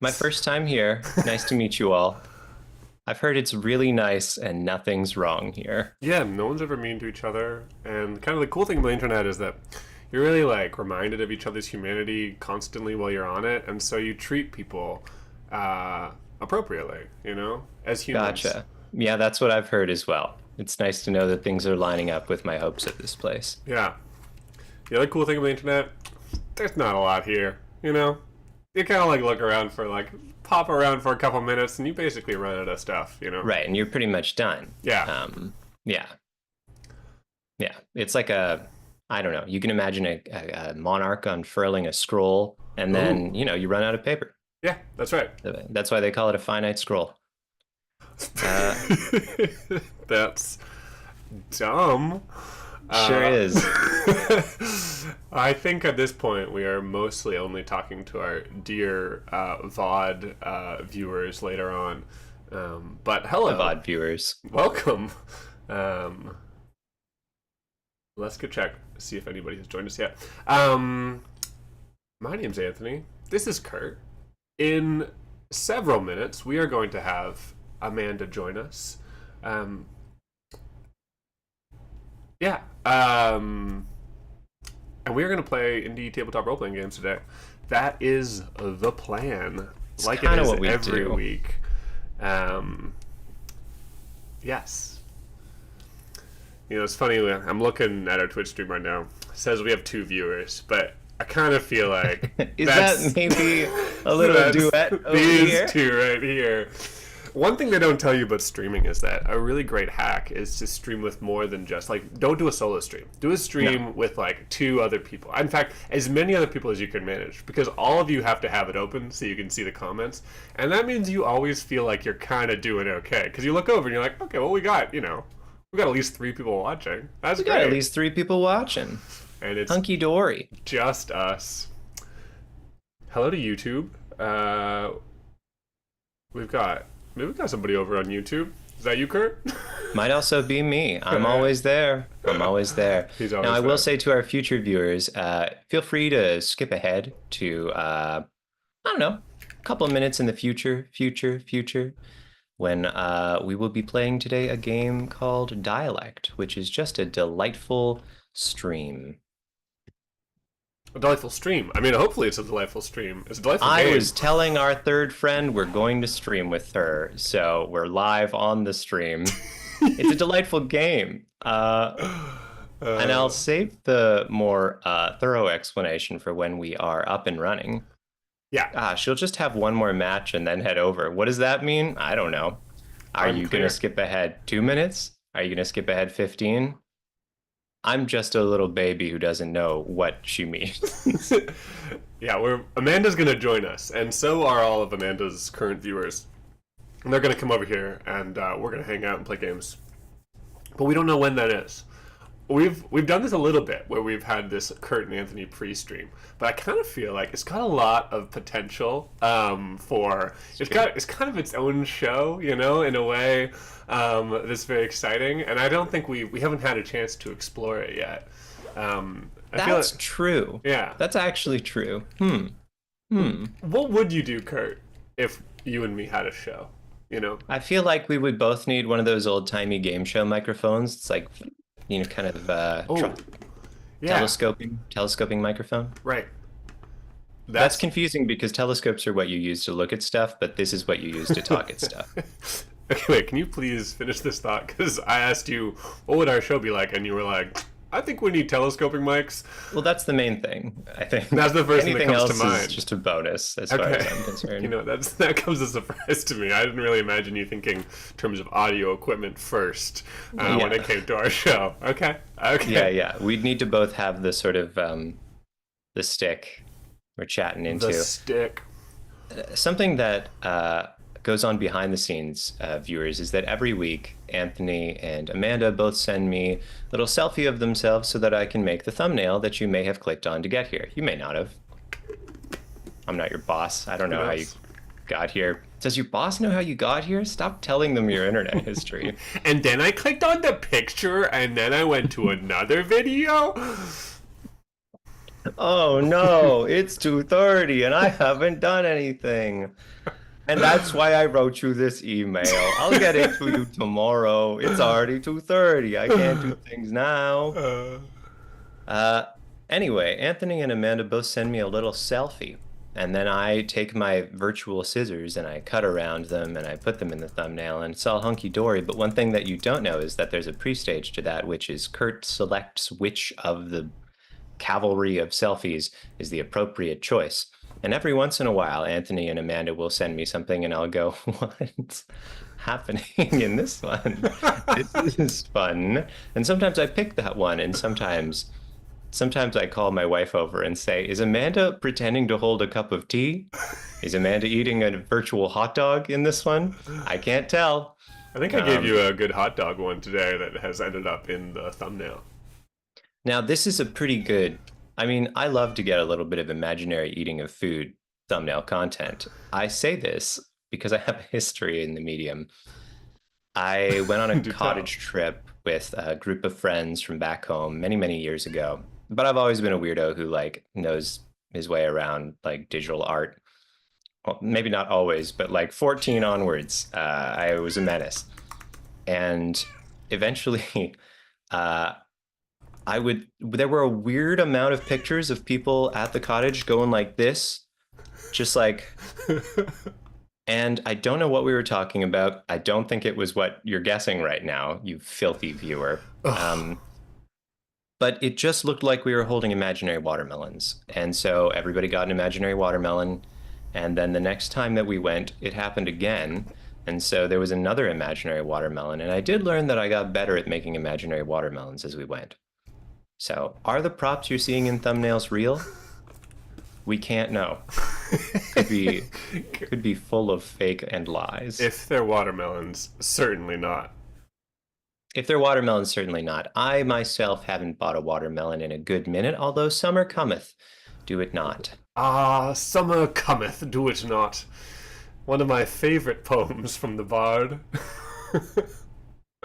My first time here. Nice to meet you all. I've heard it's really nice and nothing's wrong here. Yeah, no one's ever mean to each other, and kind of the cool thing about the internet is that you're really like reminded of each other's humanity constantly while you're on it, and so you treat people appropriately, as humans. Gotcha. Yeah, that's what I've heard as well. It's nice to know that things are lining up with my hopes at this place. Yeah. The other cool thing about the internet, there's not a lot here, you know? You kind of like look around for like, pop around for a couple minutes, and you basically run out of stuff. Right, and you're pretty much done. Yeah. Yeah, yeah. It's like I don't know. You can imagine a monarch unfurling a scroll, and Ooh. then, you run out of paper. Yeah, that's right. That's why they call it a finite scroll. Uh, That's dumb. sure is. I think at this point we are mostly only talking to our dear VOD viewers later on. But hello, VOD viewers. welcome. Um, let's go check, see if anybody has joined us yet. My name's Anthony. This is Kurt. In several minutes, we are going to have Amanda join us. Yeah. And we're going to play indie tabletop role playing games today. That is the plan. It's like kind it of is what we every do. week. Yes. It's funny. I'm looking at our Twitch stream right now. It says we have 2 viewers, but I kind of feel like Is that's, that maybe a little that's duet over these here? 2 right here. One thing they don't tell you about streaming is that a really great hack is to stream with more than just like, don't do a solo stream. Do a stream No. with like 2 other people. In fact, as many other people as you can manage, because all of you have to have it open so you can see the comments. And that means you always feel like you're kind of doing okay. Because you look over and you're like, okay, well, we got at least 3 people watching. That's We great. got at least 3 people watching. And it's Hunky dory. just us. Hello to YouTube. We've got somebody over on YouTube. Is that you, Kurt? Might also be me. I'm always there. I'm always there. He's always Now, I there. will say to our future viewers, feel free to skip ahead to, I don't know, a couple of minutes in the future, when we will be playing today a game called Dialect, which is just a delightful stream. A delightful stream. I mean, hopefully it's a delightful stream. It's a delightful I game. was telling our third friend we're going to stream with her, so we're live on the stream. It's a delightful game. And I'll save the more thorough explanation for when we are up and running. Yeah. She'll just have one more match and then head over. What does that mean? I don't know. Are you going Unclear. to skip ahead 2 minutes? Are you going to skip ahead 15? I'm just a little baby who doesn't know what she means. Yeah, Amanda's going to join us, and so are all of Amanda's current viewers. And they're going to come over here, and we're going to hang out and play games. But we don't know when that is. We've done this a little bit where we've had this Kurt and Anthony pre-stream, but I kind of feel like it's got a lot of potential for it's kind of its own show, in a way that's very exciting, and I don't think we haven't had a chance to explore it yet. I feel That's like, true. yeah. That's actually true. What would you do, Kurt, if you and me had a show? I feel like we would both need one of those old-timey game show microphones. It's like, kind of Yeah, telescoping microphone. right. That's confusing because telescopes are what you use to look at stuff, but this is what you use to talk at stuff. Okay, wait, can you please finish this thought? Because I asked you, what would our show be like? And you were like, I think we need telescoping mics. Well, that's the main thing, I think. That's the first thing that Anything comes else to mind. is just a bonus, as far as I'm concerned. That comes as a surprise to me. I didn't really imagine you thinking in terms of audio equipment first when Yeah. it came to our show. Okay. Yeah. We'd need to both have the sort of the stick we're chatting into. The stick. Something that goes on behind the scenes, viewers, is that every week Anthony and Amanda both send me a little selfie of themselves so that I can make the thumbnail that you may have clicked on to get here. You may not have. I'm not your boss. I don't know how you got here. Does your boss know how you got here? Stop telling them your internet history. And then I clicked on the picture, and then I went to another video. Oh no, it's 2:30 and I haven't done anything. And that's why I wrote you this email. I'll get it to you tomorrow. It's already 2:30. I can't do things now. Uh, Uh, anyway, Anthony and Amanda both send me a little selfie. And then I take my virtual scissors and I cut around them and I put them in the thumbnail and it's all hunky-dory. But one thing that you don't know is that there's a pre-stage to that, which is Kurt selects which of the cavalry of selfies is the appropriate choice. And every once in a while, Anthony and Amanda will send me something and I'll go, what's happening in this one? This is fun. And sometimes I pick that one and sometimes I call my wife over and say, is Amanda pretending to hold a cup of tea? Is Amanda eating a virtual hot dog in this one? I can't tell. I think I gave Um, you a good hot dog one today that has ended up in the thumbnail. Now, this is a pretty good, I mean, I love to get a little bit of imaginary eating of food thumbnail content. I say this because I have a history in the medium. I went on a Do tell. cottage trip with a group of friends from back home many, many years ago. But I've always been a weirdo who like knows his way around like digital art. Well, maybe not always, but like 14 onwards, I was a menace. And eventually, uh, there were a weird amount of pictures of people at the cottage going like this, just like, and I don't know what we were talking about. I don't think it was what you're guessing right now, you filthy viewer. Ugh. But it just looked like we were holding imaginary watermelons. And so everybody got an imaginary watermelon. And then the next time that we went, it happened again. And so there was another imaginary watermelon. And I did learn that I got better at making imaginary watermelons as we went. So, are the props you're seeing in thumbnails real? We can't know. Could be could be full of fake and lies. If they're watermelons, certainly not. If they're watermelons, certainly not. I myself haven't bought a watermelon in a good minute, although summer cometh. Do it not. Ah, summer cometh, do it not. One of my favorite poems from the Bard.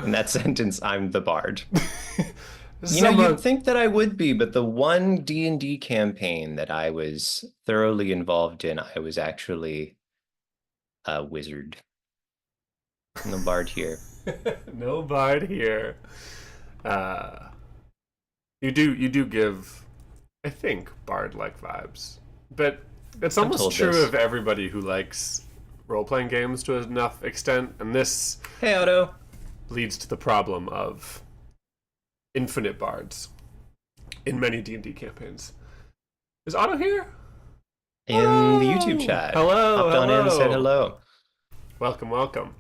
In that sentence, I'm the bard. You know, Summer. you'd think that I would be, but the one D&D campaign that I was thoroughly involved in, I was actually a wizard. No bard here. No Bard here. Uh, you do give, I think, Bard-like vibes, but it's I'm almost told true this. of everybody who likes role-playing games to enough extent, and this Hey, Otto. leads to the problem of infinite bards in many D&D campaigns. Is Otto here? In the YouTube Otto! chat. Hello, Hopped on in and said hello. hello. Welcome, welcome.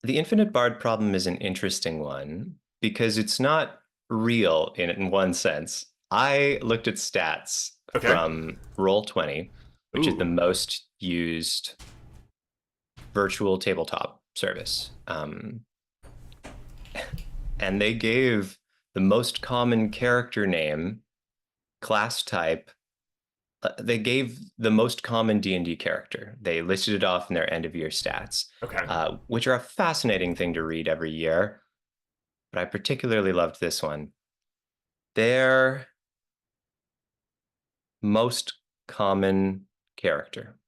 The infinite bard problem is an interesting one because it's not real in one sense. I looked at stats Okay. from Roll20, which is the Ooh. most used virtual tabletop service. And they gave the most common character name, class type, they gave the most common D&D character. They listed it off in their end of year stats, Okay. which are a fascinating thing to read every year. But I particularly loved this one. Their most common character,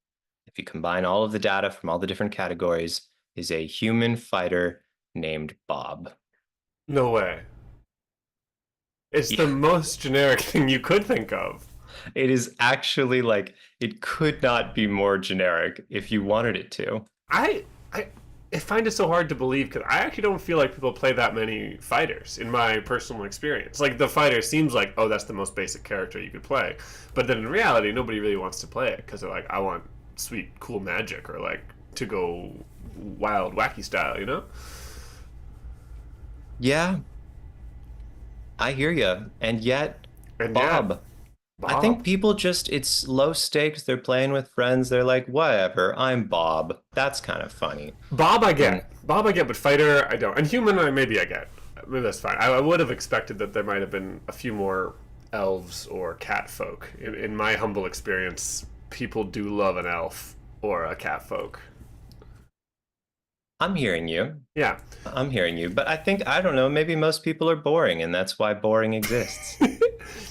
if you combine all of the data from all the different categories, is a human fighter named Bob. No way. It's the Yeah, most generic thing you could think of. it is actually like it could not be more generic if you wanted it to. I I find it so hard to believe because I actually don't feel like people play that many fighters in my personal experience. Like the fighter seems like, oh, that's the most basic character you could play, but then in reality, nobody really wants to play it because they're like, I want sweet, cool magic or like to go wild, wacky style, you know? Yeah, I hear you. And yet, And yeah, Bob, I think Bob. people just, it's low stakes. They're playing with friends. They're like, whatever, I'm Bob. That's kind of funny. Bob I And get. Bob I get, but fighter I don't. And human maybe I get. Maybe that's fine. I would have expected that there might have been a few more elves or cat folk. In my humble experience, people do love an elf or a cat folk. I'm hearing you. Yeah. I'm hearing you. But I think, I don't know, maybe most people are boring and that's why boring exists.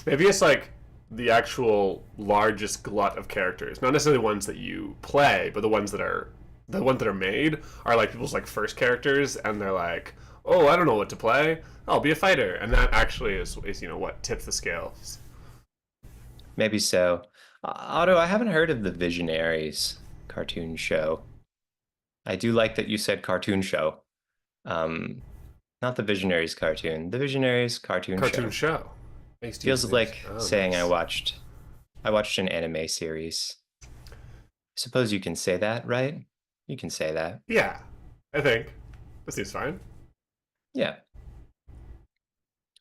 Maybe it's like the actual largest glut of characters, not necessarily ones that you play, but the ones that are made are like people's like first characters, and they're like, oh, I don't know what to play. I'll be a fighter, and that actually is what tips the scales. Maybe so. Otto, I haven't heard of the Visionaries cartoon show. I do like that you said cartoon show. Um, Not the Visionaries cartoon, the Visionaries cartoon Cartoon show. show. Makes Feels like Oh, saying nice. I watched an anime series. Suppose you can say that, right? You can say that. Yeah, I think this seems fine. Yeah.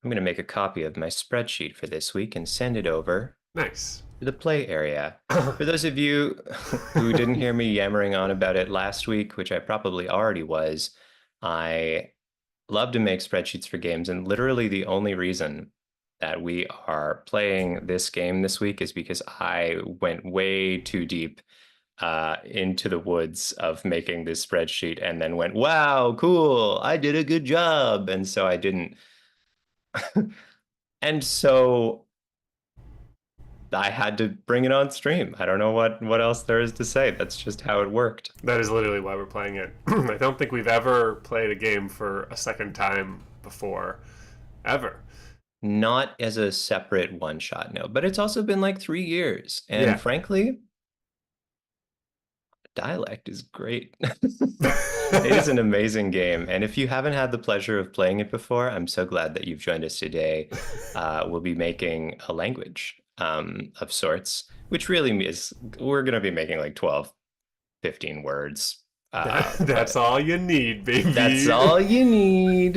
I'm going to make a copy of my spreadsheet for this week and send it over Nice. to the play area. For those of you who didn't hear me yammering on about it last week, which I probably already was, I love to make spreadsheets for games, and literally the only reason that we are playing this game this week is because I went way too deep into the woods of making this spreadsheet and then went, wow, cool, I did a good job. And so I didn't. And so I had to bring it on stream. I don't know what else there is to say. That's just how it worked. That is literally why we're playing it. I don't think we've ever played a game for a second time before, ever. Not as a separate one shot, no, but it's also been like 3 years. And Yeah. frankly, Dialect is great. It is an amazing game. And if you haven't had the pleasure of playing it before, I'm so glad that you've joined us today. We'll be making a language of sorts, which really is, we're going to be making like 12, 15 words. That's But all you need, that's baby. all you need.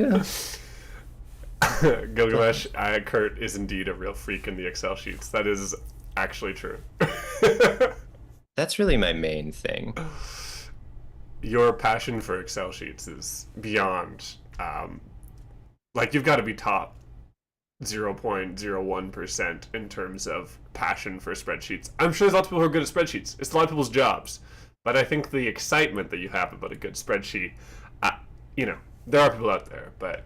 Gilgamesh, Kurt is indeed a real freak in the Excel sheets. That is actually true. That's really my main thing. Your passion for Excel sheets is beyond. Like, you've got to be top 0.01% in terms of passion for spreadsheets. I'm sure there's lots of people who are good at spreadsheets. It's a lot of people's jobs. But I think the excitement that you have about a good spreadsheet, uh, there are people out there, but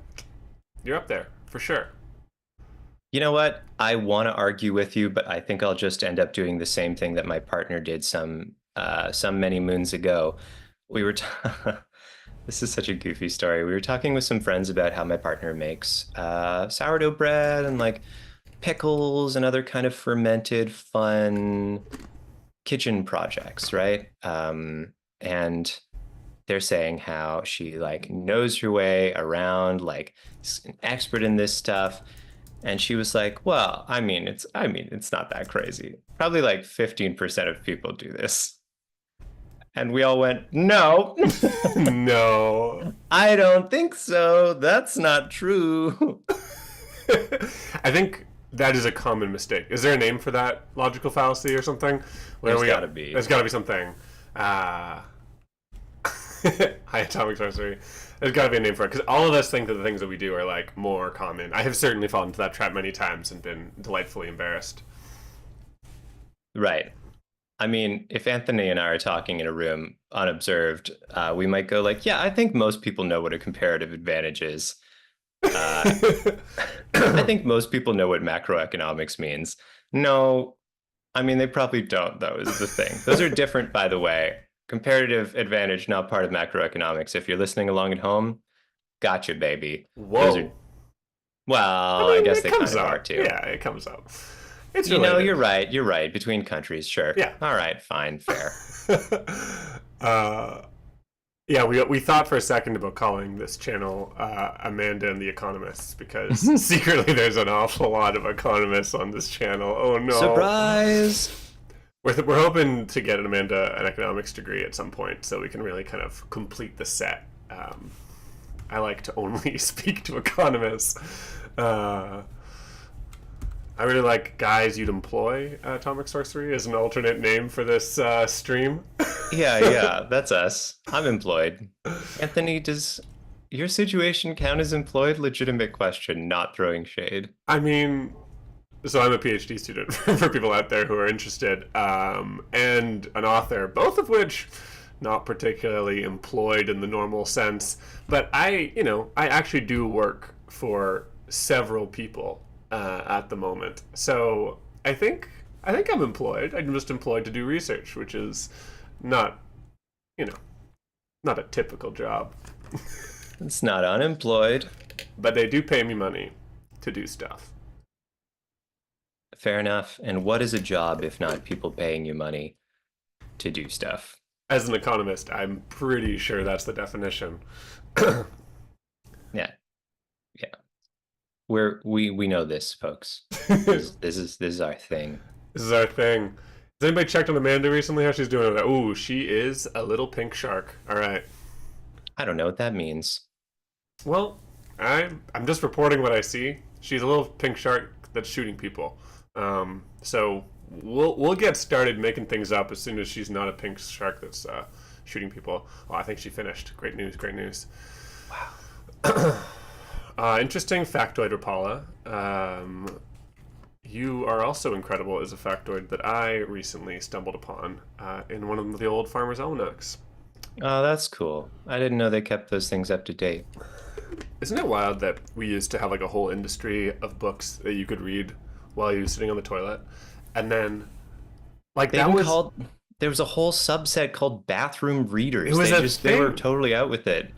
you're up there for sure. You know what? I want to argue with you, but I think I'll just end up doing the same thing that my partner did some many moons ago. We were This is such a goofy story. We were talking with some friends about how my partner makes sourdough bread and like pickles and other kind of fermented fun kitchen projects, right? And they're saying how she like knows her way around, like an expert in this stuff. And she was like, "Well, I mean, it's not that crazy. Probably like 15% of people do this." And we all went, "No, No. I don't think so. That's not true." I think that is a common mistake. Is there a name for that logical fallacy or something? There's got to be. There's got to be something. Uh, High atomic sorcery. There's got to be a name for it because all of us think that the things that we do are like more common. I have certainly fallen into that trap many times and been delightfully embarrassed. Right. I mean, if Anthony and I are talking in a room unobserved, we might go like, "Yeah, I think most people know what a comparative advantage is. Uh, I think most people know what macroeconomics means." No, I mean, they probably don't, though, is the thing. Those are different, by the way. Comparative advantage, not part of macroeconomics. If you're listening along at home, gotcha, baby. Those are, Whoa. I well, I mean, guess it they kind comes of are up. too. Yeah, it comes up. It's You know, related. you're right. You're right. Between countries, sure. Yeah. All right, fine, fair. uh, yeah, we thought for a second about calling this channel Amanda and the Economists because secretly there's an awful lot of economists on this channel. Oh no. Surprise! We're hoping to get an Amanda an economics degree at some point so we can really kind of complete the set. I like to only speak to economists. I really like guys you'd employ atomic sorcery as an alternate name for this stream. Yeah, that's us. I'm employed. Anthony, does your situation count as employed? Legitimate question, not throwing shade. I mean, so I'm a PhD student for people out there who are interested, and an author, both of which not particularly employed in the normal sense. But I actually do work for several people at the moment. So I think I'm employed. I'm just employed to do research, which is not, you know, not a typical job. It's not unemployed. But they do pay me money to do stuff. Fair enough. And what is a job if not people paying you money to do stuff? As an economist, I'm pretty sure that's the definition. Yeah, yeah. We know this, folks. This This is our thing. is our thing. Has anybody checked on Amanda recently? How she's doing? Ooh, she is a little pink shark. All right. I don't know what that means. Well, I'm just reporting what I see. She's a little pink shark that's shooting people. So we'll get started making things up as soon as she's not a pink shark that's shooting people. Oh, I think she finished. Great news. Great news. Wow. Interesting factoid, Rapala. You are also incredible as a factoid that I recently stumbled upon in one of the old Farmer's Almanacs. Oh, that's cool. I didn't know they kept those things up to date. Isn't it wild that we used to have like a whole industry of books that you could read while you were sitting on the toilet, and then like They that even was called there was a whole subset called bathroom readers. it was a They were thing. totally out with it.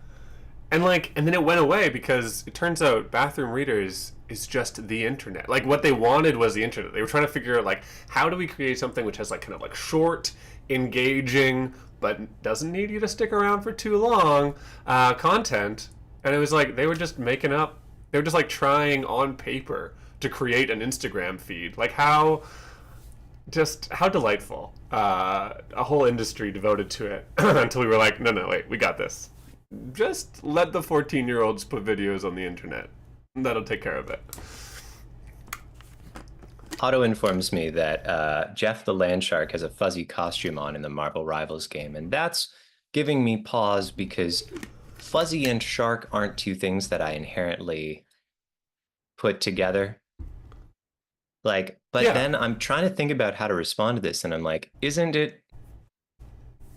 And then it went away because it turns out bathroom readers is just the internet. Like what they wanted was the internet. They were trying to figure out like how do we create something which has like kind of like short, engaging, but doesn't need you to stick around for too long content. And it was like they were just making up. They were just like trying on paper to create an Instagram feed. Like how delightful. A whole industry devoted to it until we were like, no, wait, we got this. Just let the 14-year-olds put videos on the internet. That'll take care of it. Otto informs me that Jeff the Land Shark has a fuzzy costume on in the Marvel Rivals game, and that's giving me pause because fuzzy and shark aren't two things that I inherently put together. Like, but Yeah. then I'm trying to think about how to respond to this, and I'm like, isn't it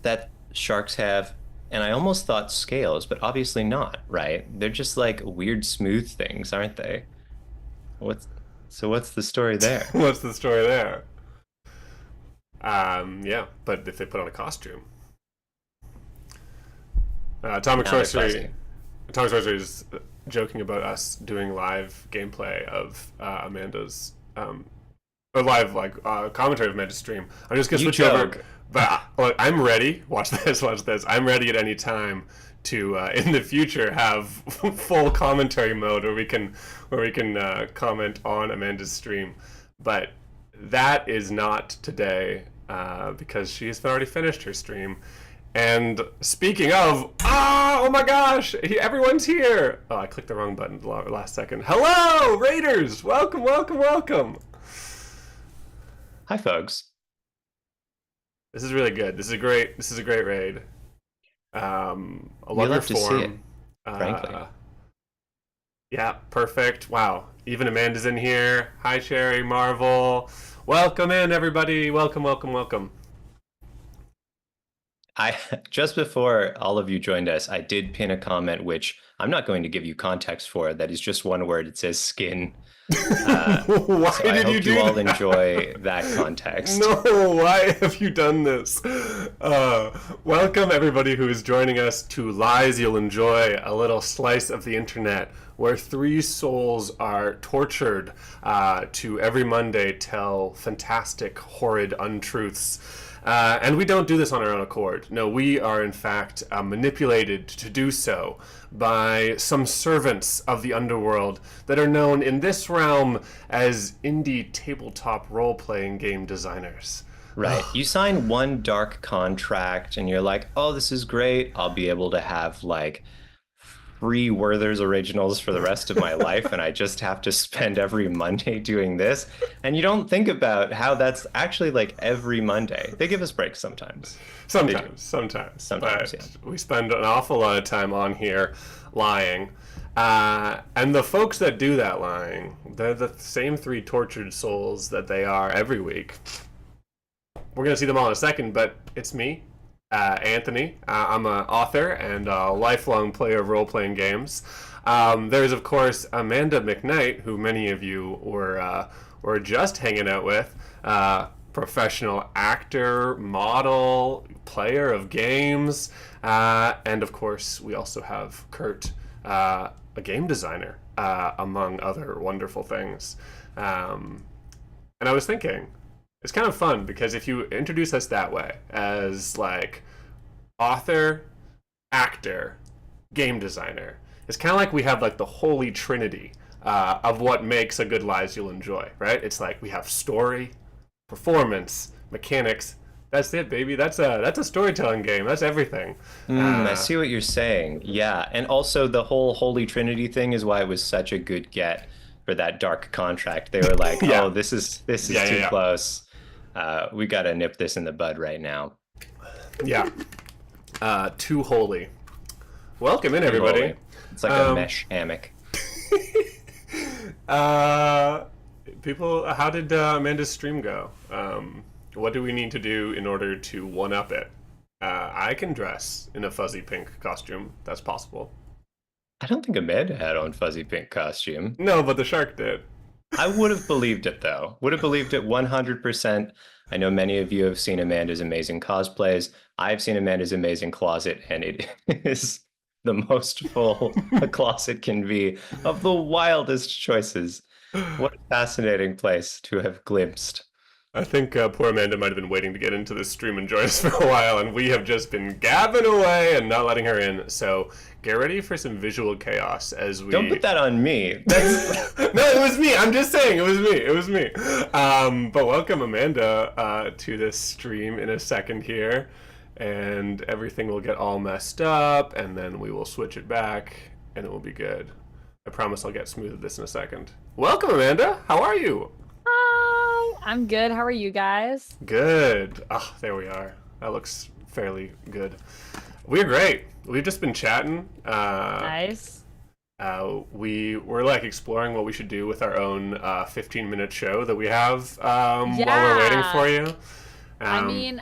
that sharks have, and I almost thought scales, but obviously not, right? They're just like weird smooth things, aren't they? What's what's the story there? What's the story there? Yeah, but if they put on a costume. Atomic Now they're Sorcery. fuzzy. Atomic Sorcery is joking about us doing live gameplay of Amanda's or live like commentary of Amanda's stream. I'm just gonna You switch over, joke. but look, I'm ready. Watch this. Watch this. I'm ready at any time to in the future have full commentary mode where we can comment on Amanda's stream, but that is not today because she's already finished her stream. And speaking of, oh my gosh, everyone's here. Oh, I clicked the wrong button last second. Hello, Raiders! Welcome, welcome, welcome. Hi, folks. This is really good. This is a great. This is a great raid. I We love your love to see it, form. frankly. Yeah, perfect. Wow. Even Amanda's in here. Hi, Sherry, Marvel. Welcome in, everybody. Welcome, welcome, welcome. I just before all of you joined us, I did pin a comment which I'm not going to give you context for. That is just one word. It says skin. Why So I did you hope do you all that? enjoy that context. No, why have you done this? Welcome everybody who is joining us to Lies You'll Enjoy, a little slice of the internet where three souls are tortured to every Monday tell fantastic, horrid untruths. And we don't do this on our own accord. No, we are in fact manipulated to do so by some servants of the underworld that are known in this realm as indie tabletop role-playing game designers. Right. You sign one dark contract and you're like, oh, this is great. I'll be able to have like free Werther's originals for the rest of my life. And I just have to spend every Monday doing this. And you don't think about how that's actually like every Monday. They give us breaks sometimes. Sometimes. Sometimes, But yeah. we spend an awful lot of time on here lying. And the folks that do that lying, they're the same three tortured souls that they are every week. We're going to see them all in a second, but it's me, Anthony. I'm an author and a lifelong player of role-playing games. There's, of course, Amanda McKnight, who many of you we're just hanging out with professional actor, model, player of games, and of course, we also have Kurt, a game designer, among other wonderful things. Um, and I was thinking, it's kind of fun because if you introduce us that way, as like author, actor, game designer, it's kind of like we have like the holy trinity of what makes a good Lies You'll Enjoy, right? It's like we have story, performance, mechanics. That's it, baby. That's a storytelling game. That's everything. I Uh, see what you're saying. Yeah, and also the whole Holy Trinity thing is why it was such a good get for that dark contract. They were like, "Oh, yeah, this is yeah, yeah, too yeah, close. We got to nip this in the bud right now." yeah. Too holy. Welcome in, Too everybody. holy. It's like a Um, mesh hammock. uh, People, how did Amanda's stream go? What do we need to do in order to one up it? I can dress in a fuzzy pink costume. That's possible. I don't think Amanda had on fuzzy pink costume. No, but the shark did. I would have believed it though. Would have believed it 100%. I know many of you have seen Amanda's amazing cosplays. I've seen Amanda's amazing closet, and it is the most full a closet can be of the wildest choices. What a fascinating place to have glimpsed. I think poor Amanda might have been waiting to get into this stream and join us for a while, and we have just been gabbing away and not letting her in. So get ready for some visual chaos as we. Don't put that on me. That's No, it was me. I'm just saying, it was me. It was me. But welcome, Amanda, to this stream in a second here, and everything will get all messed up, and then we will switch it back, and it will be good. I promise I'll get smooth at this in a second. Welcome, Amanda. How are you? Hi, I'm good. How are you guys? Good. Ah, there we are. That looks fairly good. We're great. We've just been chatting. Nice. We were like exploring what we should do with our own 15-minute show that we have while we're waiting Yeah. for you. I Um, mean,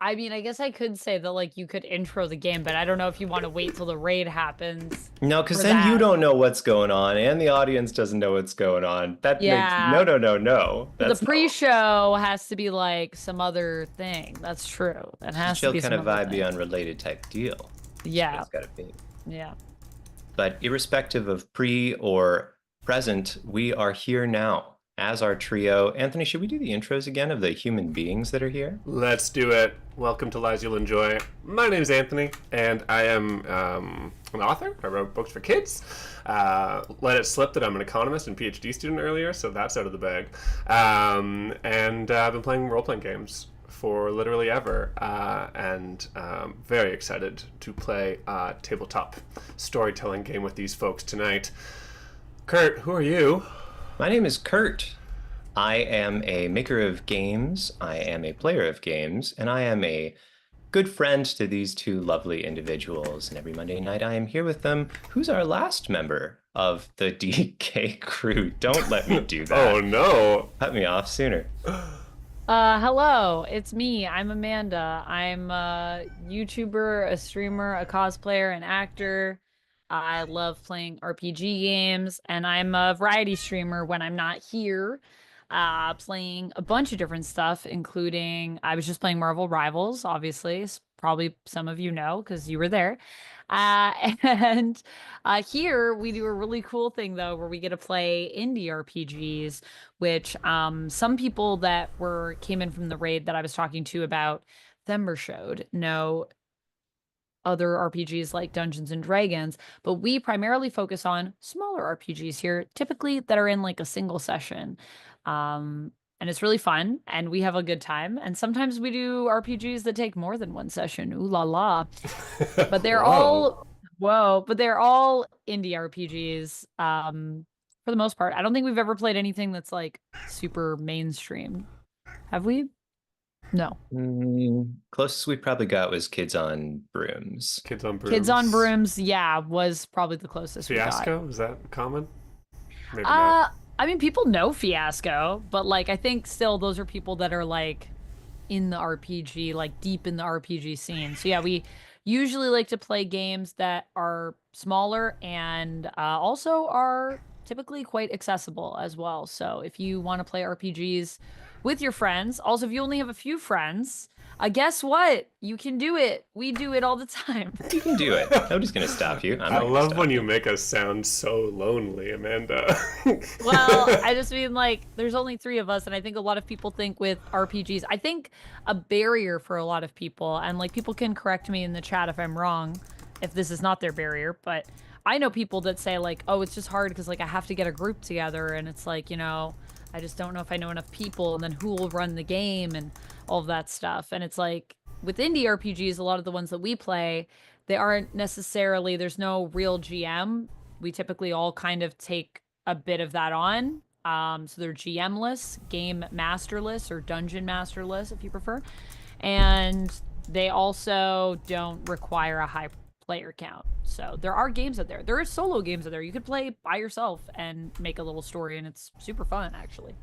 I guess I could say that like you could intro the game, but I don't know if you want to wait till the raid happens no, because for then you that. don't know what's going on, and the audience doesn't know what's going on. That makes no, Yeah. no, no, no. The That's no. pre-show has to be like some other thing. That's true. It It's a has to chill be kind some of other vibe, the thing. unrelated type deal. That's what Yeah. it's got to be. Yeah. But irrespective of pre or present, we are here now as our trio. Anthony, should we do the intros again of the human beings that are here? let's do it. Welcome to Lies You'll Enjoy. My name is Anthony, and I am an author. I wrote books for kids. Let it slip that I'm an economist and PhD student earlier, so that's out of the bag. And I've been playing role-playing games for literally ever, and very excited to play a tabletop storytelling game with these folks tonight. Kurt, who are you? My name is Kurt. I am a maker of games, I am a player of games, and I am a good friend to these two lovely individuals. And every Monday night I am here with them. Who's our last member of the DK crew? Don't let me do Oh that. no. Cut me off sooner. Hello, it's me. I'm Amanda. I'm a YouTuber, a streamer, a cosplayer, an actor. I love playing RPG games, and I'm a variety streamer when I'm not here, playing a bunch of different stuff, including I was just playing Marvel Rivals, obviously. Probably some of you know because you were there. Uh, and here we do a really cool thing though, where we get to play indie RPGs, which some people that were came in from the raid that I was talking to about Thember showed know other RPGs like Dungeons and Dragons, but we primarily focus on smaller RPGs here, typically that are in like a single session. And it's really fun and we have a good time. And sometimes we do RPGs that take more than one session. Ooh la la. But they're Whoa. all whoa, but they're all indie RPGs for the most part. I don't think we've ever played anything that's like super mainstream. Have we? No. Closest we probably got was Kids on Brooms. Kids on Kids on Brooms. Brooms, yeah, was probably the closest we got. Fiasco? Is that common? Maybe not. I mean, people know Fiasco, but like, I think still those are people that are like in the RPG, like deep in the RPG scene. So yeah, we usually like to play games that are smaller and also are typically quite accessible as well. So if you want to play RPGs with your friends, also if you only have a few friends, guess what? You can do it. We do it all the time. You can do it. Nobody's gonna stop you. I'm I not gonna love when stop you you. make us sound so lonely, Amanda. Well, I just mean like there's only three of us, and I think a lot of people think with RPGs, I think a barrier for a lot of people, and like people can correct me in the chat if I'm wrong, if this is not their barrier, but I know people that say like, oh, it's just hard because like I have to get a group together, and it's like, I just don't know if I know enough people, and then who will run the game and all of that stuff. And it's like with indie RPGs, a lot of the ones that we play, they aren't necessarily, there's no real GM. We typically all kind of take a bit of that on. So they're GM-less, game masterless, or dungeon masterless, if you prefer. And they also don't require a high player count. So there are games out there. There are solo games out there. You could play by yourself and make a little story, and it's super fun, actually.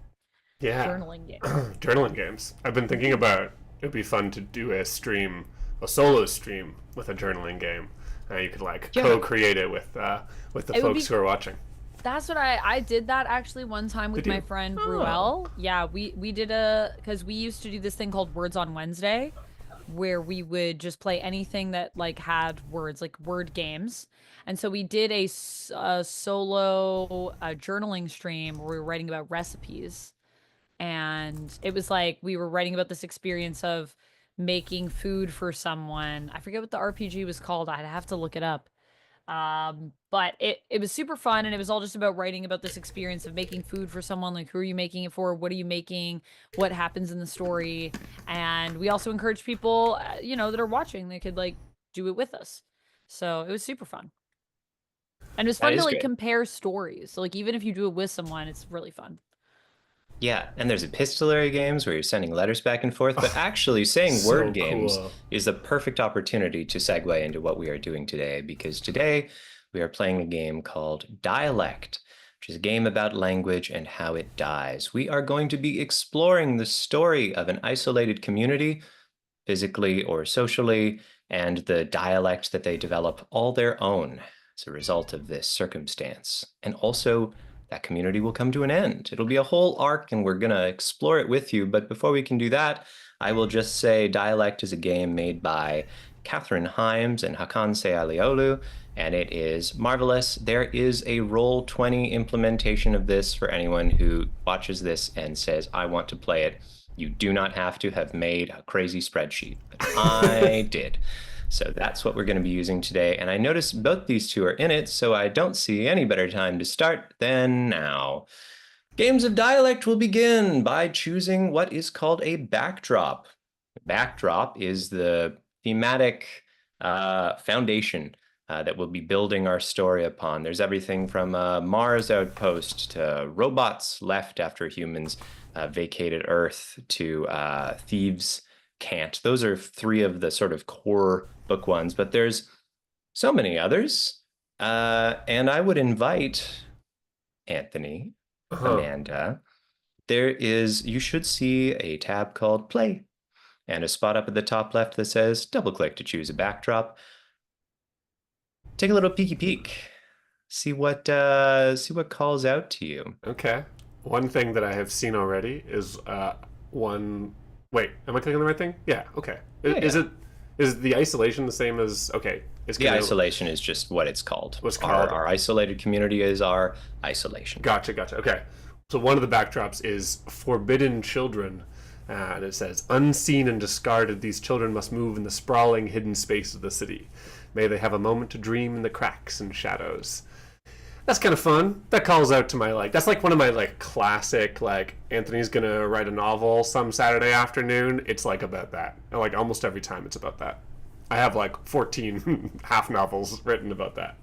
Yeah. Journaling game. Journaling games. I've been thinking about it'd be fun to do a stream, a solo stream with a journaling game. You could like Yeah. co-create it with the It would folks be- who are watching. That's what I did that actually one time with Did you? my friend Oh. Ruel. Yeah, we did because we used to do this thing called Words on Wednesday, where we would just play anything that like had words, like word games. And so we did a solo journaling stream where we were writing about recipes. And it was like we were writing about this experience of making food for someone. I forget what the RPG was called. I'd have to look it up. But it was super fun, and it was all just about writing about this experience of making food for someone. Like, who are you making it for? What are you making? What happens in the story? And we also encourage people, that are watching, they could like do it with us. So it was super fun. And it was That fun to is like great. compare stories. So like even if you do it with someone, it's really fun. Yeah, and there's epistolary games where you're sending letters back and forth, but actually saying So word games cool. is the perfect opportunity to segue into what we are doing today, because today we are playing a game called Dialect, which is a game about language and how it dies. We are going to be exploring the story of an isolated community, physically or socially, and the dialect that they develop all their own as a result of this circumstance. And also, that community will come to an end. It'll be a whole arc, and we're going to explore it with you. But before we can do that, I will just say Dialect is a game made by Catherine Himes and Hakan Sealiolu, and it is marvelous. There is a Roll20 implementation of this for anyone who watches this and says, I want to play it. You do not have to have made a crazy spreadsheet, but I did. So that's what we're going to be using today. And I noticed both these two are in it, so I don't see any better time to start than now. Games of Dialect will begin by choosing what is called a backdrop. Backdrop is the thematic foundation that we'll be building our story upon. There's everything from a Mars outpost to robots left after humans vacated Earth to thieves can't. Those are three of the sort of core book ones, but there's so many others. And I would invite Anthony, Amanda. You should see a tab called Play and a spot up at the top left that says double click to choose a backdrop. Take a little peeky peek. See what calls out to you. Okay. One thing that I have seen already is one. Wait, am I clicking the right thing? Yeah. Okay. Yeah. Is the isolation the same as okay? The isolation is just what it's called. What's called? Our isolated community is our isolation. Gotcha. Okay. So one of the backdrops is forbidden children, and it says, unseen and discarded, these children must move in the sprawling, hidden space of the city. May they have a moment to dream in the cracks and shadows. That's kind of fun. That calls out to my that's like one of my classic Anthony's gonna write a novel some Saturday afternoon. It's like about that. And, almost every time it's about that. I have 14 half novels written about that.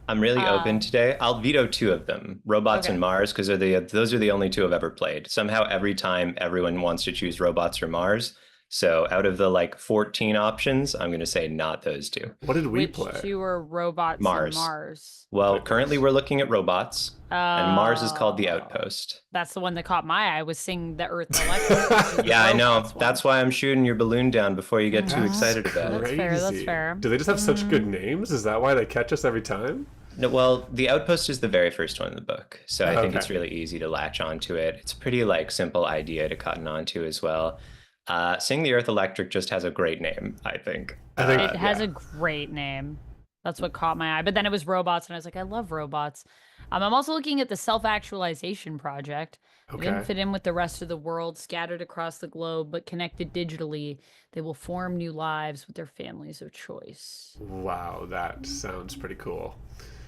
I'm really open today. I'll veto two of them, Robots Okay. and Mars, because those are the only two I've ever played. Somehow every time everyone wants to choose Robots or Mars. So out of the 14 options, I'm going to say not those two. What did we Which play? two are robots Mars. and Mars? Well, currently we're looking at Robots, and Mars is called The Outpost. That's the one that caught my eye. Was seeing the Earth Electric. Yeah, I know. Robots one. That's why I'm shooting your balloon down before you get too excited about it. That's fair, that's Crazy. fair. Do they just have such good names? Is that why they catch us every time? No, well, the Outpost is the very first one in the book, so I think Okay. it's really easy to latch onto it. It's a pretty like simple idea to cotton onto as well. Sing the Earth Electric just has a great name, I think. I think It has yeah. a great name. That's what caught my eye. But then it was robots, and I was like, I love robots. I'm also looking at the Self-Actualization Project. They didn't Okay. fit in with the rest of the world, scattered across the globe, but connected digitally. They will form new lives with their families of choice. Wow, that sounds pretty cool.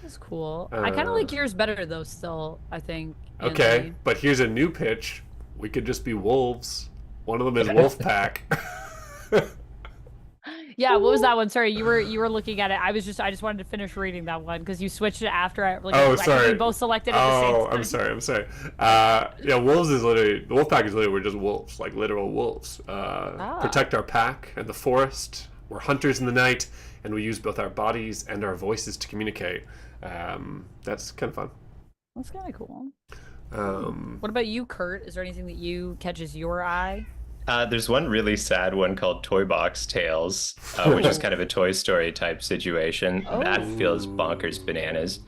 That's cool. I kind of Uh, like yours better, though, still, I think, okay, Anthony. but here's a new pitch. We could just be wolves. One of them is Wolf Pack. Yeah, what was that one? Sorry, you were looking at it. I just wanted to finish reading that one because you switched it after Oh, I think we sorry. both selected at the same Oh, I'm time. sorry. I'm sorry. Yeah, wolves is literally the wolf pack is literally we're just wolves, like literal wolves. Ah. Protect our pack and the forest. We're hunters in the night, and we use both our bodies and our voices to communicate. That's kind of fun. That's kind of cool. Um, What about you, Kurt? Is there anything that you catches your eye? There's one really sad one called Toy Box Tales, which is kind of a Toy Story type situation. That Oh, feels bonkers bananas.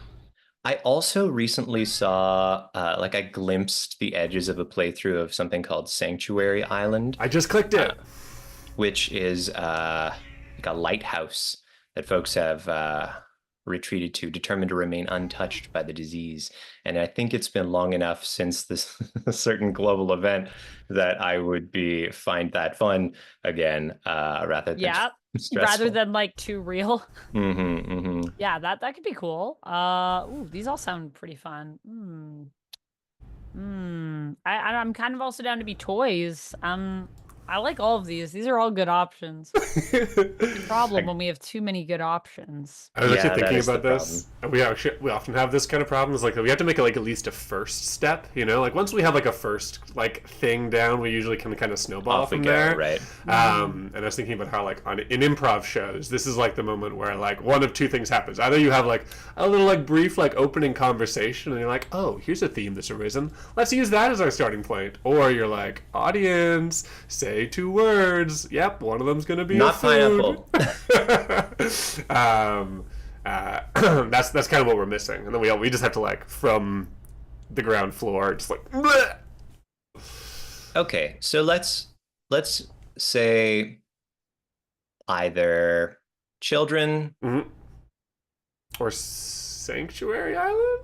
I also recently saw, like, I glimpsed the edges of a playthrough of something called Sanctuary Island, I just clicked uh, it. which is like a lighthouse that folks have retreated to, determined to remain untouched by the disease. And I think it's been long enough since this certain global event that I would be find that fun again, rather than yeah. Rather stressful. than like too real. Hmm. Yeah, that could be cool. Ooh, these all sound pretty fun. I'm kind of also down to be toys. I like all of these. These are all good options. The problem when we have too many good options. I was actually Yeah, that thinking is the about problem. this. And we often have this kind of problem. Is like we have to make it like at least a first step. You know, like once we have like a first like thing down, we usually can kind of snowball Off we from go, there. right? And I was thinking about how like in improv shows, this is like the moment where like one of two things happens. Either you have like a little like brief like opening conversation, and you're like, oh, here's a theme that's arisen. Let's use that as our starting point. Or you're like, audience, say two words. Yep, one of them's gonna be a Not food. pineapple. um, that's kind of what we're missing, and then we just have to like from the ground floor, just like bleh. Okay, so let's say either children, Mhm. Or Sanctuary Island.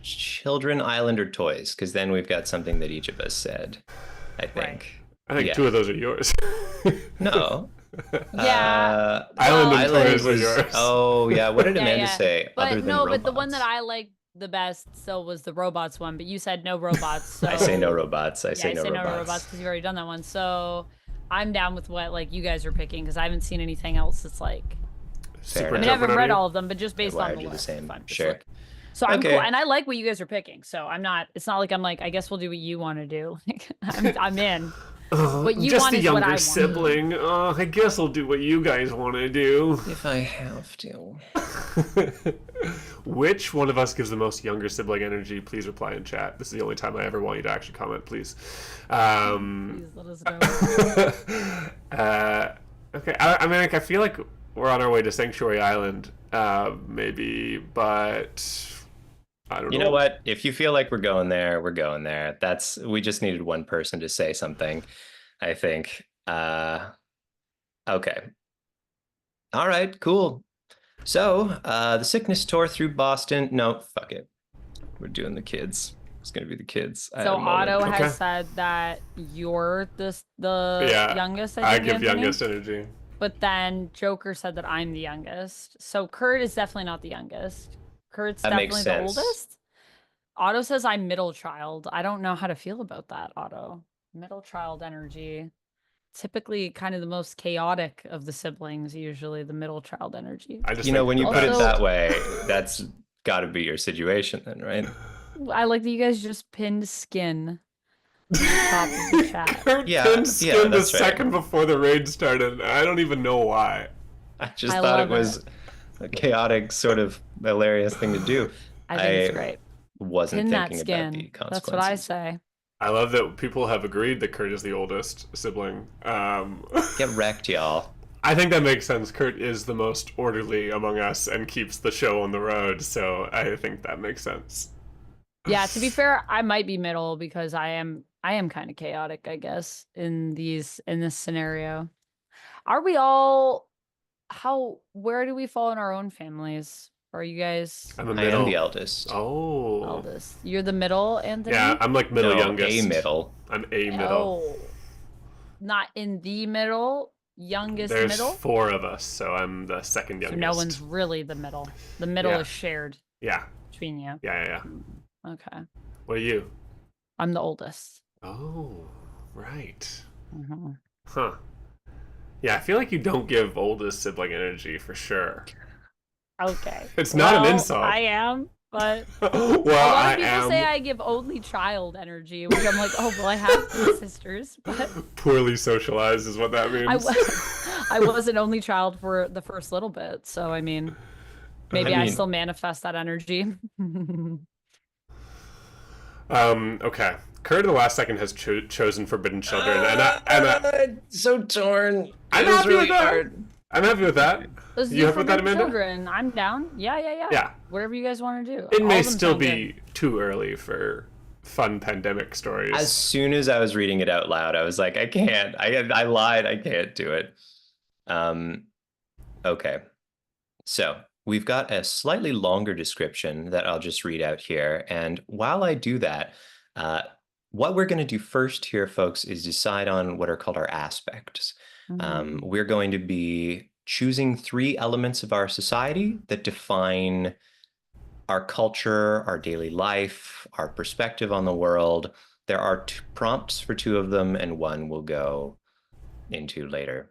children, island, or toys, because then we've got something that each of us said, I Right. think. I think Yeah. two of those are yours. No. Yeah. Island and Island toys are was. yours. Oh, yeah. What did Yeah, Amanda yeah. say other But than no, but the one that robots? I liked the best still was the robots one, but you said no robots, so I say no robots. I yeah, say I no say no robots robots. because you've already done that one. So I'm down with what like you guys are picking because I haven't seen anything else that's like Fair Super I mean I enough. jumping haven't out of read you. all of them, but just I based on wired the you the list. same. Fine. Just Sure. look. So I'm cool, Okay. and I like what you guys are picking. So I'm not. It's not like I'm like. I guess we'll do what you want to do. Like, I'm in. What you Just want a is what I younger want. sibling. I guess I'll do what you guys want to do. If I have to. Which one of us gives the most younger sibling energy? Please reply in chat. This is the only time I ever want you to actually comment, please. Please let us know. Okay, I mean, like, I feel like we're on our way to Sanctuary Island, maybe, but I don't You know. know what? If you feel like we're going there, we're going there. We just needed one person to say something, I think. Okay. All right, cool. So, the sickness tore through Boston. No, fuck it. We're doing the kids. It's gonna be the kids. I had So a moment. Otto Okay. has said that you're the Yeah, youngest. I I think give Anthony. youngest energy. But then Joker said that I'm the youngest. So Kurt is definitely not the youngest. Kurt's That makes definitely the sense. oldest. Otto says I'm middle child. I don't know how to feel about that, Otto. Middle child energy. Typically kind of the most chaotic of the siblings, usually the middle child energy. I just You know, think when you the put it best. that way, that's got to be your situation then, right? I like that you guys just pinned skin to the top of the chat. Kurt Yeah, pinned yeah, skin the that's right. second before the raid started. I don't even know why. I just I thought it love was a chaotic, sort of hilarious thing to do. I think it's I great. wasn't Pin that thinking about the skin. That's what I consequences. say. I love that people have agreed that Kurt is the oldest sibling. Get wrecked, y'all. I think that makes sense. Kurt is the most orderly among us and keeps the show on the road, so I think that makes sense. Yeah, to be fair, I might be middle because I am kind of chaotic, I guess, in this scenario. Are we all how where do we fall in our own families? Are you guys I'm a I am the middle. eldest. Oh. eldest? You're the middle, Yeah, Anthony? I'm like middle No, a youngest. middle. I'm a middle. Oh, not in the middle, youngest There's middle. four of us, so I'm the second So no one's youngest. really the middle. The middle Yeah. is shared Yeah. between you. Yeah. Okay. What are you? I'm the oldest. Oh, right. Mhm. Huh. Yeah, I feel like you don't give oldest sibling energy for sure. Okay. It's not an Well, insult. I am, but Well, a lot I of people am say I give only child energy, which I'm like, oh, well, I have three sisters, but poorly socialized, is what that I, means. I was an only child for the first little bit. So, I mean, I maybe I mean, still manifest that energy. Okay. Kurt, in the last second, has chosen Forbidden Children, so torn. I'm It was happy really with that. hard. I'm happy with that. Let's You do happy with that, Forbidden Amanda? Children. I'm down. Yeah. Yeah. Whatever you guys want to do. It All may of them still sound be good. too early for fun pandemic stories. As soon as I was reading it out loud, I was like, I can't. I lied. I can't do it. Um, okay. So we've got a slightly longer description that I'll just read out here. And while I do that, uh, what we're going to do first here, folks, is decide on what are called our aspects. Mhm. We're going to be choosing three elements of our society that define our culture, our daily life, our perspective on the world. There are prompts for two of them, and one will go into later.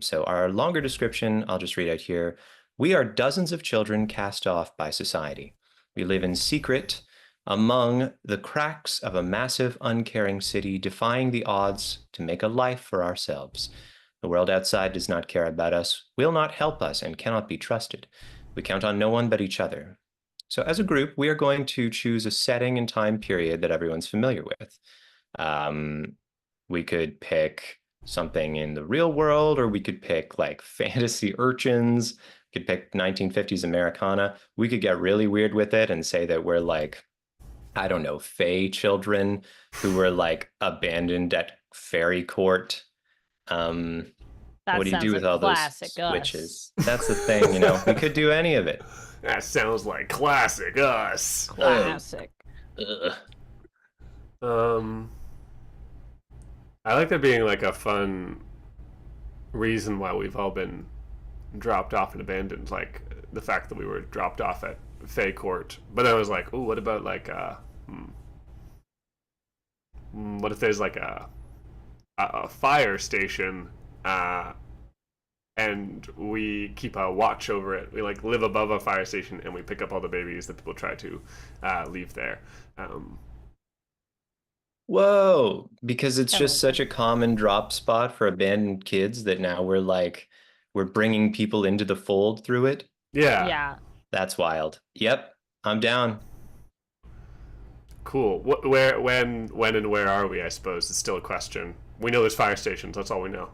So our longer description, I'll just read out here. We are dozens of children cast off by society. We live in secret among the cracks of a massive, uncaring city, defying the odds to make a life for ourselves. The world outside does not care about us, will not help us, and cannot be trusted. We count on no one but each other. So as a group, we are going to choose a setting and time period that everyone's familiar with. Um, we could pick something in the real world, or we could pick like fantasy urchins. We could pick 1950s Americana. We could get really weird with it and say that we're like, I don't know, fae children who were like abandoned at fairy court. Um, what That do you do sounds with like all those classic us. witches? That's the thing, you know. We could do any of it. That sounds like classic us. Classic. Ugh. Um, I like there being like a fun reason why we've all been dropped off and abandoned, like the fact that we were dropped off at Fey Court. But I was like, oh, what about like what if there's like a fire station, and we keep a watch over it. We like live above a fire station and we pick up all the babies that people try to leave there. Um, Whoa, because it's I just like such that. a common drop spot for abandoned kids that now we're like, we're bringing people into the fold through it. yeah, Yeah. That's wild. Yep, I'm down. cool. Where, when, and where are we? I suppose it's still a question. We know there's fire stations. That's all we know.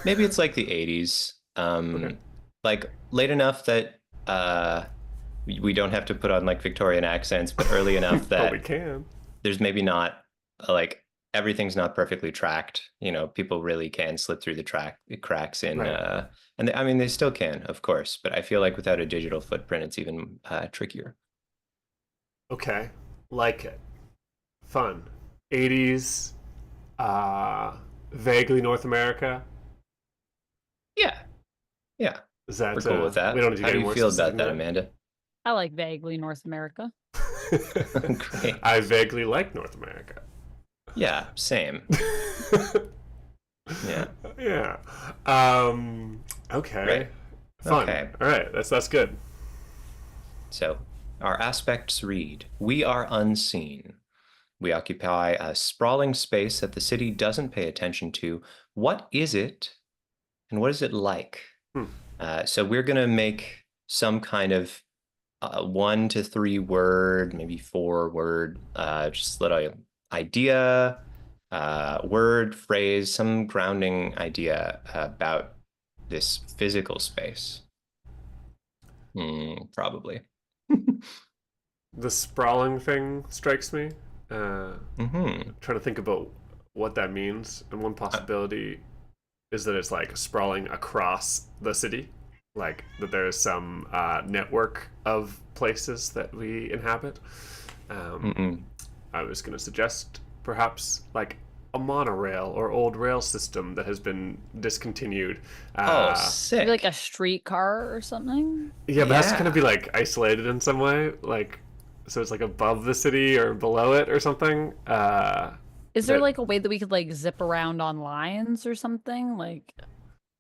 Maybe it's like the 80s. Okay. Like late enough that we don't have to put on like Victorian accents, but early enough But we that can. there's maybe not like everything's not perfectly tracked. You know, people really can slip through the cracks in Right. and I mean they still can, of course, but I feel like without a digital footprint it's even trickier. Okay. Like it. Fun. 80s. Vaguely North America. Yeah. Yeah. Is that We're cool with that. we don't need to How get do any you more feel specific about that, than Amanda? I like vaguely North America. Great. I vaguely like North America. Yeah, same. Yeah. Yeah. Okay. Right. Fun. Okay. All right. That's good. So our aspects read, we are unseen. We occupy a sprawling space that the city doesn't pay attention to. What is it and what is it like? Hmm. So we're going to make some kind of 1 to 3 word, maybe 4 word, just little idea, word, phrase, some grounding idea about this physical space? Probably. The sprawling thing strikes me. Trying to think about what that means, and one Uh, possibility is that it's like sprawling across the city, like that there is some network of places that we inhabit. Um, mm-mm. I was going to suggest perhaps like a monorail or old rail system that has been discontinued. Oh, Maybe like sick. a streetcar or something. Yeah, but it has to kind of Yeah. be like isolated in some way, like so it's like above the city or below it or something. Is there That like a way that we could like zip around on lines or something?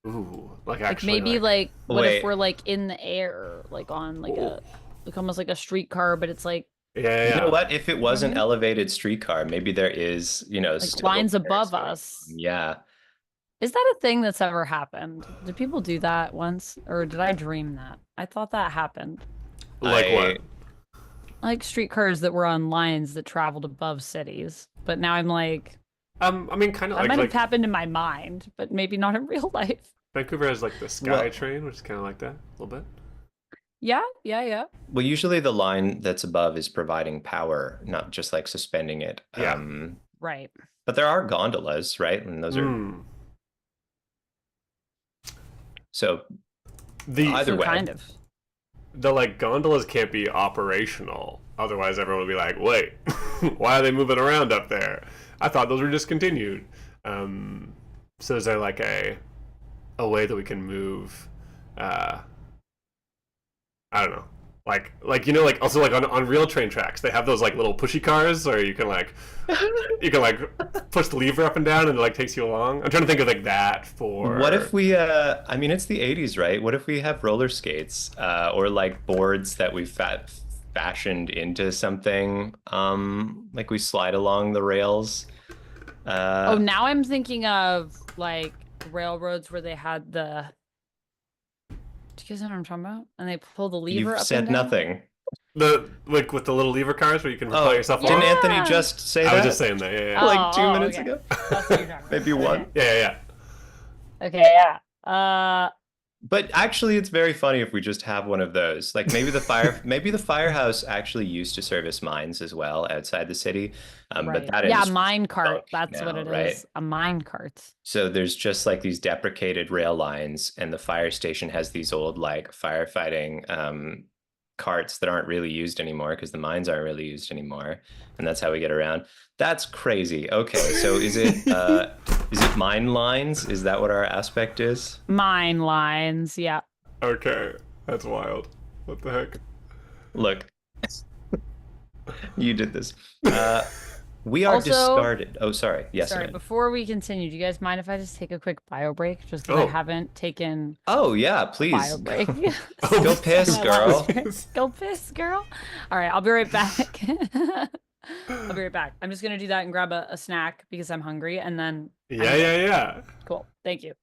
ooh, like Like actually maybe like like what if Wait, we're like in the air, like on ooh, like almost like a streetcar, but it's like, yeah, yeah, you know yeah. what? If it you know what was I an mean? elevated streetcar, maybe there is, Like still lines repairs above going us. on. Yeah. Is that a thing that's ever happened? Did people do that once, or did I dream that? I thought that happened. Like what? I Like streetcars that were on lines that traveled above cities. But now I'm like, I mean, kind of that might have like happened in my mind, but maybe not in real life. Vancouver has like the Sky well, Train, which is kind of like that a little bit. Yeah, yeah, yeah. well, usually the line that's above is providing power, not just like suspending it. Yeah. Right. But there are gondolas, right? And those are Mm. so The either So way. kind of. the like gondolas can't be operational, otherwise everyone would be like, "Wait, why are they moving around up there? I thought those were discontinued." So is there like a way that we can move? Uh, I don't know. Like like also like on real train tracks, they have those like little pushy cars, or you can like push the lever up and down, and it like takes you along. I'm trying to think of like that What if for we I mean it's the 80s, right? What if we have roller skates or like boards that we fashioned into something like we slide along the rails. Oh, Uh now I'm thinking of like railroads where they had the. Do you guys know what I'm talking about? And they pull the lever you've up and said down. nothing. the like with the little lever cars where you can propel Oh, yourself didn't along. Anthony Yeah. just say I was just that saying that. Yeah, like 2 minutes Okay. ago? That's what you're talking Maybe about. one. yeah, yeah, yeah. Okay, yeah. But actually, it's very funny if we just have one of those. Like maybe the firehouse actually used to service mines as well outside the city. But Right. that Yeah, industry mine cart. sunk That's what now, it right? is. A mine cart. So there's just like these deprecated rail lines, and the fire station has these old like firefighting carts that aren't really used anymore because the mines aren't really used anymore, and that's how we get around. That's crazy. Okay, so is it mine lines? Is that what our aspect is? Mine lines. Yeah. Okay, that's wild. What the heck? Look, you did this. We are Also, discarded. Oh, sorry. Yes, sorry, Amanda. before we continue, do you guys mind if I just take a quick bio break? Just because I Oh, haven't taken Oh, yeah, a please. bio break Go since piss, my last girl. turn. Go piss, girl. All right, I'll be right back. I'll be right back. I'm just gonna do that and grab a snack because I'm hungry, and then I'm yeah, good. yeah, yeah. Cool. Thank you.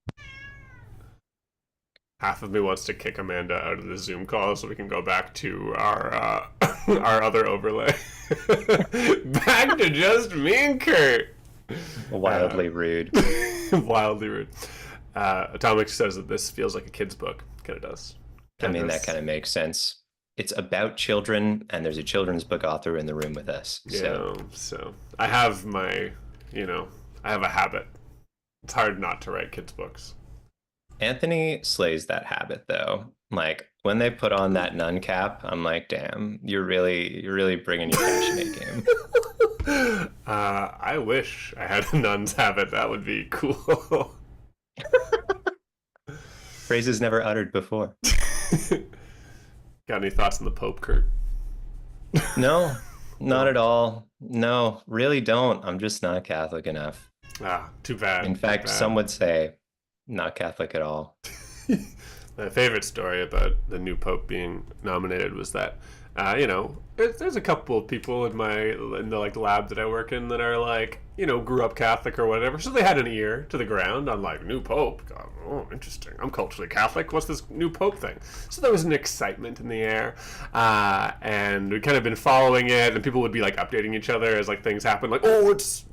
Half of me wants to kick Amanda out of the Zoom call so we can go back to our our other overlay. Back to just me and Kurt. Wildly rude. Wildly rude. Atomic says that this feels like a kid's book. Kind of does. I mean, that does. kind of makes sense. It's about children, and there's a children's book author in the room with us. So, Yeah. So I have my, I have a habit. It's hard not to write kids' books. Anthony slays that habit, though. Like when they put on that nun cap, I'm like, damn, you're really bringing your passion A game. I wish I had a nun's habit. That would be cool. Phrases never uttered before. Got any thoughts on the Pope, Kurt? No, not at all. No, really don't. I'm just not Catholic enough. Ah, too bad. In too fact, bad. some would say not Catholic at all. My favorite story about the new pope being nominated was that, there's a couple of people in the like lab that I work in that are like, grew up Catholic or whatever, so they had an ear to the ground on like new pope. God, oh, interesting. I'm culturally Catholic. What's this new pope thing? So there was an excitement in the air, and we kind of been following it, and people would be like updating each other as like things happen, like, oh, it's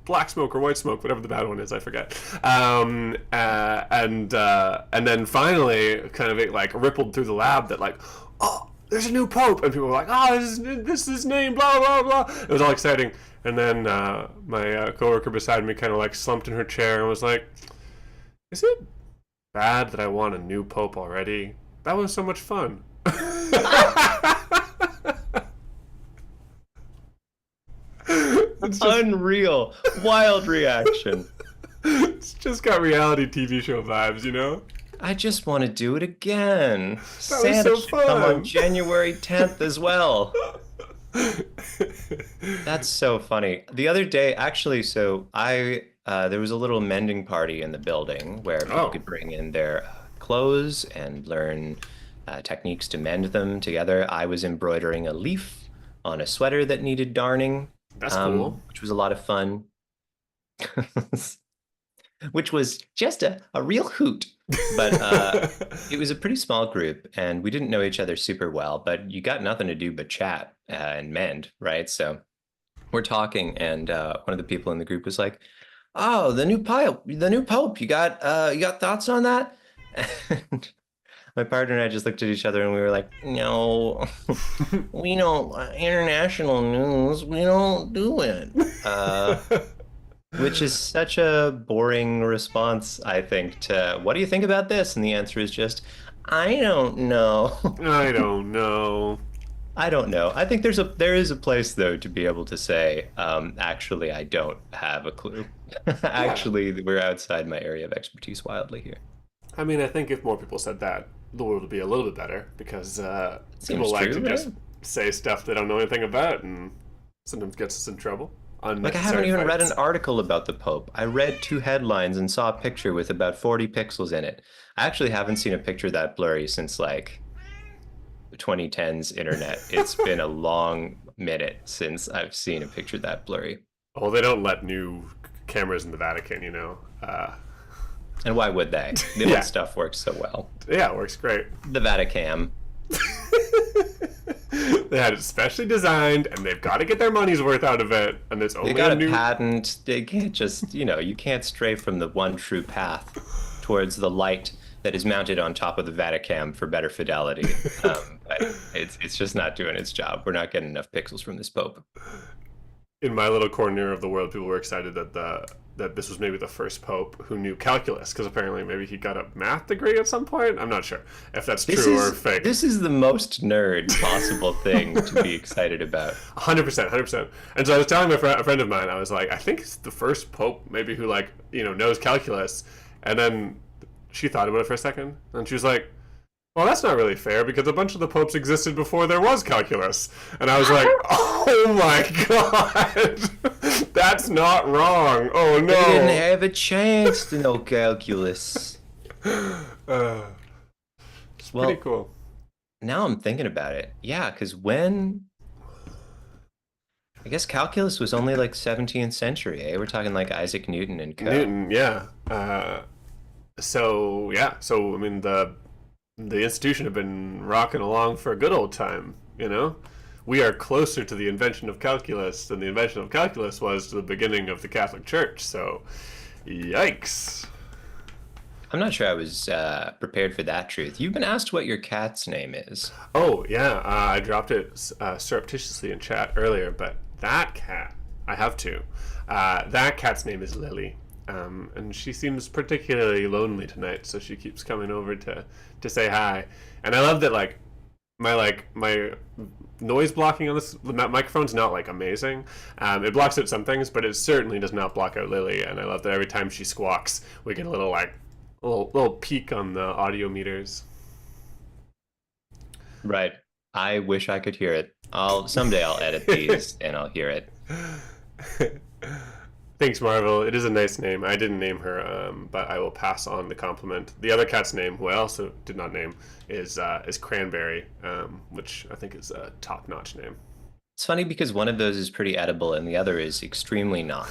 black smoke or white smoke, whatever the bad one is, I forget. And then finally, kind of it like rippled through the lab that like, oh, there's a new pope, and people were like, oh, this is his name, blah blah blah. It was all exciting. And then my coworker beside me kind of like slumped in her chair and was like, is it bad that I want a new pope already? That was so much fun. It's unreal. Wild reaction. It's just got reality TV show vibes, you know? I just want to do it again. That Santa was so should come fun. on January 10th as well. That's so funny. The other day, actually, so I there was a little mending party in the building where people Oh, could bring in their clothes and learn techniques to mend them together. I was embroidering a leaf on a sweater that needed darning, that's cool. which was a lot of fun. Which was just a real hoot. But it was a pretty small group, and we didn't know each other super well, but you got nothing to do but chat and mend, right? So we're talking, and one of the people in the group was like, "Oh, the new pope. You got thoughts on that?" And my partner and I just looked at each other, and we were like, "No, we don't. International news. We don't do it." Which is such a boring response, I think, to what do you think about this? And the answer is just, I don't know. I don't know. I don't know. I think there is a place though to be able to say, actually, I don't have a clue. Yeah. Actually, we're outside my area of expertise wildly here. I mean, I think if more people said that, the world would be a little bit better because people Seems like true, to right? just say stuff they don't know anything about and sometimes gets us in trouble. Like I haven't Unnecessary even read an fights. article about the Pope. I read two headlines and saw a picture with about 40 pixels in it. I actually haven't seen a picture that blurry since like the 2010s internet. It's been a long minute since I've seen a picture that blurry. Oh, they don't let new cameras in the Vatican, you know. And why would they? The Yeah, old stuff works so well. yeah, it works great. The Vaticam. They had it specially designed, and they've got to get their money's worth out of it. And there's They only got a a new. patent. They can't just, you can't stray from the one true path towards the light that is mounted on top of the Vaticam for better fidelity. But it's just not doing its job. We're not getting enough pixels from this Pope. In my little corner of the world, people were excited that this was maybe the first pope who knew calculus because apparently maybe he got a math degree at some point. I'm not sure if that's This true or is fake. this is the most nerd possible thing to be excited about. 100%, 100%. And so I was telling a friend of mine, I was like, I think it's the first pope maybe who like knows calculus. And then she thought about it for a second, and she was like, well, that's not really fair because a bunch of the popes existed before there was calculus. And I was like, oh my god, that's not wrong. Oh They didn't no. have a chance to know calculus. Uh, it's pretty Well, cool. now I'm thinking about it. Yeah, because I guess calculus was only like 17th century, eh? We're talking like Isaac Newton and co. Newton, yeah. So I mean the institution have been rocking along for a good old time, you know? We are closer to the invention of calculus than the invention of calculus was to the beginning of the Catholic Church. So, yikes. I'm not sure I was prepared for that truth. You've been asked what your cat's name is. Oh, yeah, I dropped it surreptitiously in chat earlier, but that cat, I have to. That cat's name is Lily. And she seems particularly lonely tonight, so she keeps coming over to say hi. And I love that my noise blocking on this microphone's not like amazing. It blocks out some things, but it certainly does not block out Lily. And I love that every time she squawks, we get a little peak on the audio meters. Right. I wish I could hear it. Someday I'll edit these and I'll hear it. Thanks, Marvel. It is a nice name. I didn't name her, but I will pass on the compliment. The other cat's name, who I also did not name, is Cranberry, which I think is a top-notch name. It's funny because one of those is pretty edible and the other is extremely not.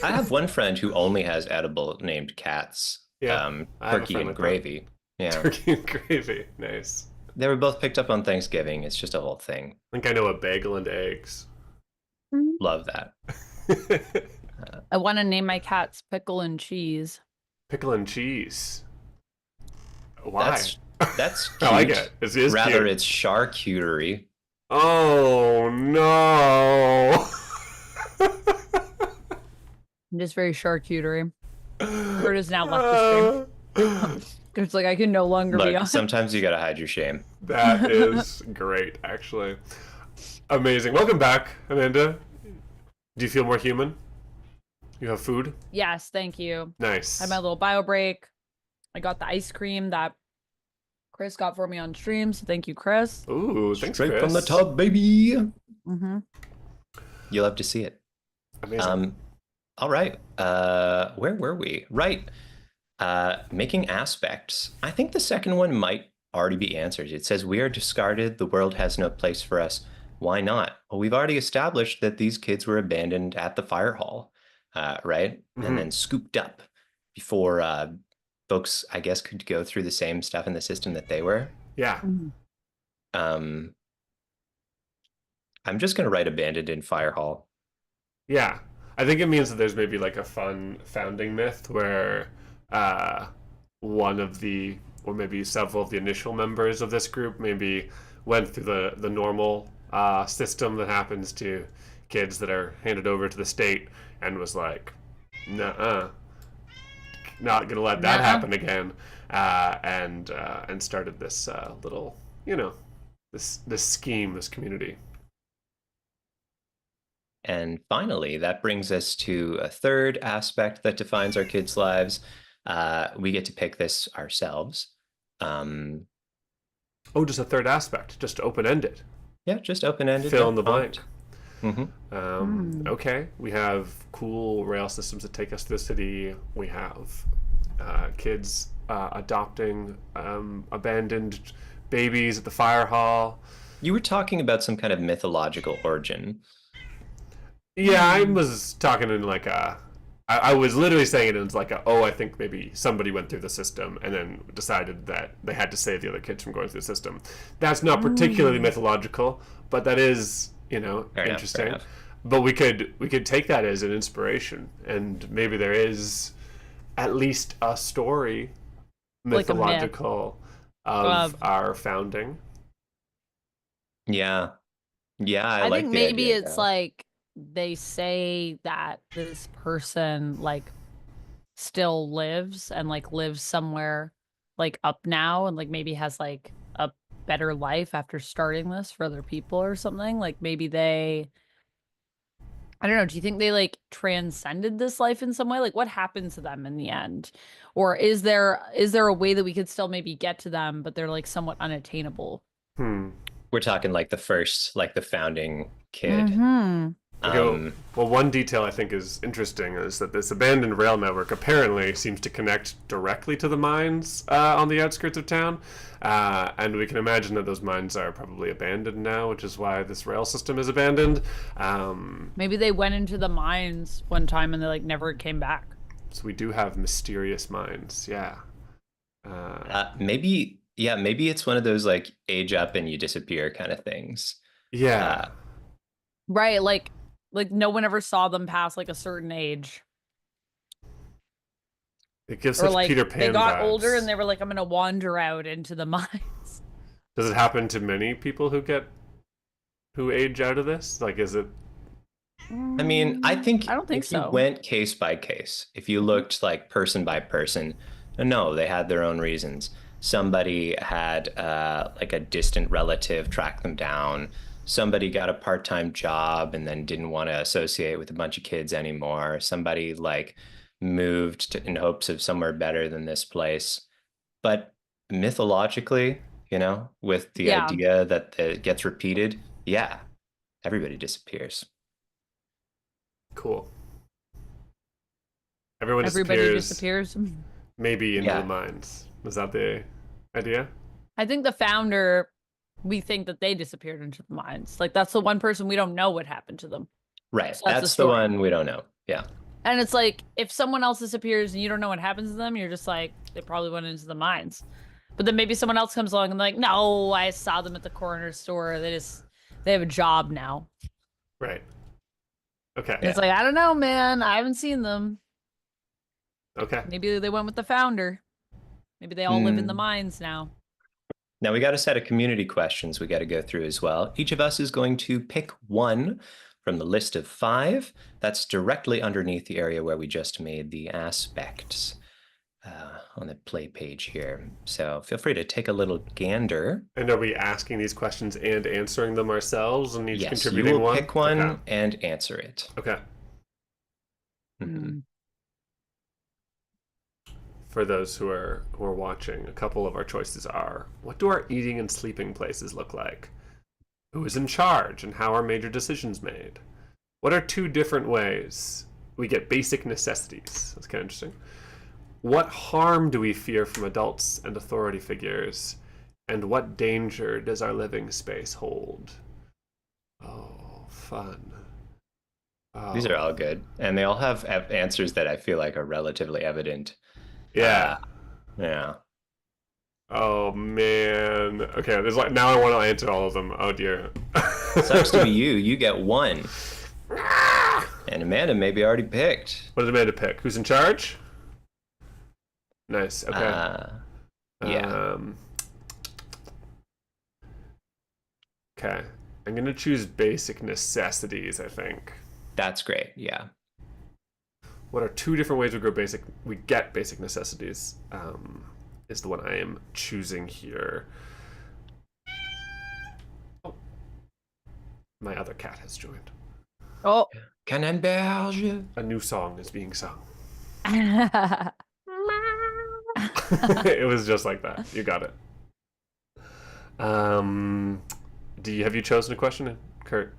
I have one friend who only has edible named cats, Yeah, I have a Turkey friend and like that. Gravy. Yeah. Turkey and gravy. Nice. They were both picked up on Thanksgiving. It's just a whole thing. I think I know a bagel and eggs. Love that. I want to name my cats Pickle and Cheese. Pickle and cheese. Why? That's that's I like cute. it. It is Rather, cute. it's charcuterie. Oh no. It is very charcuterie. Kurt has now left the stream. It's like I can no longer be Look, on. sometimes you gotta hide your shame. That is great, actually. Amazing. Welcome back, Amanda. Do you feel more human? You have food? Yes, thank you. Nice. I had my little bio break. I got the ice cream that Chris got for me on stream, so thank you, Chris. Ooh, thanks, Straight Chris. from the tub, baby. Mm-hmm. You'll have to see it. Amazing. All right. Where were we? Right. Making aspects. I think the second one might already be answered. It says, we are discarded. The world has no place for us. Why not? Well, we've already established that these kids were abandoned at the fire hall, right? And then scooped up before folks, I guess, could go through the same stuff in the system that they were. Yeah. I'm just going to write abandoned in fire hall. Yeah. I think it means that there's maybe like a fun founding myth where one of the, or maybe several of the initial members of this group maybe went through the normal system that happens to kids that are handed over to the state and was like, nuh-uh, not gonna let that happen again, and started this little, this scheme, this community. And finally, that brings us to a third aspect that defines our kids' lives. We get to pick this ourselves. Oh, just a third aspect, just open-ended. Yeah, just open-ended. Fill in the blank. Mm-hmm. Okay, we have cool rail systems that take us to the city. We have kids adopting abandoned babies at the fire hall. You were talking about some kind of mythological origin. Yeah, I was talking in like a. I was literally saying it in like I think maybe somebody went through the system and then decided that they had to save the other kids from going through the system. That's not particularly mythological, but that is, interesting. Enough. But we could take that as an inspiration, and maybe there is at least a story Like a myth. mythological of our founding. Yeah. Yeah, I like think the maybe idea, it's though. like they say that this person like still lives and like lives somewhere like up now and like maybe has like a better life after starting this for other people or something. Like maybe they, I don't know, do you think they like transcended this life in some way? Like what happened to them in the end? Or is there a way that we could still maybe get to them, but they're like somewhat unattainable? We're talking like the founding kid. Okay, well, one detail I think is interesting is that this abandoned rail network apparently seems to connect directly to the mines on the outskirts of town, and we can imagine that those mines are probably abandoned now, which is why this rail system is abandoned. Maybe they went into the mines one time and they like never came back. So we do have mysterious mines, yeah. Maybe it's one of those like age up and you disappear kind of things. Yeah. Right, like no one ever saw them past like a certain age. It gives Or such like Peter Pan they got vibes. older and they were like, I'm gonna wander out into the mines. Does it happen to many people who age out of this? Like, is it? I mean, I think I don't think if you so. went case by case, if you looked like person by person, no, they had their own reasons. Somebody had like a distant relative track them down. Somebody got a part-time job and then didn't want to associate with a bunch of kids anymore. Somebody like moved in hopes of somewhere better than this place. But mythologically, with the Yeah. idea that it gets repeated, yeah, everybody disappears. Cool. Everyone Everybody disappears. disappears. Maybe into Yeah. the mines. Is that the idea? I think the founder, we think that they disappeared into the mines. Like that's the one person we don't know what happened to them. Right. So that's the That's the story. one we don't know. Yeah. And it's like if someone else disappears and you don't know what happens to them, you're just like, they probably went into the mines. But then maybe someone else comes along and like, no, I saw them at the corner store. They have a job now. Right. Okay. And it's like, I don't know, man. I haven't seen them. Okay. Maybe they went with the founder. Maybe they all live in the Hmm. mines now. Now we got a set of community questions we got to go through as well. Each of us is going to pick one from the list of 5 that's directly underneath the area where we just made the aspects on the play page here. So feel free to take a little gander. And are we asking these questions and answering them ourselves and each Yes, you contributing will one? pick Okay. one and answer it. Okay. Mhm. Mm. For those who are watching, a couple of our choices are: what do our eating and sleeping places look like? Who is in charge and how are major decisions made? What are 2 different ways we get basic necessities? That's kind of interesting. What harm do we fear from adults and authority figures? And what danger does our living space hold? Oh, fun. These are Oh, all good, and they all have answers that I feel like are relatively evident. yeah. Uh, yeah. Oh man. Okay, there's like now I want to answer all of them. Oh dear. Sucks to be you. You get one. And Amanda maybe already picked. What did Amanda pick? Who's in charge? Nice. Okay. Uh, yeah, Um. Okay. I'm gonna choose basic necessities. I think. that's great. Yeah. What are 2 different ways we get basic necessities? Is the one I am choosing here. Oh, my other cat has joined. Oh. Canenberge. A new song is being sung. Mm. It was just like that. You got it. Um, have you chosen a question, Kurt?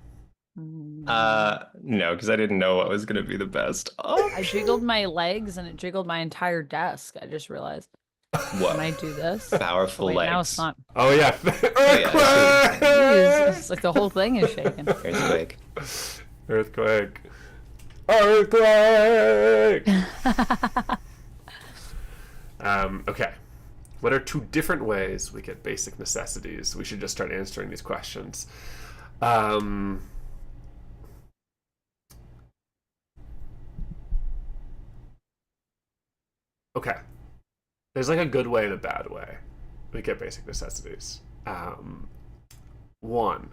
No, because I didn't know what was gonna be the best. I jiggled my legs and it jiggled my entire desk. I just realized. Can I Whoa. do this? Oh, Powerful wait, now it's legs. not. Oh yeah, Oh yeah, I see what you're saying. Jeez, it's like the whole thing is shaking. Earthquake. Earthquake. Earthquake. Okay. What are 2 different ways we get basic necessities? We should just start answering these questions. Okay. There's like a good way and a bad way we get basic necessities. One,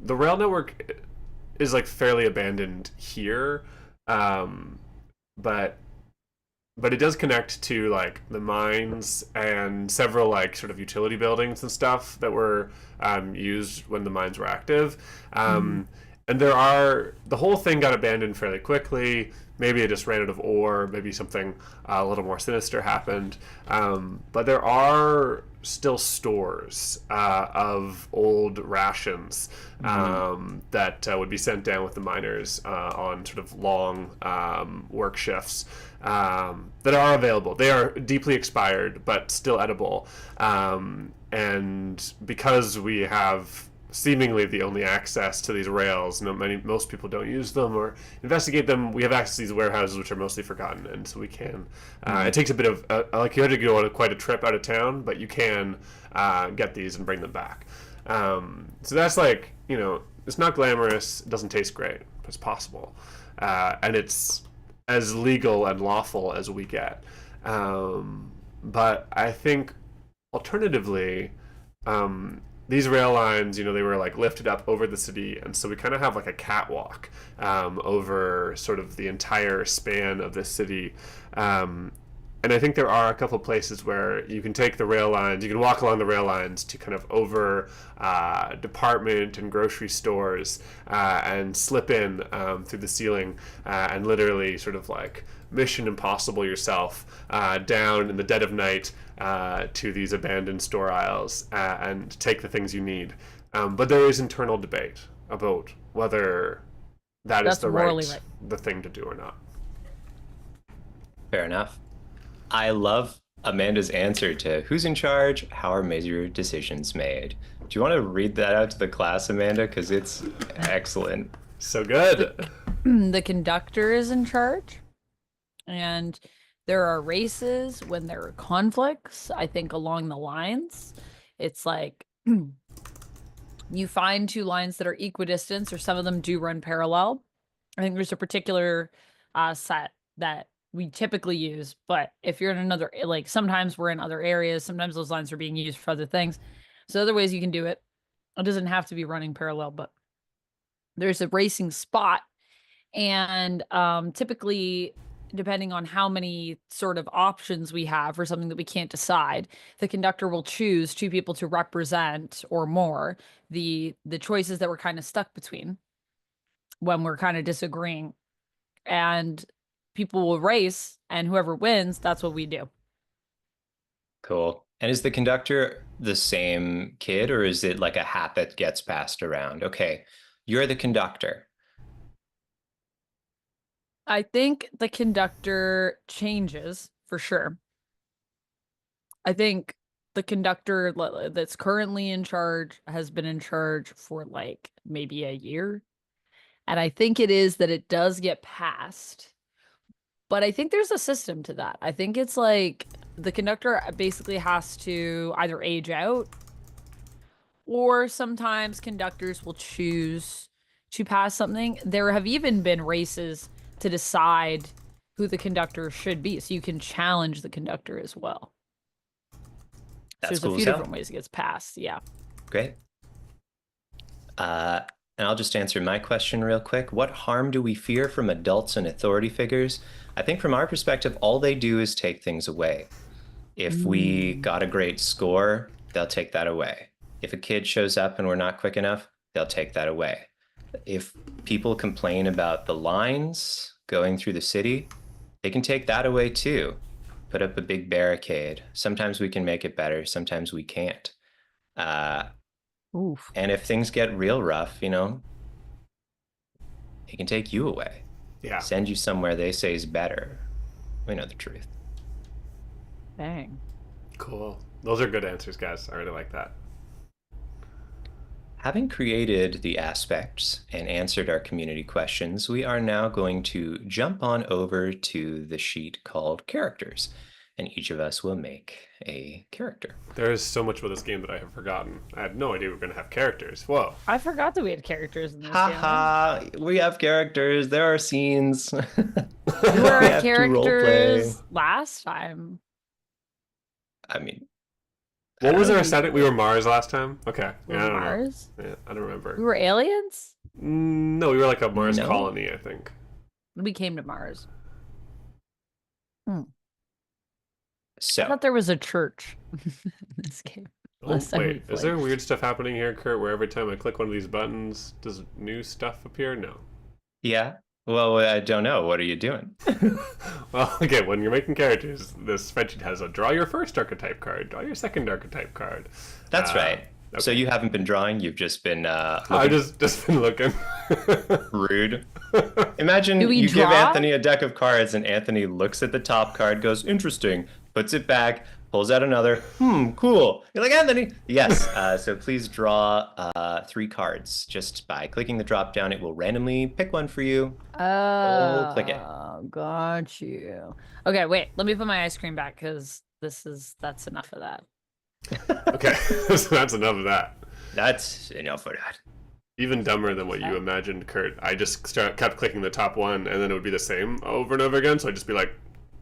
the rail network is like fairly abandoned here, but it does connect to like the mines and several like sort of utility buildings and stuff that were used when the mines were active. Mhm. And the whole thing got abandoned fairly quickly. Maybe it just ran out of ore. Maybe something a little more sinister happened. But there are still stores of old rations that would be sent down with the miners on sort of long work shifts that are available. They are deeply expired, but still edible. And because we have seemingly the only access to these rails, most people don't use them or investigate them. We have access to these warehouses, which are mostly forgotten, and so we can. It takes a bit of like you had to go on quite a trip out of town, but you can get these and bring them back. So that's like it's not glamorous. It doesn't taste great, but it's possible, and it's as legal and lawful as we get. But I think alternatively, these rail lines, they were like lifted up over the city, and so we kind of have like a catwalk over sort of the entire span of the city. And I think there are a couple of places where you can take the rail lines, you can walk along the rail lines to kind of over department and grocery stores and slip in through the ceiling and literally sort of like Mission Impossible yourself down in the dead of night to these abandoned store aisles and take the things you need. But there is internal debate about whether that's the morally right. the thing to do or not. Fair enough. I love Amanda's answer to who's in charge, how are major decisions made. Do you want to read that out to the class, Amanda? Because it's excellent. So good. The conductor is in charge, and there are races when there are conflicts. I think along the lines, it's like You find two lines that are equidistant, or some of them do run parallel. I think there's a particular set that we typically use, but if you're in another, like sometimes we're in other areas, sometimes those lines are being used for other things. So other ways you can do it. It doesn't have to be running parallel, but there's a racing spot, and typically, depending on how many sort of options we have for something that we can't decide, the conductor will choose two people to represent or more the choices that we're kind of stuck between when we're kind of disagreeing. And people will race, and whoever wins, that's what we do. Cool. And is the conductor the same kid, or is it like a hat that gets passed around? Okay, you're the conductor. I think the conductor changes for sure. I think the conductor that's currently in charge has been in charge for like maybe a year. And I think it is that it does get passed. But I think there's a system to that. I think it's like the conductor basically has to either age out, or sometimes conductors will choose to pass something. There have even been races to decide who the conductor should be. So you can challenge the conductor as well. So That's there's a cool few as hell. different ways it gets passed. Yeah. Great. And I'll just answer my question real quick. What harm do we fear from adults and authority figures? I think from our perspective, all they do is take things away. If we got a great score, they'll take that away. If a kid shows up and we're not quick enough, they'll take that away. If people complain about the lines going through the city, they can take that away too. Put up a big barricade. Sometimes we can make it better, sometimes we can't. Oof. And if things get real rough, you know, they can take you away. Yeah. Send you somewhere they say is better. We know the truth. Dang. Cool. Those are good answers, guys. I really like that. Having created the aspects and answered our community questions, we are now going to jump on over to the sheet called characters, and each of us will make a character. There is so much about this game that I have forgotten. I had no idea we were going to have characters. Whoa. I forgot that we had characters in this game. Haha, we have characters. There are scenes. Who We were our have to roleplay. characters last time? I mean, What was know. our setting? We were Mars last time? Okay. We Yeah, were I don't Mars? know. Yeah, I don't remember. We were aliens? No, we were like a Mars No. colony, I think. We came to Mars. I so thought there was a church in this game. Oh, Last time we wait. Is played. there weird stuff happening here, Kurt, where every time I click one of these buttons, does new stuff appear? No. yeah. Well, I don't know. What are you doing? Well, okay, when you're making characters, this spreadsheet has a draw your first archetype card, draw your second archetype card. That's right. So okay. you haven't been drawing. You've just been I've looking just been looking. rude. Imagine Do we you give draw? Anthony a deck of cards, and Anthony looks at the top card, goes, interesting, puts it back, pulls out another, cool. You're like, Anthony, yes. So please draw 3 cards. Just by clicking the drop down, it will randomly pick one for you. Click it. Got you. Okay, wait. Let me put my ice cream back because that's enough of that. Okay, so that's enough of that. That's enough for that. Even dumber than what you imagined, Kurt. I just kept clicking the top one, and then it would be the same over and over again. So I'd just be like,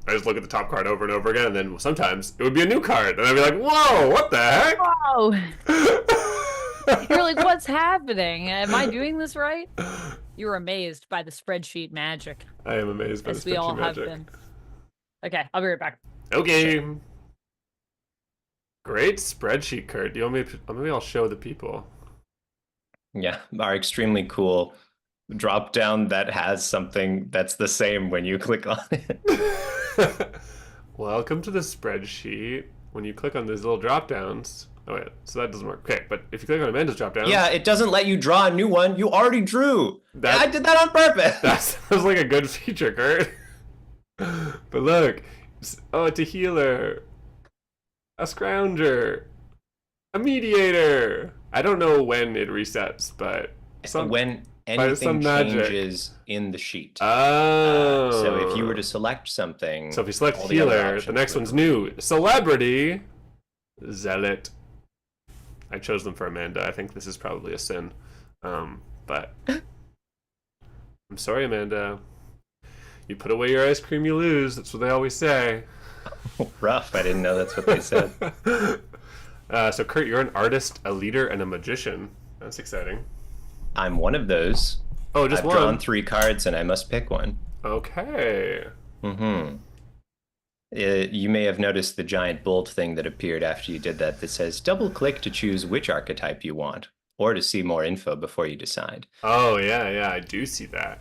I just look at the top card over and over again, and then sometimes it would be a new card, and I'd be like, whoa, what the heck? Whoa! You're like, what's happening? Am I doing this right? You were amazed by the spreadsheet magic, I am amazed by as the we all spreadsheet have magic. been. Okay, I'll be right back. Okay. Great spreadsheet, Kurt. Do you want me to, maybe I'll show the people. Yeah, our extremely cool drop down that has something that's the same when you click on it. Welcome to the spreadsheet. When you click on these little drop downs, oh wait, so that doesn't work. Okay, but if you click on Amanda's drop down, Yeah, it doesn't let you draw a new one. You already drew. I did that on purpose. that sounds like a good feature, Kurt. But look, it's a healer, a scrounger, a mediator. I don't know when it resets, but when by some anything magic. changes in the sheet. Oh. So if you were to select something, So if you select all the other healer, the options next would- one's new. Celebrity, zealot, I chose them for Amanda. I think this is probably a sin. But I'm sorry, Amanda. You put away your ice cream, you lose. That's what they always say. Rough. I didn't know that's what they said. So, Kurt, you're an artist, a leader, and a magician. That's exciting. I'm one of those. Oh, just I've one. drawn 3 cards and I must pick one. Okay. Mm-hmm. You may have noticed the giant bold thing that appeared after you did that says double click to choose which archetype you want or to see more info before you decide. Oh, yeah, I do see that.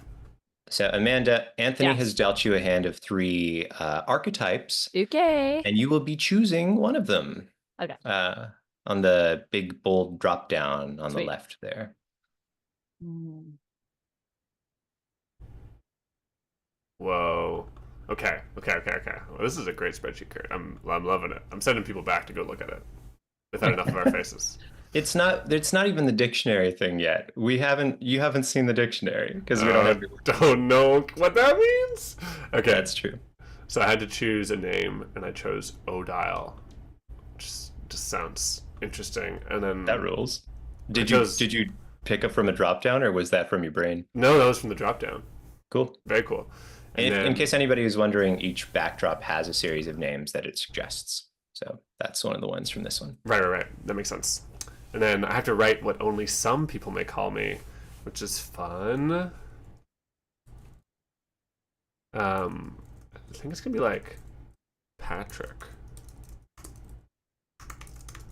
So, Amanda, Anthony has Yes. dealt you a hand of 3 archetypes, Okay. and you will be choosing one of them Okay. on the big bold drop down on the Sweet. left there. Mm. Whoa. Okay. Well, this is a great spreadsheet, Kurt. I'm loving it. I'm sending people back to go look at it. Without enough of our faces. It's not even the dictionary thing yet. You haven't seen the dictionary because we don't have. Don't know what that means. Okay. That's true. So I had to choose a name, and I chose Odile. Just sounds interesting. And then That rules. Did chose- you pick up from a drop down or was that from your brain? No, that was from the drop down. Cool. Very cool. And And in case anybody is wondering, each backdrop has a series of names that it suggests. So that's one of the ones from this one. Right. That makes sense. And then I have to write what only some people may call me, which is fun. I think it's gonna be like Patrick,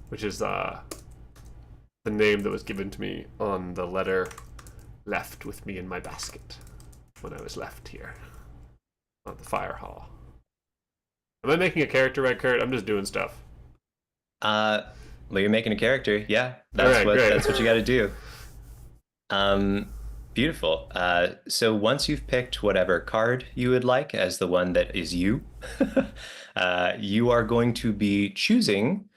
which is the name that was given to me on the letter left with me in my basket when I was left here on the fire hall. Am I making a character right, Kurt? I'm just doing stuff. Well, you're making a character. Yeah, Alright, great. that's what you got to do. Beautiful. So once you've picked whatever card you would like as the one that is you, you are going to be choosing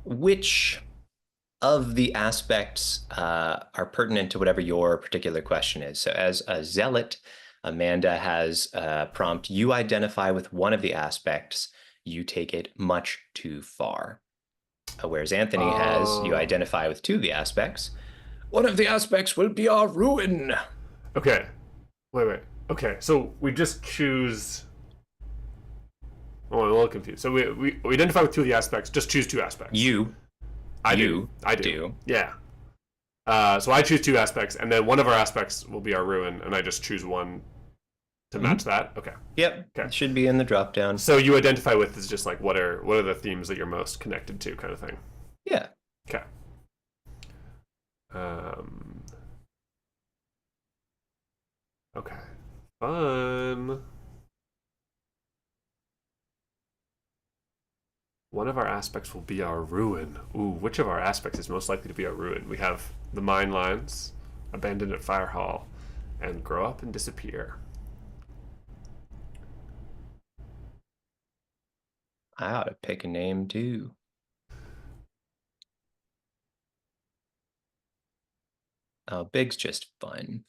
which of the aspects are pertinent to whatever your particular question is. So as a zealot, Amanda has prompt, you identify with one of the aspects, you take it much too far. Whereas Anthony has, you identify with 2 of the aspects. One of the aspects will be our ruin. Okay. Wait. Okay, so we just choose. Oh, I'm a little confused. So we identify with 2 of the aspects. Just choose 2 aspects. I do. Yeah. So I choose 2 aspects, and then one of our aspects will be our ruin, and I just choose one to match that. Okay. Yep. Okay. It should be in the drop down. So you identify with is just like what are the themes that you're most connected to, kind of thing. Yeah. Okay. Okay. Fun. One of our aspects will be our ruin. Ooh, which of our aspects is most likely to be our ruin? We have the mine lines, abandoned at fire hall, and grow up and disappear. I ought to pick a name too. Oh, big's just fun.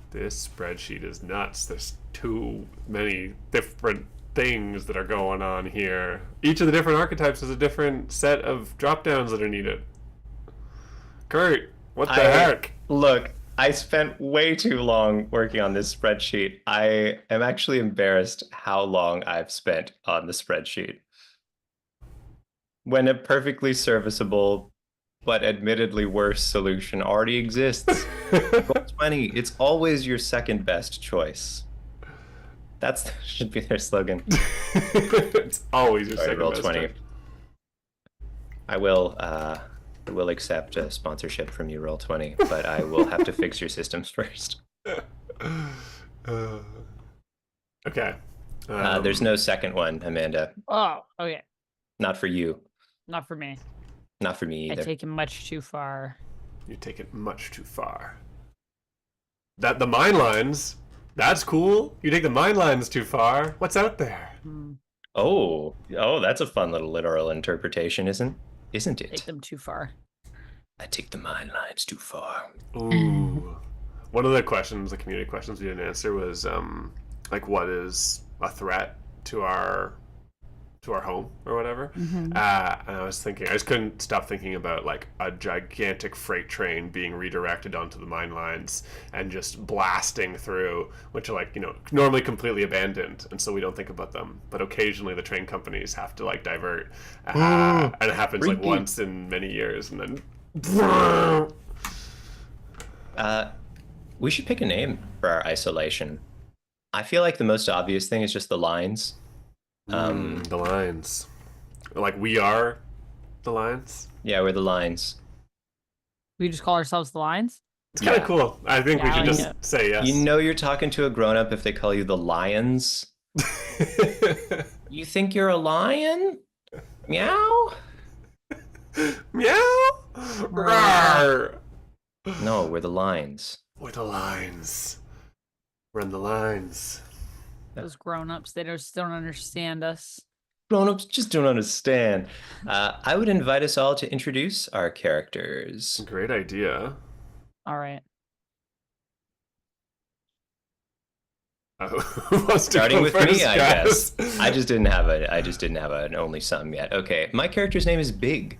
This spreadsheet is nuts. There's too many different things that are going on here. Each of the different archetypes has a different set of drop downs that are needed. Kurt, what the heck? Look, I spent way too long working on this spreadsheet. I am actually embarrassed how long I've spent on the spreadsheet. When a perfectly serviceable but admittedly worse solution already exists. Roll20, it's always your second best choice. That should be their slogan. It's always your second best Roll20. choice. I will accept a sponsorship from you, Roll20, but I will have to fix your systems first. Okay. There's no second one, Amanda. Oh, okay. Not for you. Not for me. Not for me I either. take it much too far. You take it much too far. That the mine lines, that's cool. You take the mine lines too far. What's out there? Oh, that's a fun little literal interpretation, isn't it? Take them too far. I take the mine lines too far. Ooh. One of the questions, the community questions we didn't answer was like what is a threat to our to our home or whatever. Mm-hmm. And I was thinking, I just couldn't stop thinking about like a gigantic freight train being redirected onto the mine lines and just blasting through, which are like, normally completely abandoned. And so we don't think about them. But occasionally the train companies have to like divert. Mm, And it happens like freaky. once in many years. And then. Uh, we should pick a name for our isolation. I feel like the most obvious thing is just the lines. The lines. Like we are the lines. Yeah, we're the lines. We just call ourselves the Lions. It's kind of Yeah. cool. I think Yeah, we I should like just it. say You yes. know you're talking to a grown-up if they call you the lions. You think you're a lion? Meow? Meow. Rawr. No, we're the lines. We're the lines. Run the lines. Those grown-ups, they just don't understand us. Grown-ups just don't understand. I would invite us all to introduce our characters. Great idea. All right. Who wants to Starting go with first, me, I guys? guess. I just didn't have an only son yet. Okay, my character's name is Big.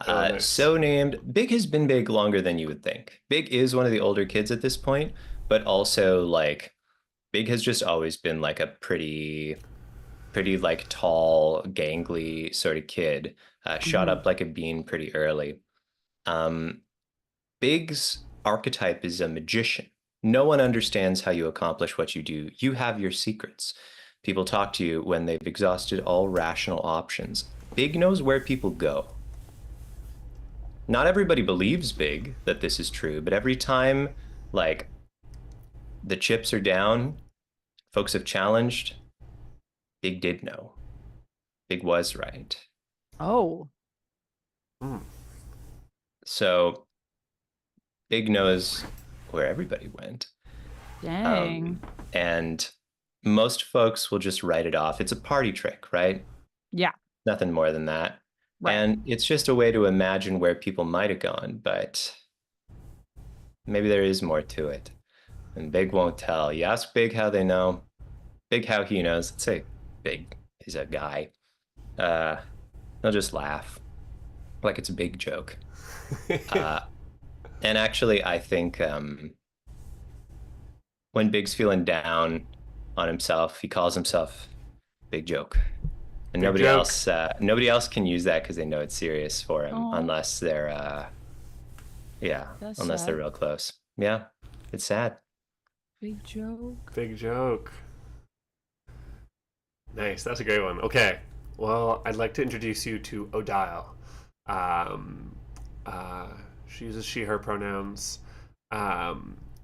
Oh, nice. So named. Big has been big longer than you would think. Big is one of the older kids at this point, but also like Big has just always been like a pretty like tall, gangly sort of kid. Shot Mhm. up like a bean pretty early. Um, Big's archetype is a magician. No one understands how you accomplish what you do. You have your secrets. People talk to you when they've exhausted all rational options. Big knows where people go. Not everybody believes Big that this is true, but every time like the chips are down, folks have challenged, Big did know. Big was right. Oh, Hmm. So Big knows where everybody went. dang. And most folks will just write it off. It's a party trick, right? Yeah, Nothing more than that. right. And it's just a way to imagine where people might have gone, but maybe there is more to it. And Big won't tell. You ask Big how they know, Big how he knows. Let's say Big is a guy. Uh, they'll just laugh like it's a big joke. Uh, and actually, I think when Big's feeling down on himself, he calls himself Big Joke. And Big joke. nobody else can use that because they know it's serious for him, Oh, unless they're, yeah, that's unless they're sad. real close. Yeah, it's sad. Big joke. Big joke. Nice. That's a great one. Okay. Well, I'd like to introduce you to Odile. Um, uh, she uses she, her pronouns.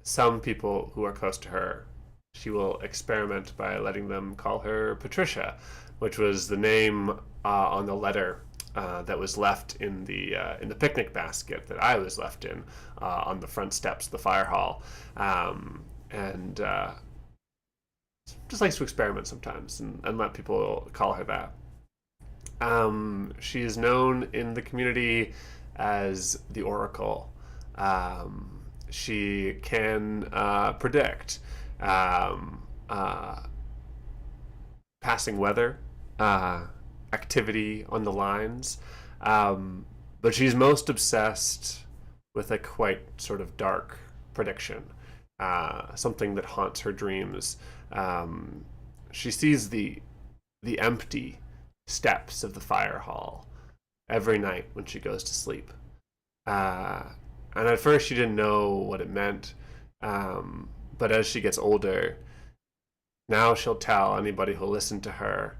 Some people who are close to her, she will experiment by letting them call her Patricia, which was the name on the letter that was left in the picnic basket that I was left in on the front steps of the fire hall. And just likes to experiment sometimes and let people call her that. She is known in the community as the Oracle. She can predict um, uh, passing weather, activity on the lines, but she's most obsessed with a quite sort of dark prediction, something that haunts her dreams. She sees the empty steps of the fire hall every night when she goes to sleep. Uh, and at first, she didn't know what it meant. But as she gets older, now she'll tell anybody who'll listen to her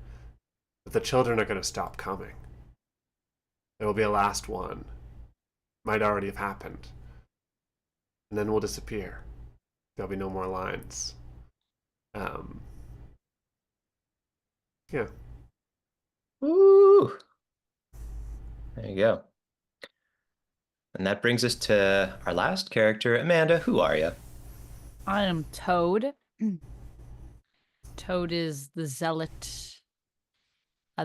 that the children are going to stop coming. There will be a last one. Might already have happened. And then we'll disappear. There'll be no more lines. Um, yeah. Ooh, there you go. And that brings us to our last character, Amanda. Who are you? I am Toad. Toad is the zealot.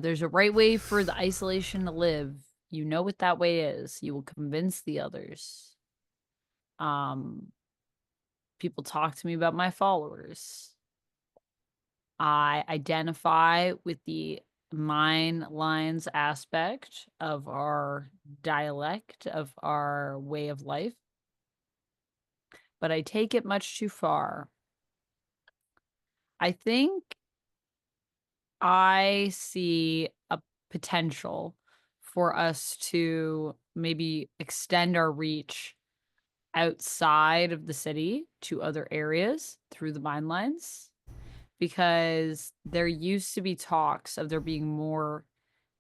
There's a right way for the isolation to live. You know what that way is. You will convince the others. People talk to me about my followers. I identify with the mine lines aspect of our dialect, of our way of life, but I take it much too far. I think I see a potential for us to maybe extend our reach outside of the city to other areas through the mine lines, because there used to be talks of there being more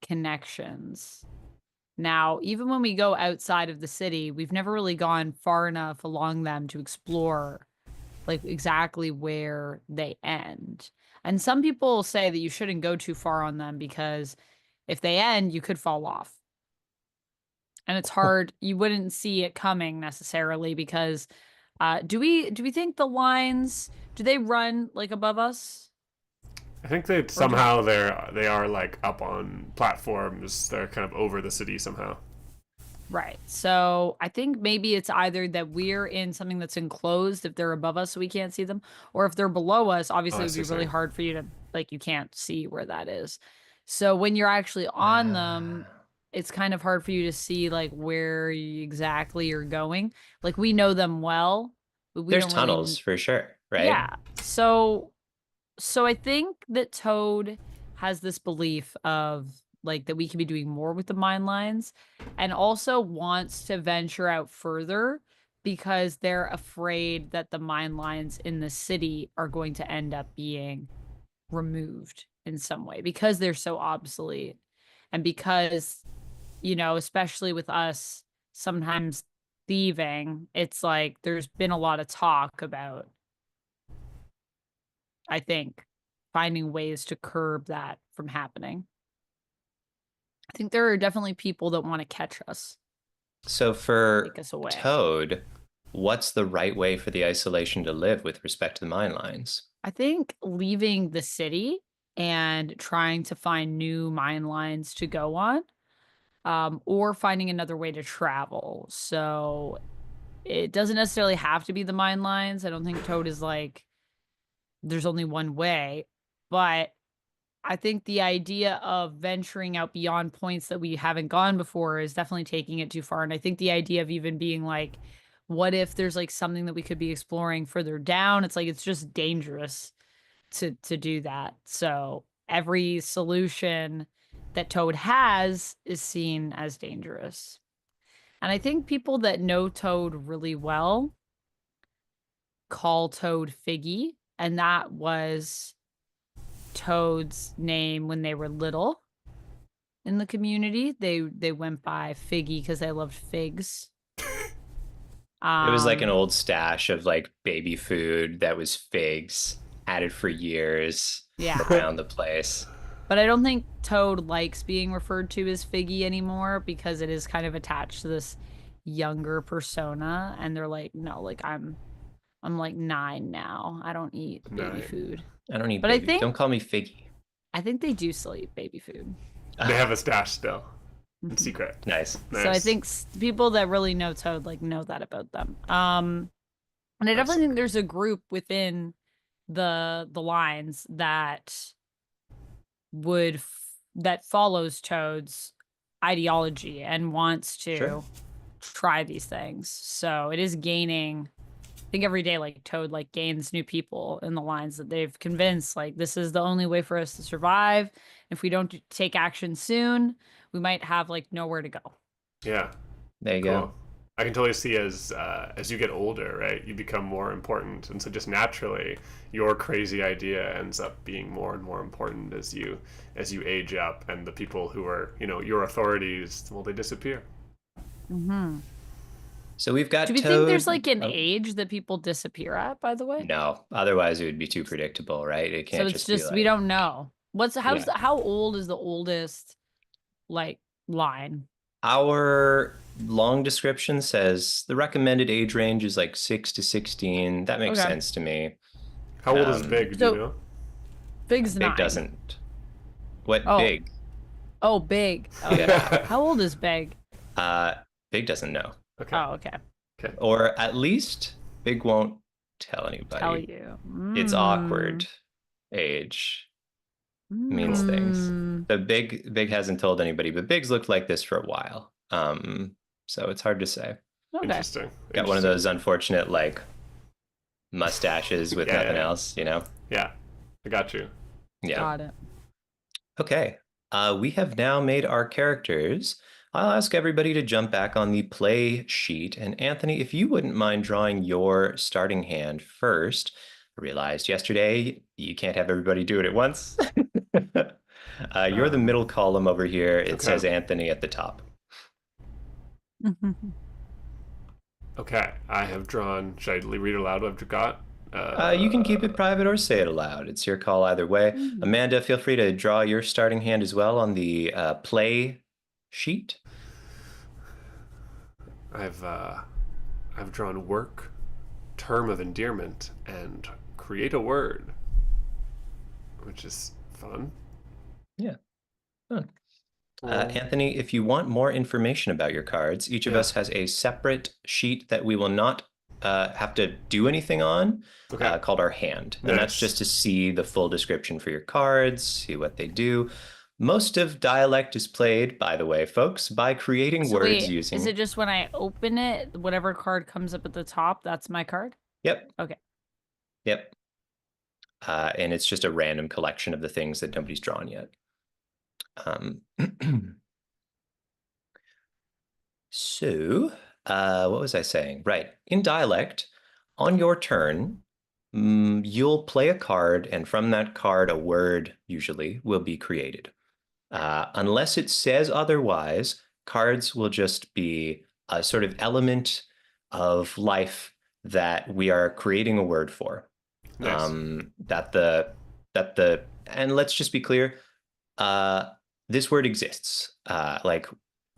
connections. Now, even when we go outside of the city, we've never really gone far enough along them to explore like exactly where they end. And some people say that you shouldn't go too far on them because if they end, you could fall off. And it's hard, you wouldn't see it coming necessarily because do we think the lines do they run like above us? I think they Or do somehow they are like up on platforms. They're kind of over the city somehow. Right. So I think maybe it's either that we're in something that's enclosed if they're above us so we can't see them, or if they're below us, Oh, obviously I it would see be what you're really saying. hard for you to like you can't see where that is. So when you're actually on them, it's kind of hard for you to see like where exactly you're going. Like we know them well, but we There's don't really tunnels for sure, right? yeah. So I think that Toad has this belief of like that we could be doing more with the mine lines and also wants to venture out further because they're afraid that the mine lines in the city are going to end up being removed in some way because they're so obsolete and because, especially with us sometimes thieving, it's like there's been a lot of talk about I think, finding ways to curb that from happening. I think there are definitely people that want to catch us, So take for us away. Toad, what's the right way for the isolation to live with respect to the mine lines? I think leaving the city and trying to find new mine lines to go on, or finding another way to travel. So it doesn't necessarily have to be the mine lines. I don't think Toad is like, there's only one way, but I think the idea of venturing out beyond points that we haven't gone before is definitely taking it too far. And I think the idea of even being like, what if there's like something that we could be exploring further down? It's like it's just dangerous to do that. So every solution that Toad has is seen as dangerous. And I think people that know Toad really well call Toad Figgy, and that was Toad's name when they were little in the community. They went by Figgy because they loved figs. It was like an Um, old stash of like baby food that was figs, had it for years yeah. around the place. But I don't think Toad likes being referred to as Figgy anymore because it is kind of attached to this younger persona and they're like, no, like I'm like 9 now. I don't eat baby Nine. food. I don't eat But baby. Don't call me Figgy. I think they do still eat baby food. They have a stash still in Mhm. secret. Nice. So I Nice. think people that really know Toad like know that about them. And I That's definitely think sick. there's a group within the lines that that follows Toad's ideology and wants Sure. to try these things. So it is gaining. I think every day, like Toad, like gains new people in the lines that they've convinced. Like this is the only way for us to survive. If we don't take action soon, we might have like nowhere to go. Yeah. There you go. Cool. I can totally see as you get older, right? You become more important, and so just naturally, your crazy idea ends up being more and more important as you age up, and the people who are your authorities, well, they disappear. Hmm. So we've Do got we think there's Toad. like an Oh, age that people disappear at, by the way? no, otherwise it would be too predictable, right? It So can't it's just be just we like, don't know. yeah. How old is the oldest like line? Our long description says the recommended age range is like 6 to 16. That makes Okay. sense to me. How old is Big? Do you So know? Big's Big 9. doesn't. What Oh, big? oh, Big. Oh yeah. Yeah. How old is Big? Uh, Big doesn't know. Okay. Oh, okay. Okay. Or at least Big won't tell Tell anybody. you. It's Mm. awkward age means Cool. things. But Big hasn't told anybody, but Big's looked like this for a while. So it's hard to say. Okay. Interesting. Got one of those unfortunate like mustaches with Yeah, nothing yeah, else, you know? yeah. I got you. Yeah. Got it. Okay. We have now made our characters. I'll ask everybody to jump back on the play sheet. And Anthony, if you wouldn't mind drawing your starting hand first. I realized yesterday you can't have everybody do it at once. You're the middle column over here. It Okay. says Anthony at the top. Okay, I have drawn. Should I read aloud what I've got? You can keep it private or say it aloud. It's your call either way. Amanda, feel free to draw your starting hand as well on the play sheet. I've drawn work, term of endearment, and create a word, which is fun. Yeah, fun. Anthony, if you want more information about your cards, each of us has a separate sheet that we will not have to do anything on, called our hand. And that's just to see the full description for your cards, see what they do. Most of Dialect is played, by the way, folks, by creating words using... Is it just when I open it, whatever card comes up at the top, that's my card? Yep. Okay. Yep. And it's just a random collection of the things that nobody's drawn yet. So, what was I saying? Right. In Dialect, on your turn, you'll play a card, and from that card, a word usually will be created. Unless it says otherwise, cards will just be a sort of element of life that we are creating a word for. Nice. And let's just be clear, this word exists. Like,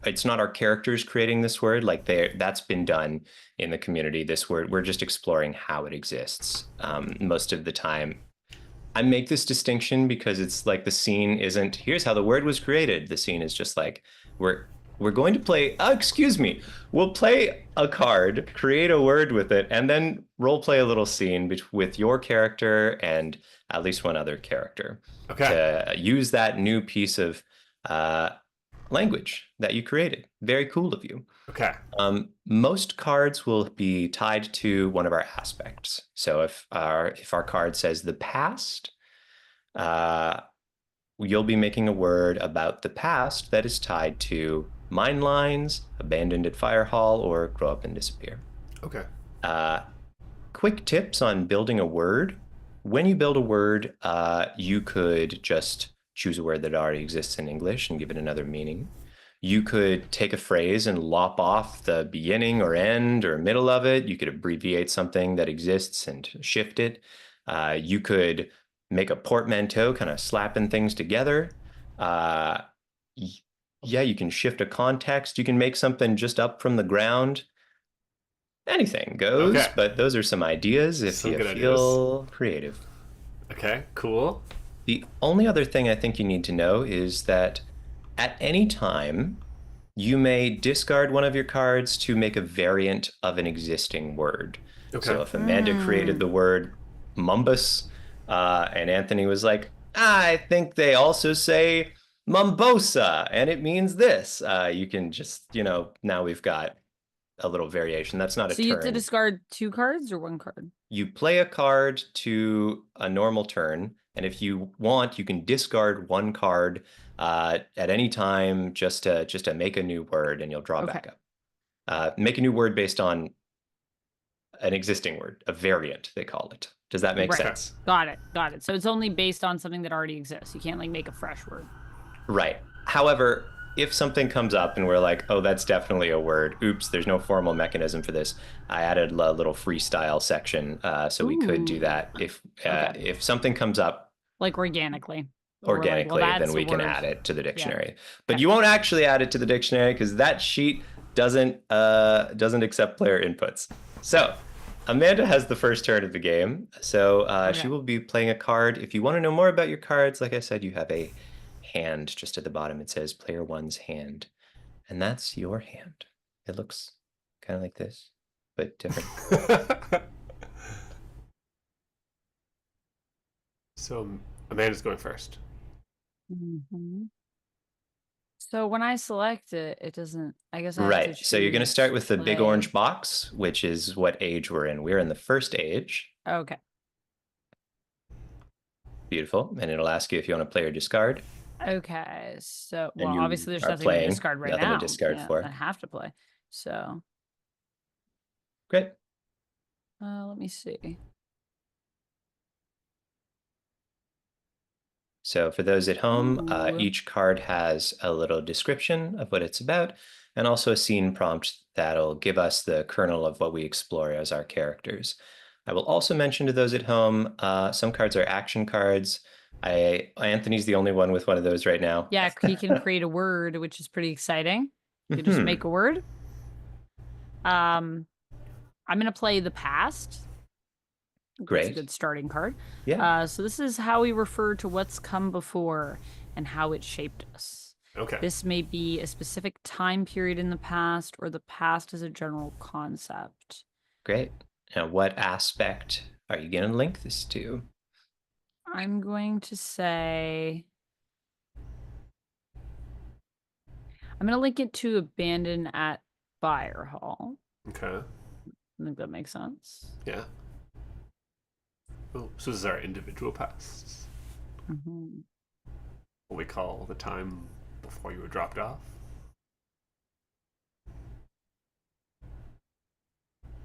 it's not our characters creating this word. Like, that's been done in the community. This word, we're just exploring how it exists. Most of the time, I make this distinction because it's like the scene isn't, here's how the word was created. The scene is just like, we're going to play, excuse me, we'll play a card, create a word with it, and then role play a little scene with your character and at least one other character. Okay. To use that new piece of language that you created. Very cool of you. Okay. Most cards will be tied to one of our aspects. So if our card says the past, you'll be making a word about the past that is tied to mine lines, abandoned at fire hall, or grow up and disappear. Okay. Quick tips on building a word. When you build a word, you could just choose a word that already exists in English and give it another meaning. You could take a phrase and lop off the beginning or end or middle of it. You could abbreviate something that exists and shift it. You could make a portmanteau, kind of slapping things together. Yeah, you can shift a context. You can make something just up from the ground. Anything goes, but those are some ideas if you feel creative. Okay, cool. The only other thing I think you need to know is that at any time, you may discard one of your cards to make a variant of an existing word. Okay. So if Amanda created the word mumbus, and Anthony was like, I think they also say mumbosa, and it means this. You can just, now we've got a little variation. That's not a turn. So you have to discard 2 cards or 1 card? You play a card to a normal turn, and if you want, you can discard 1 card at any time just to make a new word, and you'll draw back up. Make a new word based on an existing word, a variant, they call it. Does that make sense? Got it. So it's only based on something that already exists. You can't make a fresh word. Right. However, if something comes up and we're like, oh, that's definitely a word. Oops, there's no formal mechanism for this. I added a little freestyle section, so we could do that. If something comes up, like organically, then we can add it to the dictionary. But you won't actually add it to the dictionary because that sheet doesn't accept player inputs. So Amanda has the first turn of the game. So she will be playing a card. If you want to know more about your cards, like I said, you have a hand just at the bottom. It says player 1's hand, and that's your hand. It looks kind of like this, but different. So Amanda's going first. Mhm. So when I select it, it doesn't, I guess I have to Right. So you're going to choose start with the big play. orange box, which is what age we're in. We're in the first age. Okay. Beautiful. And it'll ask you if you want to play or discard. Okay. So, well, And you obviously there's are nothing to playing, discard right nothing to now. discard Yeah, I for. have to play. So, Great. let me see. So for those at home, Ooh. each card has a little description of what it's about and also a scene prompt that'll give us the kernel of what we explore as our characters. I will also mention to those at home, some cards are action cards. Anthony's the only one with one of those right now. Yeah, he can create a word, which is pretty exciting. You just make Hmm. a word. Um, I'm gonna play the past. That's a Great. good starting card. Yeah. So this is how we refer to what's come before and how it shaped us. Okay. This may be a specific time period in the past or the past as a general concept. Great. Now, what aspect are you going to link this to? I'm going to say I'm going to link it to Abandon at Fire Hall. Okay. I think that makes sense. Yeah. Oh, so this is our individual pasts. Mm-hmm. What we call the time before you were dropped off.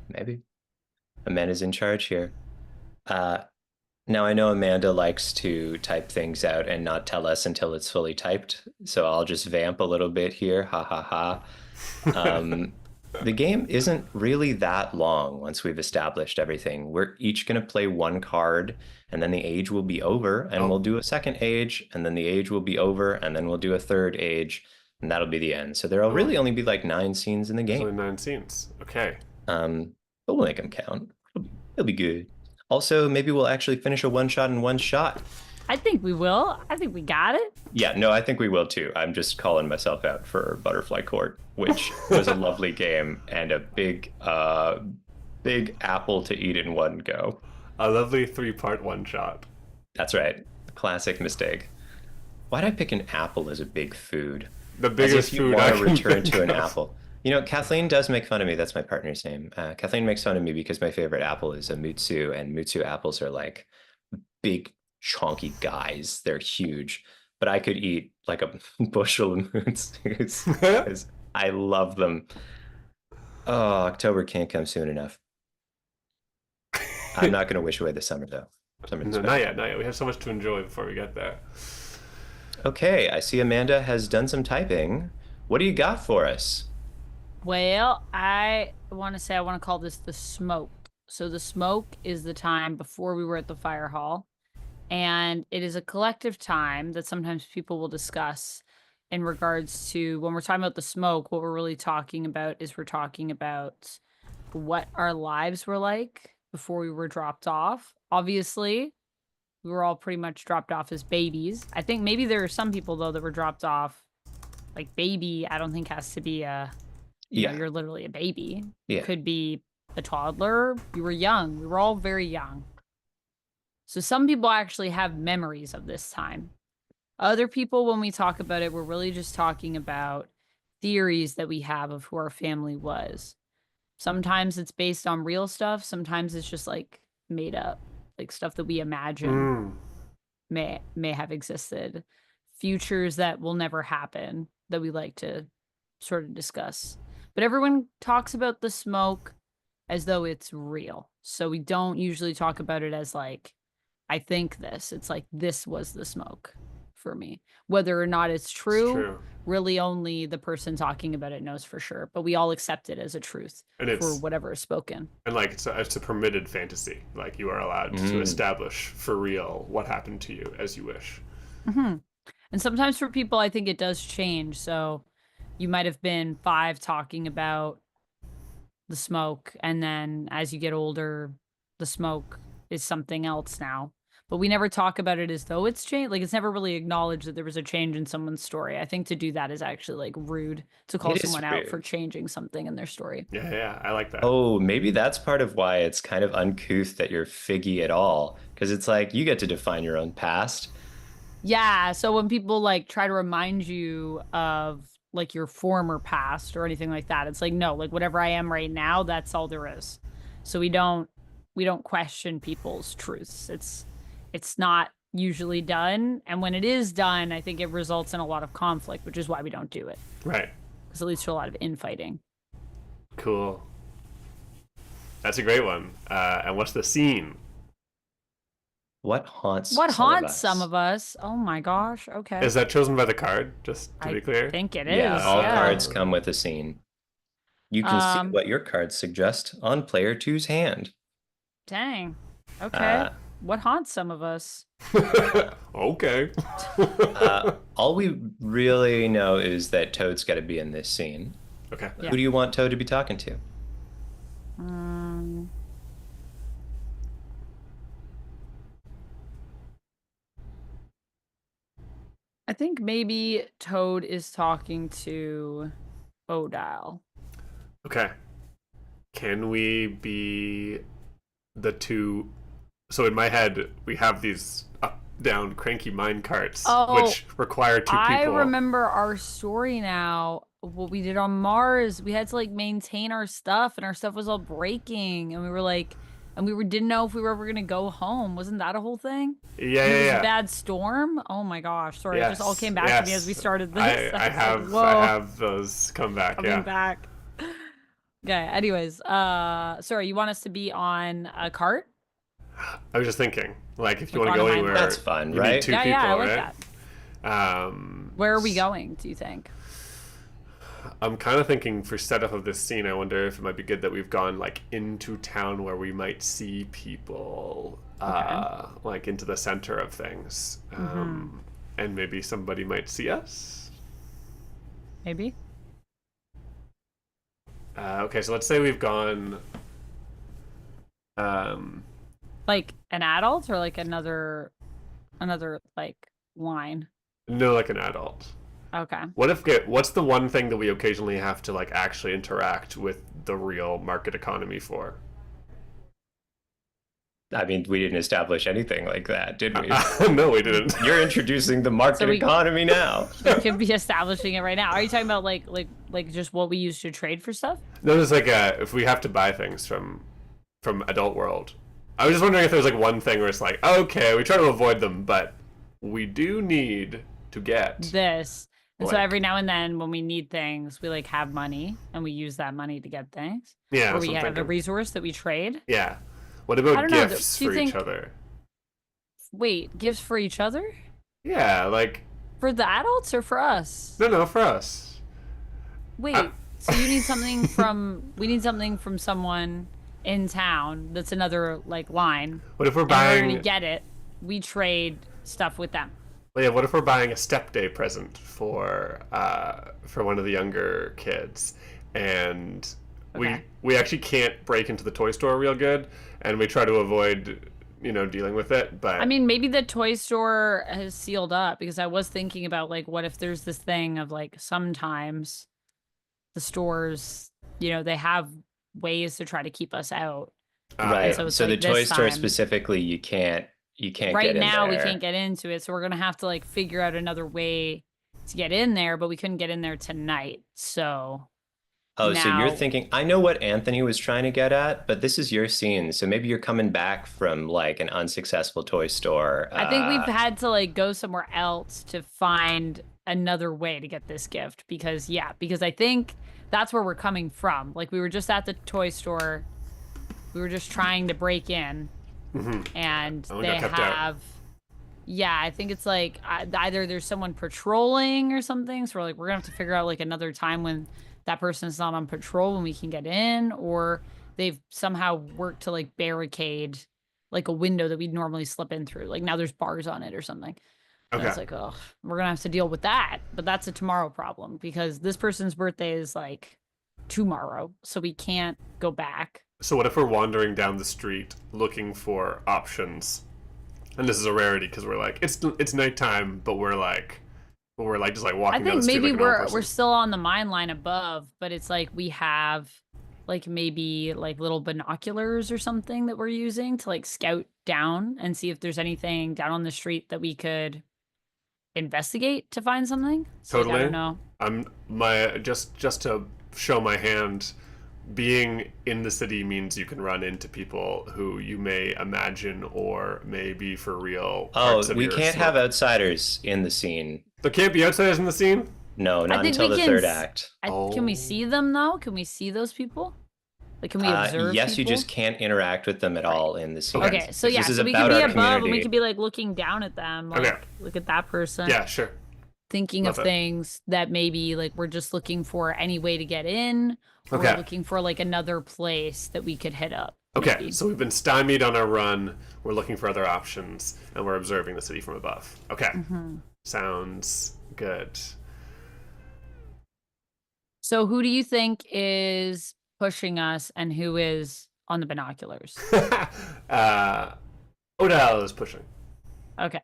Maybe. Amanda's in charge here. Uh, Now I know Amanda likes to type things out and not tell us until it's fully typed, so I'll just vamp a little bit here. Ha ha ha. Um, the game isn't really that long once we've established everything. We're each going to play one card, and then the age will be over, and Oh. we'll do a second age, and then the age will be over, and then we'll do a third age, and that'll be the end. So there'll Oh. really only be like 9 scenes in the There's game. only 9 scenes. Okay. But we'll make them count. It'll be good. Also, maybe we'll actually finish a one shot in one shot. I think we will. I think we got it. Yeah, no, I think we will too. I'm just calling myself out for Butterfly Court, which was a lovely game and a big apple to eat in one go. A lovely 3-part one shot. That's right. Classic mistake. Why'd I pick an apple as a big food? The As biggest if you food want I to can return think to an of. apple. You know, Kathleen does make fun of me. That's my partner's name. Kathleen makes fun of me because my favorite apple is a Mutsu, and Mutsu apples are like big, chunky guys. They're huge. But I could eat like a bushel of Mutsus because I love them. Oh, October can't come soon enough. I'm not going to wish away the summer, though. Summer's No, back. not yet, not yet. We have so much to enjoy before we get there. Okay, I see Amanda has done some typing. What do you got for us? Well, I want to say I want to call this the smoke. So the smoke is the time before we were at the fire hall, and it is a collective time that sometimes people will discuss in regards to when we're talking about the smoke. What we're really talking about is we're talking about what our lives were like before we were dropped off. Obviously, we were all pretty much dropped off as babies. I think maybe there are some people though that were dropped off like baby. I don't think has to be a Yeah, you're literally a baby. yeah. Could be a toddler. You were young. We were all very young. So some people actually have memories of this time. Other people, when we talk about it, we're really just talking about theories that we have of who our family was. Sometimes it's based on real stuff. Sometimes it's just like made up, like stuff that we imagine Mm. may have existed. Futures that will never happen that we like to sort of discuss. But everyone talks about the smoke as though it's real. So we don't usually talk about it as like, I think this. It's like, this was the smoke for me. Whether or not it's It's true, true. really only the person talking about it knows for sure. But we all accept it as a truth And for it's whatever is spoken. and like it's a permitted fantasy. Like you are allowed to Mm. establish for real what happened to you as you wish. Hmm. And sometimes for people, I think it does change. So you might have been 5 talking about the smoke, and then as you get older, the smoke is something else now. But we never talk about it as though it's changed. Like it's never really acknowledged that there was a change in someone's story. I think to do that is actually like rude to call It is someone out for rude. changing something in their story. Yeah, yeah, I like that. Oh, maybe that's part of why it's kind of uncouth that you're figgy at all, because it's like you get to define your own past. Yeah, so when people like try to remind you of like your former past or anything like that, it's like no, like whatever I am right now, that's all there is. So we don't question people's truths. It's not usually done, and when it is done, I think it results in a lot of conflict, which is why we don't do it. Right. Because it leads to a lot of infighting. Cool. That's a great one. And what's the scene? What haunts What some of haunts some us? of us? Oh my gosh. Okay. Is that chosen by the card? Just to I be clear. think it Yeah, is. all Yeah. cards Uh, come with a scene. You can see Um, what your cards suggest on player two's hand. Dang. Okay. Uh, What haunts some of us? okay. all we really know is that Toad's got to be in this scene. Okay. Yeah. Who do you want Toad to be talking to? Um, I think maybe Toad is talking to Odile. Okay. Can we be the two? So in my head, we have these up, down, cranky mine carts, Oh, which require two I people. remember our story now. What we did on Mars, we had to like maintain our stuff, and our stuff was all breaking, and we were like, and we didn't know if we were ever gonna go home. Wasn't that a whole thing? Yeah, And there yeah, was a yeah. bad storm. Oh my gosh, sorry, it just all Yes, came back to me as we yes. started this. I I I was like, have I whoa, have those come back. coming Yeah. back. Okay, anyways, sorry, you want us to be on a cart? I was just thinking, like, if you Like want to on a go mine That's anywhere, cart? fun, you need right? two Yeah, yeah, I people, like right? that. Um, Where are we going, do you think? I'm kind of thinking for setup of this scene, I wonder if it might be good that we've gone like into town where we might see people, Okay. like into the center of things, Mm-hmm. and maybe somebody might see us. Maybe. Okay, so let's say we've gone. Um, Like an adult or like another like line. no, like an adult. Okay. What if get what's the one thing that we occasionally have to like actually interact with the real market economy for? I mean, we didn't establish anything like that, did we? No, we didn't. You're introducing the So market we economy now. could be establishing it right now. Are you talking about like just what we use to trade for stuff? No, it's like if we have to buy things from adult world. I was just wondering if there's like one thing where it's like, okay, we try to avoid them, but we do need to get This. And so like, every now and then when we need things, we like have money and we use that money to get things. yeah, Or that's we what I'm have a thinking. resource that we trade. Yeah. What I about don't know. gifts Do you for each think, other? wait, gifts for each other? Yeah, like For the adults or for us? no, for us. Wait, so you need something from, we need something from someone in town that's another like line. What if we're And in order to buying? get it, we trade stuff with them. Well, yeah, what if we're buying a step day present for one of the younger kids, and Okay. we actually can't break into the toy store real good, and we try to avoid dealing with it, I but mean, maybe the toy store has sealed up because I was thinking about like, what if there's this thing of like sometimes the stores, they have ways to try to keep us out. And Right. so it's So the like toy this store time, specifically, you can't right get in now, we can't there. get into it. So we're going to have to like figure out another way to get in there, but we couldn't get in there tonight. So Oh, so you're now thinking, I know what Anthony was trying to get at, but this is your scene. So maybe you're coming back from like an unsuccessful toy store. I think we've had to like go somewhere else to find another way to get this gift because I think that's where we're coming from. Like we were just at the toy store. We were just trying to break in and we they got kept out. have yeah, I think it's like either there's someone patrolling or something. So we're gonna have to figure out like another time when that person's not on patrol when we can get in, or they've somehow worked to like barricade like a window that we'd normally slip in through. Like now there's bars on it or something. And Okay. it's like, oh, we're gonna have to deal with that. But that's a tomorrow problem because this person's birthday is like tomorrow, so we can't go back. So what if we're wandering down the street looking for options? And this is a rarity because we're like it's nighttime, but we're like just like I walking down think the street maybe like a normal we're person. still on the mine line above, but it's like we have like maybe like little binoculars or something that we're using to like scout down and see if there's anything down on the street that we could investigate to find something. So like, I don't Totally. know. Just to show my hand. Being in the city means you can run into people who you may imagine or may be for real parts Oh, of we your can't have smoke. outsiders in the scene. There can't be outsiders in the scene? No, I not think until we the can. third act. Can we Oh. see them though? Can we see those people? Like, can we observe Yes, you people? just can't interact with them at Right. all in the Okay. Okay, scenes so because yeah, this is so we could about be our above and we community. could be like looking down at them, Okay. like look at that person, Yeah, sure. thinking of Love it. things that maybe like we're just looking for any way to get in, or we're Okay. looking for like another place that we could hit up, Okay, maybe. so we've been stymied on our run. We're looking for other options, and we're observing the city from above. Okay. Sounds good. So who do you think is pushing us and who is on the binoculars? uh, Odell is pushing. Okay.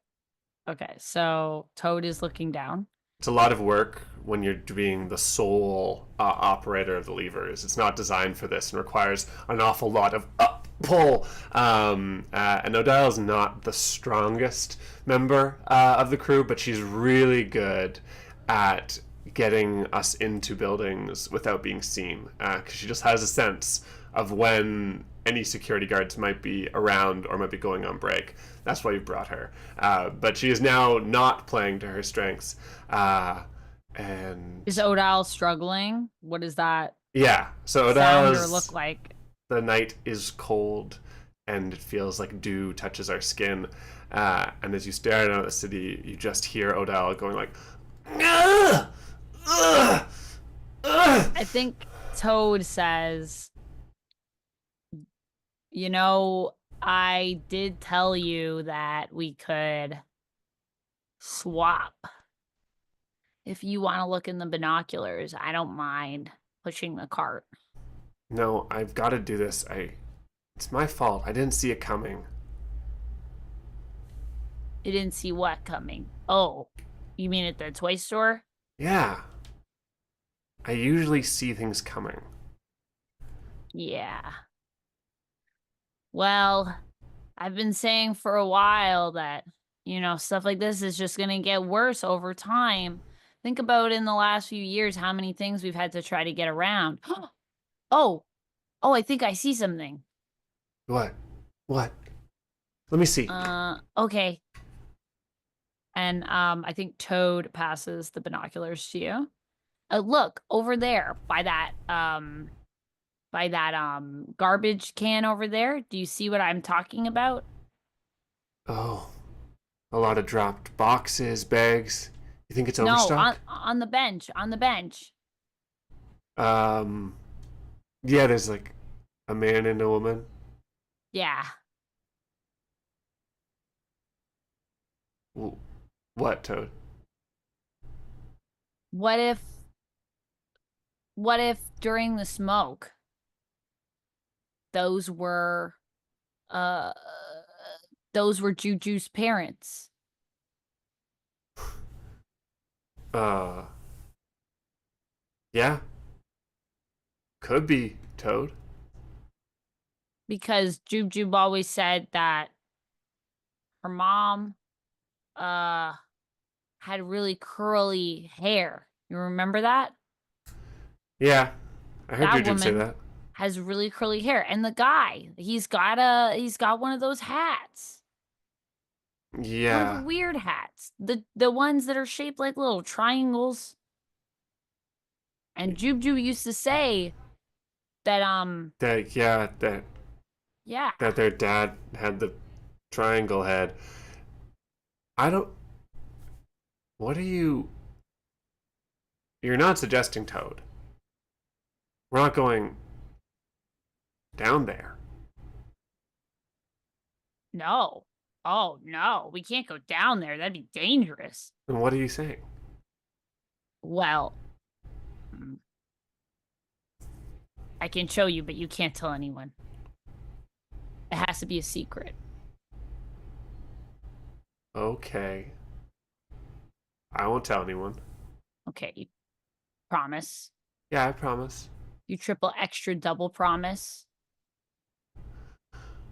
Okay. So Toad is looking down. It's a lot of work when you're being the sole operator of the levers. It's not designed for this and requires an awful lot of up pull. And Odell's not the strongest member of the crew, but she's really good at getting us into buildings without being seen, because she just has a sense of when any security guards might be around or might be going on break. That's why you brought her. But she is now not playing to her strengths. And Is Odal struggling? What does that yeah, so sound Odell or is, look like? the night is cold and it feels like dew touches our skin. And as you stare down at the city, you just hear Odell going like, "Ugh! Ugh! Ugh!" I think Toad says, you know, I did tell you that we could swap. If you want to look in the binoculars, I don't mind pushing the cart. No, I've got to do this. It's my fault. I didn't see it coming. You didn't see what coming. Oh, you mean at the toy store? Yeah. I usually see things coming. Yeah. Well, I've been saying for a while that, you know, stuff like this is just going to get worse over time. Think about in the last few years how many things we've had to try to get around. Oh, I think I see something. What? What? Let me see. Okay. And I think Toad passes the binoculars to you. Look over there by that garbage can over there. Do you see what I'm talking about? Oh, a lot of dropped boxes, bags. You think it's No, overstock? on the bench, on the bench. Yeah, there's like a man and a woman. Yeah. What, Toad? What if during the smoke those were uh Juju's parents? Yeah. Could be, Toad. Because Jujube always said that her mom had really curly hair. You remember that? Yeah. I heard That Juju say woman that. has really curly hair. And the guy, he's got one of those hats. One of Yeah. the weird hats. The ones that are shaped like little triangles. And Jubju used to say that yeah. That their dad had the triangle head. I don't. What are you? You're not suggesting Toad. We're not going down there. No. Oh no, we can't go down there. That'd be dangerous. Then what are you saying? Well, I can show you, but you can't tell anyone. It has to be a secret. Okay. I won't tell anyone. Okay, you promise. Yeah, I promise. You triple extra double promise.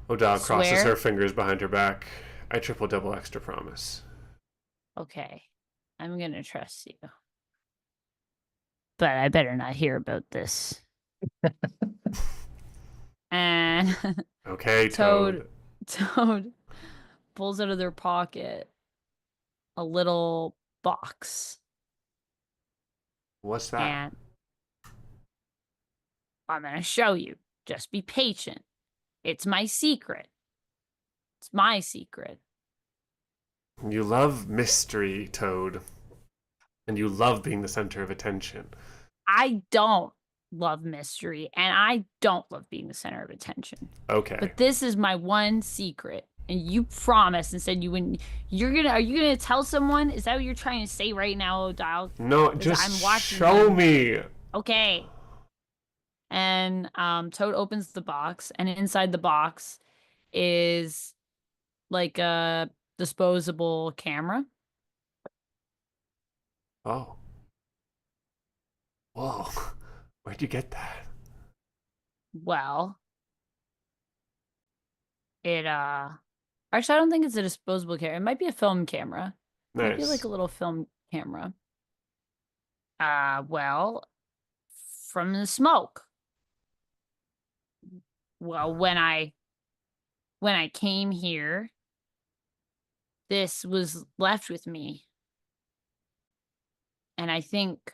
Odal crosses Swear? her fingers behind her back. I triple double extra promise. Okay. I'm gonna trust you. But I better not hear about this. And Okay, Toad Toad. Toad pulls out of their pocket a little box. What's that? And I'm gonna show you. Just be patient. It's my secret. It's my secret. You love mystery, Toad. And you love being the center of attention. I don't love mystery and I don't love being the center of attention. Okay. But this is my one secret. And you promised and said you wouldn't. Are you gonna tell someone? Is that what you're trying to say right now, Dial? No, 'Cause just I'm watching show you. me. Okay. And Toad opens the box, and inside the box is like a disposable camera. Oh. Whoa. Where'd you get that? Well, it actually I don't think it's a disposable camera. It might be a film camera. It might be like Nice. a little film camera. Well, from the smoke. Well, when I came here, this was left with me. And I think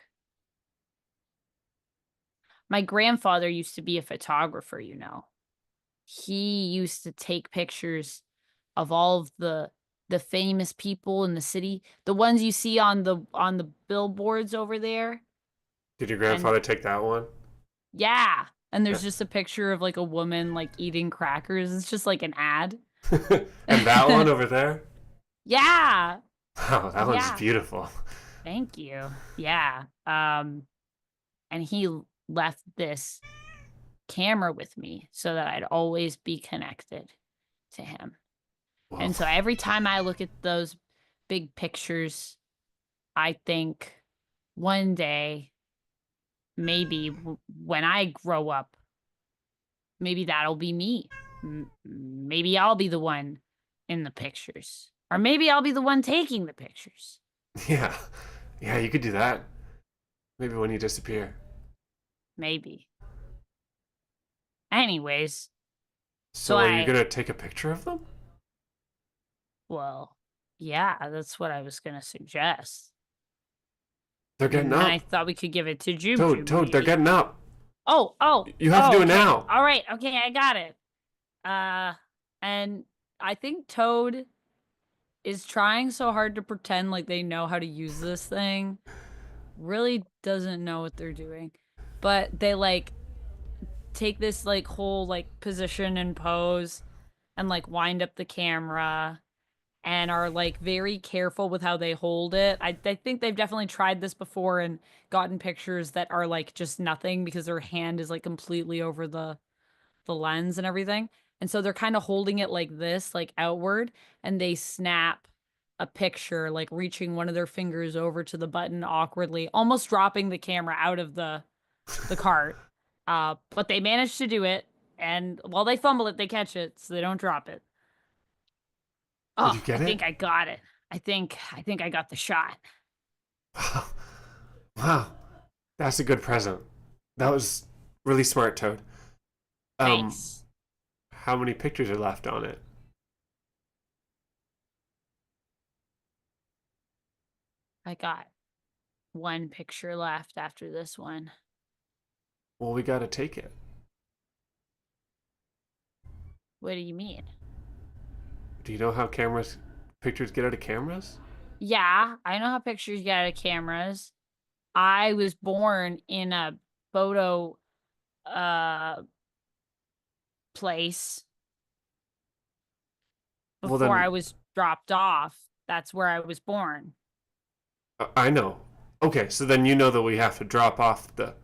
my grandfather used to be a photographer, you know. He used to take pictures of all of the famous people in the city, the ones you see on the billboards over there. Did your And grandfather take that one? yeah, and there's just a picture of like a woman like eating crackers. It's just like an ad. And that one over there? Yeah. Wow, that one's Yeah. beautiful. Thank you. Yeah. And he left this camera with me so that I'd always be connected to him. Whoa. And so every time I look at those big pictures, I think one day, maybe when I grow up, maybe that'll be me. Maybe I'll be the one in the pictures. Or maybe I'll be the one taking the pictures. Yeah. Yeah, you could do that. Maybe when you disappear. Maybe. Anyways, So so are you gonna take a picture of them? well, yeah, that's what I was gonna suggest. They're getting And I up. thought we could give it to Jube Toad, Jube, Toad, they're maybe. getting up. Oh, You have to do it okay. now. All right, okay, I got it. And I think Toad is trying so hard to pretend like they know how to use this thing. Really doesn't know what they're doing. But they like take this like whole like position and pose and like wind up the camera and are like very careful with how they hold it. I think they've definitely tried this before and gotten pictures that are like just nothing because their hand is like completely over the lens and everything. And so they're kind of holding it like this, like outward, and they snap a picture, like reaching one of their fingers over to the button awkwardly, almost dropping the camera out of the cart. But they manage to do it, and while they fumble it, they catch it, so they don't drop it. Did Oh, you I get it? think I got it. I think I got the shot. Wow. Wow. That's a good present. That was really smart, Toad. Um, Thanks. how many pictures are left on it? I got one picture left after this one. Well, we gotta take it. What do you mean? Do you know how pictures get out of cameras? Yeah, I know how pictures get out of cameras. I was born in a photo uh place Well, before I then, was dropped off. That's where I was born. I know. Okay, so then you know that we have to drop off the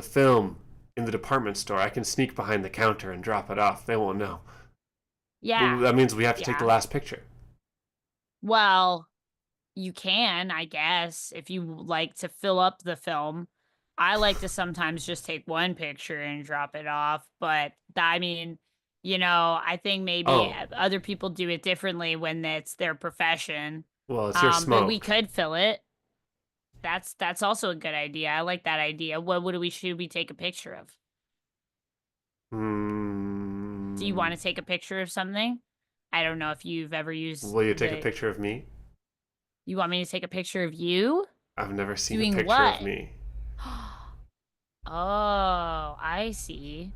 film in the department store. I can sneak behind the counter and drop it off. They won't know. Well, Yeah. that means we have to take the Yeah. last picture. Well, you can, I guess, if you like to fill up the film. I like to sometimes just take one picture and drop it off, but I mean, I think maybe Oh, other people do it differently when it's their profession. well, it's your But we smoke. could fill it. That's also a good idea. I like that idea. What do we should we take a picture of? Do you Hmm. want to take a picture of something? I don't know if you've ever used Will you take a the. picture of me? You want me to take a picture of you? I've never seen a Doing picture of what? me. Oh, I see.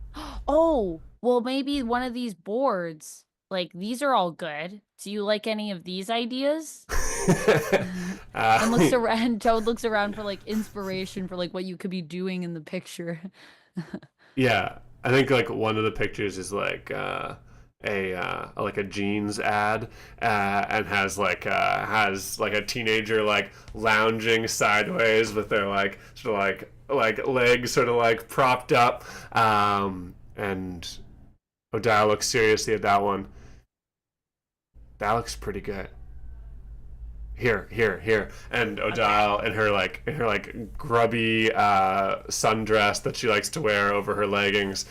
Oh, well, maybe one of these boards. Like, these are all good. Do you like any of these ideas? And uh, looks around, Toad looks around for like inspiration for like what you could be doing in the picture. Yeah, I think like one of the pictures is like a jeans ad, and has like a teenager like lounging sideways with their like sort of like legs sort of like propped up, and Odile looks seriously at that one. That looks pretty good. Here. And Okay. Odile in her like grubby sundress that she likes to wear over her leggings.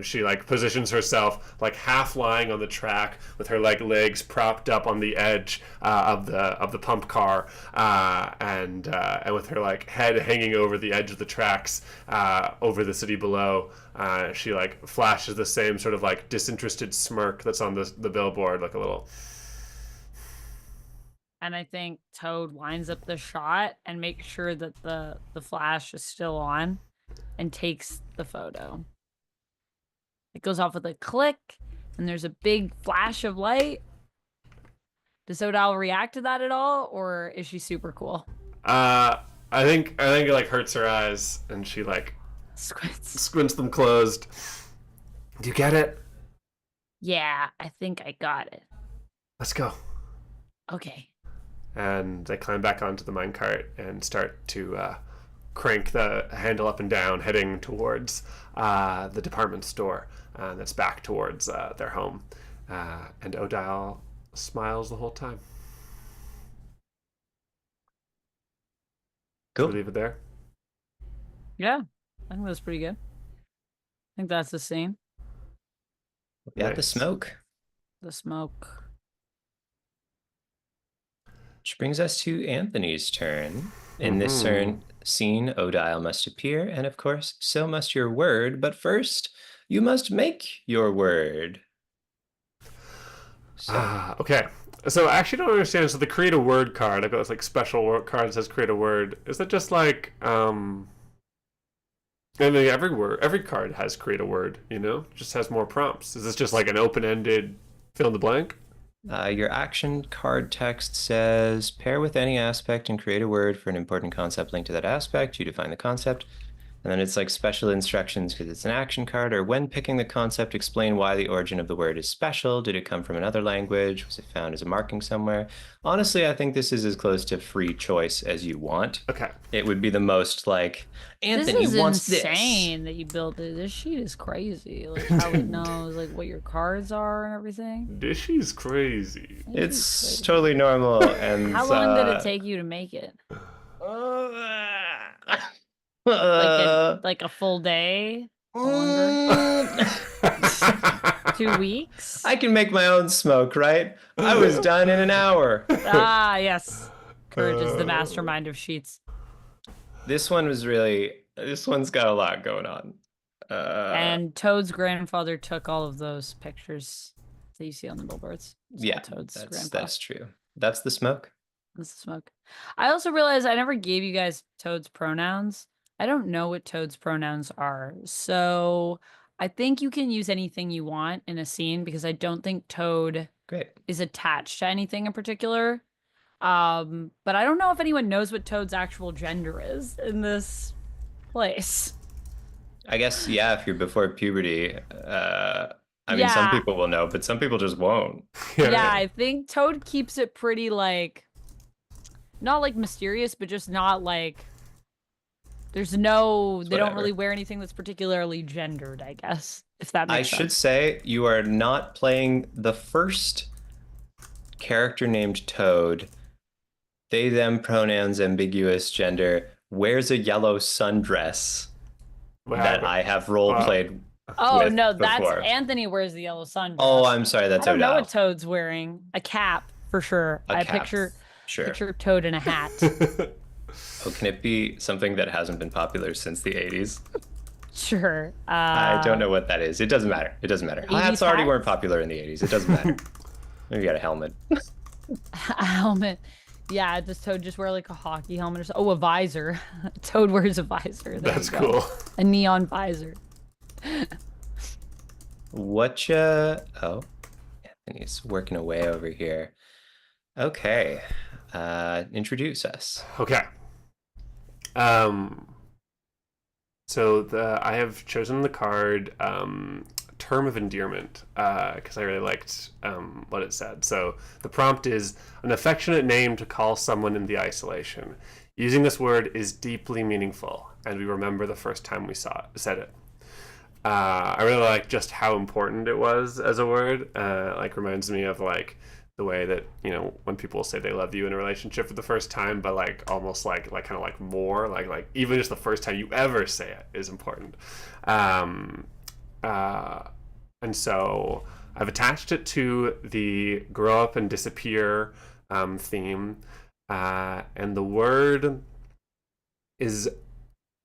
She like positions herself like half lying on the track with her like legs propped up on the edge of the pump car, and with her like head hanging over the edge of the tracks over the city below. She like flashes the same sort of like disinterested smirk that's on the billboard, like a little. And I think Toad lines up the shot and makes sure that the flash is still on and takes the photo. It goes off with a click, and there's a big flash of light. Does Odile react to that at all, or is she super cool? Uh, I think it like hurts her eyes, and she like Squints. squints them closed. Do you get it? Yeah, I think I got it. Let's go. Okay. And they climb back onto the minecart and start to crank the handle up and down, heading towards the department store that's back towards their home. And Odile smiles the whole time. Should we Cool. leave it there? Yeah, I think that's pretty good. I think that's the scene. We got the Nice. smoke. The smoke. Which brings us to Anthony's turn. In this Mm-hmm. turn scene, Odile must appear, and of course, so must your word. But first, you must make your word. So, Okay. So I actually don't understand. So the create a word card, I've got this like special word card that says create a word. Is that just like I mean every card has create a word, just has more prompts. Is this just like an open-ended fill in the blank? your action card text says pair with any aspect and create a word for an important concept linked to that aspect. You define the concept. And then it's like special instructions because it's an action card, or when picking the concept, explain why the origin of the word is special. Did it come from another language? Was it found as a marking somewhere? Honestly, I think this is as close to free choice as you want. Okay. It would be the most like, This Anthony is wants this. insane that you built it. This sheet is crazy. Like how it knows like what your cards are and everything. Dishy's crazy. This is It's crazy. totally normal. And How long did it take you to make it? uh, Like a full day? Longer? mm, 2 weeks? I can make my own smoke, right? I was done in an hour. Ah, yes. Courage is the mastermind of sheets. This one's got a lot going on. And Toad's grandfather took all of those pictures that you see on the billboards. It's all Yeah, Toad's grandpa. that's true. That's the smoke. That's the smoke. I also realized I never gave you guys Toad's pronouns. I don't know what Toad's pronouns are. So I think you can use anything you want in a scene because I don't think Toad Great. is attached to anything in particular. But I don't know if anyone knows what Toad's actual gender is in this place. I guess, yeah, if you're before puberty, I mean, some Yeah, people will know, but some people just won't. yeah, I think Toad keeps it pretty like not like mysterious, but just not like there's no It's they don't whatever. really wear anything that's particularly gendered, I guess, if that I makes should sense. say you are not playing the first character named Toad. They, them, pronouns, ambiguous gender, wears a yellow sundress What that happened? I have role Wow. played Oh with no, that's before. Anthony wears the yellow sundress. Oh, I'm sorry, I that's don't know what Odile. Toad's wearing. A cap for sure. A I cap. picture Sure. Toad in a hat. Oh, can it be something that hasn't been popular since the 80s? Sure. I don't know what that is. It doesn't matter. It doesn't matter. Hats 80s already weren't hats? popular in the 80s. It doesn't matter. Maybe you got a helmet. A helmet. Yeah, does Toad just wear like a hockey helmet or so? Oh, a visor. Toad wears a visor. There we That's go. cool. A neon visor. Whatcha? Oh, Anthony's working away over here. Okay. Introduce us. Okay. Um, so I have chosen the card Term of Endearment because I really liked what it said. So the prompt is an affectionate name to call someone in the isolation. Using this word is deeply meaningful, and we remember the first time we said it. I really like just how important it was as a word. Like reminds me of like the way that when people say they love you in a relationship for the first time, but like almost like kind of like more like even just the first time you ever say it is important. Um, uh, and so I've attached it to the grow up and disappear theme, and the word is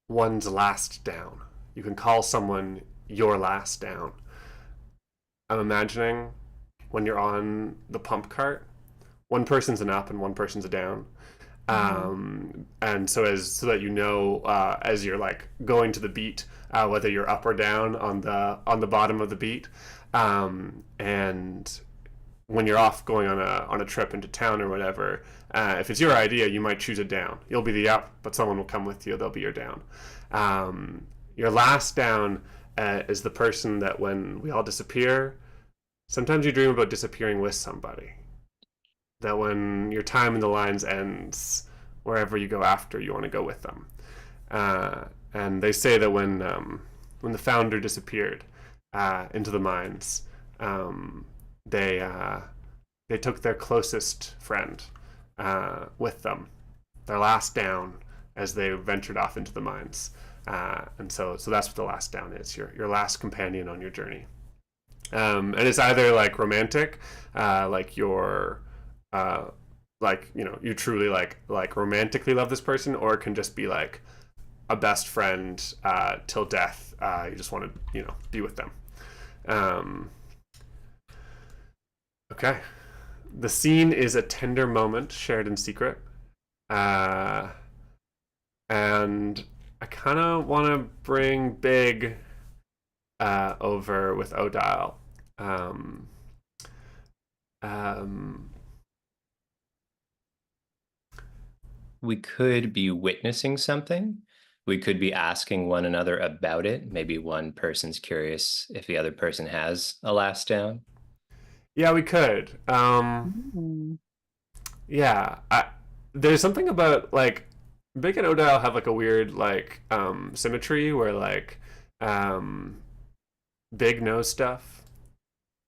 one's last down. You can call someone your last down. I'm imagining when you're on the pump cart, one person's an up and one person's a down. Hmm. And so that as you're like going to the beat, whether you're up or down on the bottom of the beat, and when you're off going on a trip into town or whatever, if it's your idea, you might choose a down. You'll be the up, but someone will come with you. They'll be your down. Your last down is the person that when we all disappear, sometimes you dream about disappearing with somebody. That when your time in the lines ends, wherever you go after, you want to go with them. And they say that when the founder disappeared into the mines, they they took their closest friend with them, their last down, as they ventured off into the mines. And so that's what the last down is, your last companion on your journey. And it's either like romantic, like you're like you truly like romantically love this person, or it can just be like a best friend till death. You just want to be with them. Um, okay. The scene is a tender moment shared in secret. Uh, and I kind of want to bring Big over with Odile. Um, um, We could be witnessing something. We could be asking one another about it. Maybe one person's curious if the other person has a last down. yeah, we could. Mm. Yeah, there's something about like Big and Odile have like a weird like symmetry where like um, Big knows stuff,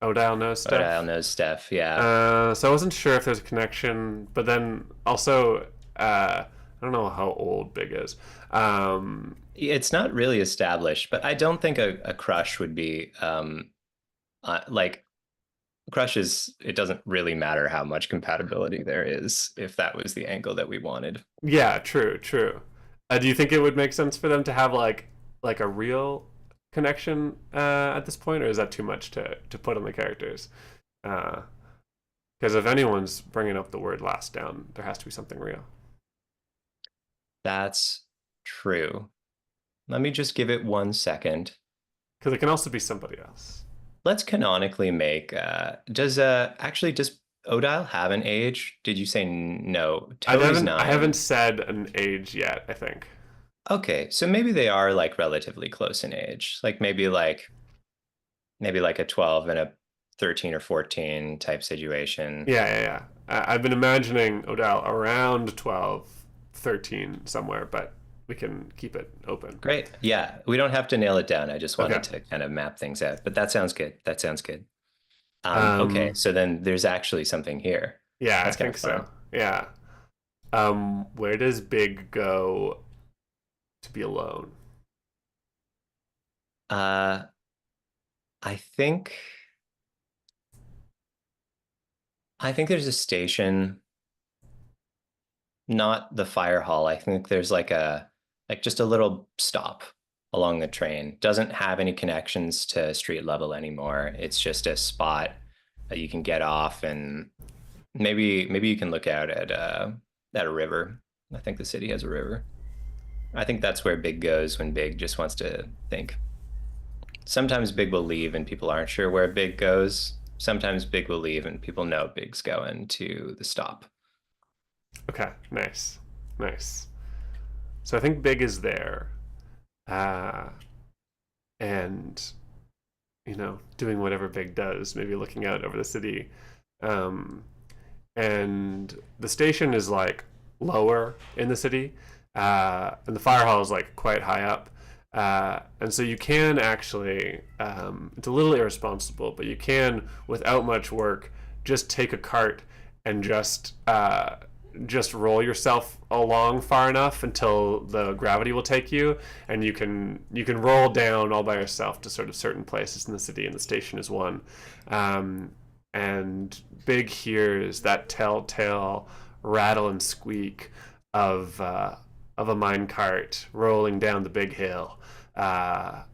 Odile knows But I stuff. don't know, Steph. Yeah. So I wasn't sure if there's a connection, but then also I don't know how old Big is. Um, It's not really established, but I don't think a crush would be like crushes. It doesn't really matter how much compatibility there is if that was the angle that we wanted. yeah, true, true. Do you think it would make sense for them to have like a real connection at this point, or is that too much to put on the characters? Because if anyone's bringing up the word last down, there has to be something real. That's true. Let me just give it 1 second. Because it can also be somebody else. Let's canonically make does Odile have an age? Did you say no? Toad is I haven't 9. said an age yet, I think. Okay, so maybe they are like relatively close in age. Like maybe like a 12 and a 13 or 14 type situation. Yeah, yeah, yeah. I've been imagining Odell around 12, 13 somewhere, but we can keep it open. Great. Yeah, we don't have to nail it down. I just Okay. wanted to kind of map things out. But that sounds good. That sounds good. Okay, Um, so then there's actually something here. yeah, I That's kind think of so. fun. Yeah. Where does Big go to be alone? Uh, I think I think there's a station not the fire hall. I think there's like just a little stop along the train. Doesn't have any connections to street level anymore. It's just a spot that you can get off and maybe you can look out at a river. I think the city has a river. I think that's where Big goes when Big just wants to think. Sometimes Big will leave and people aren't sure where Big goes. Sometimes Big will leave and people know Big's going to the stop. Okay, nice, nice. So I think Big is there, uh, and doing whatever Big does, maybe looking out over the city. Um, and the station is like lower in the city, and the fire hall is like quite high up. And so you can actually, it's a little irresponsible, but you can, without much work, just take a cart and just roll yourself along far enough until the gravity will take you, and you can roll down all by yourself to sort of certain places in the city, and the station is one. And Big hears that telltale rattle and squeak of a mine cart rolling down the big hill, and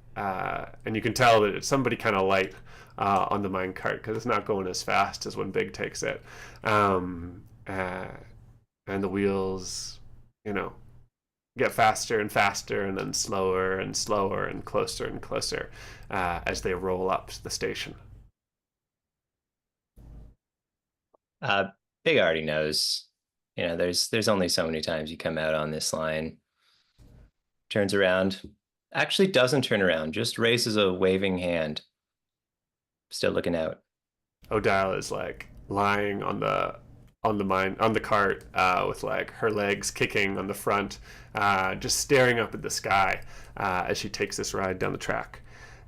you can tell that it's somebody kind of light on the mine cart because it's not going as fast as when Big takes it. And the wheels, get faster and faster, and then slower and slower and closer as they roll up the station. Uh, Big already knows. There's only so many times you come out on this line. Turns around, actually doesn't turn around, just raises a waving hand. Still looking out. Odile is like lying on the cart, with like her legs kicking on the front, just staring up at the sky as she takes this ride down the track.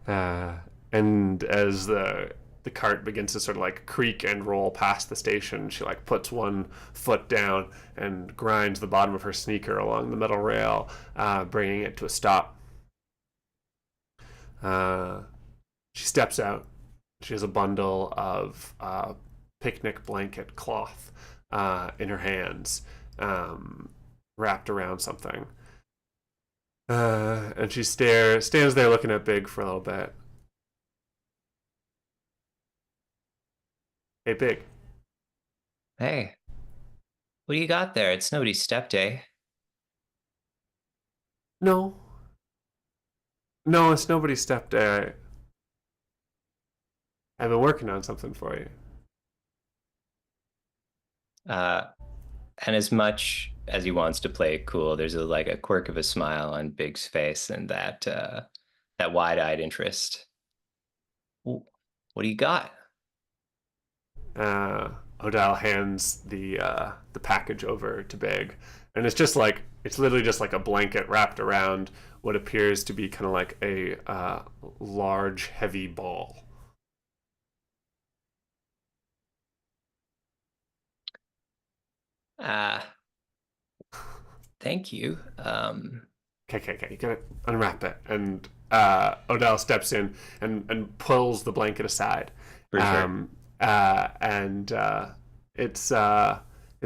And as the cart begins to sort of like creak and roll past the station, she like puts one foot down and grinds the bottom of her sneaker along the metal rail, bringing it to a stop. She steps out. She has a bundle of picnic blanket cloth in her hands, wrapped around something. And she stands there looking at Big for a little bit. Hey, Big. Hey, what do you got there? It's nobody's step day. No. No, it's nobody's step day. I've been working on something for you. Uh, and as much as he wants to play it cool, there's like a quirk of a smile on Big's face and that wide-eyed interest. What do you got? Odile hands the package over to Big, and it's literally just like a blanket wrapped around what appears to be kind of like a large, heavy ball. Uh, Thank you. Okay. You gotta unwrap it, and Odile steps in and pulls the blanket aside. For sure. And it's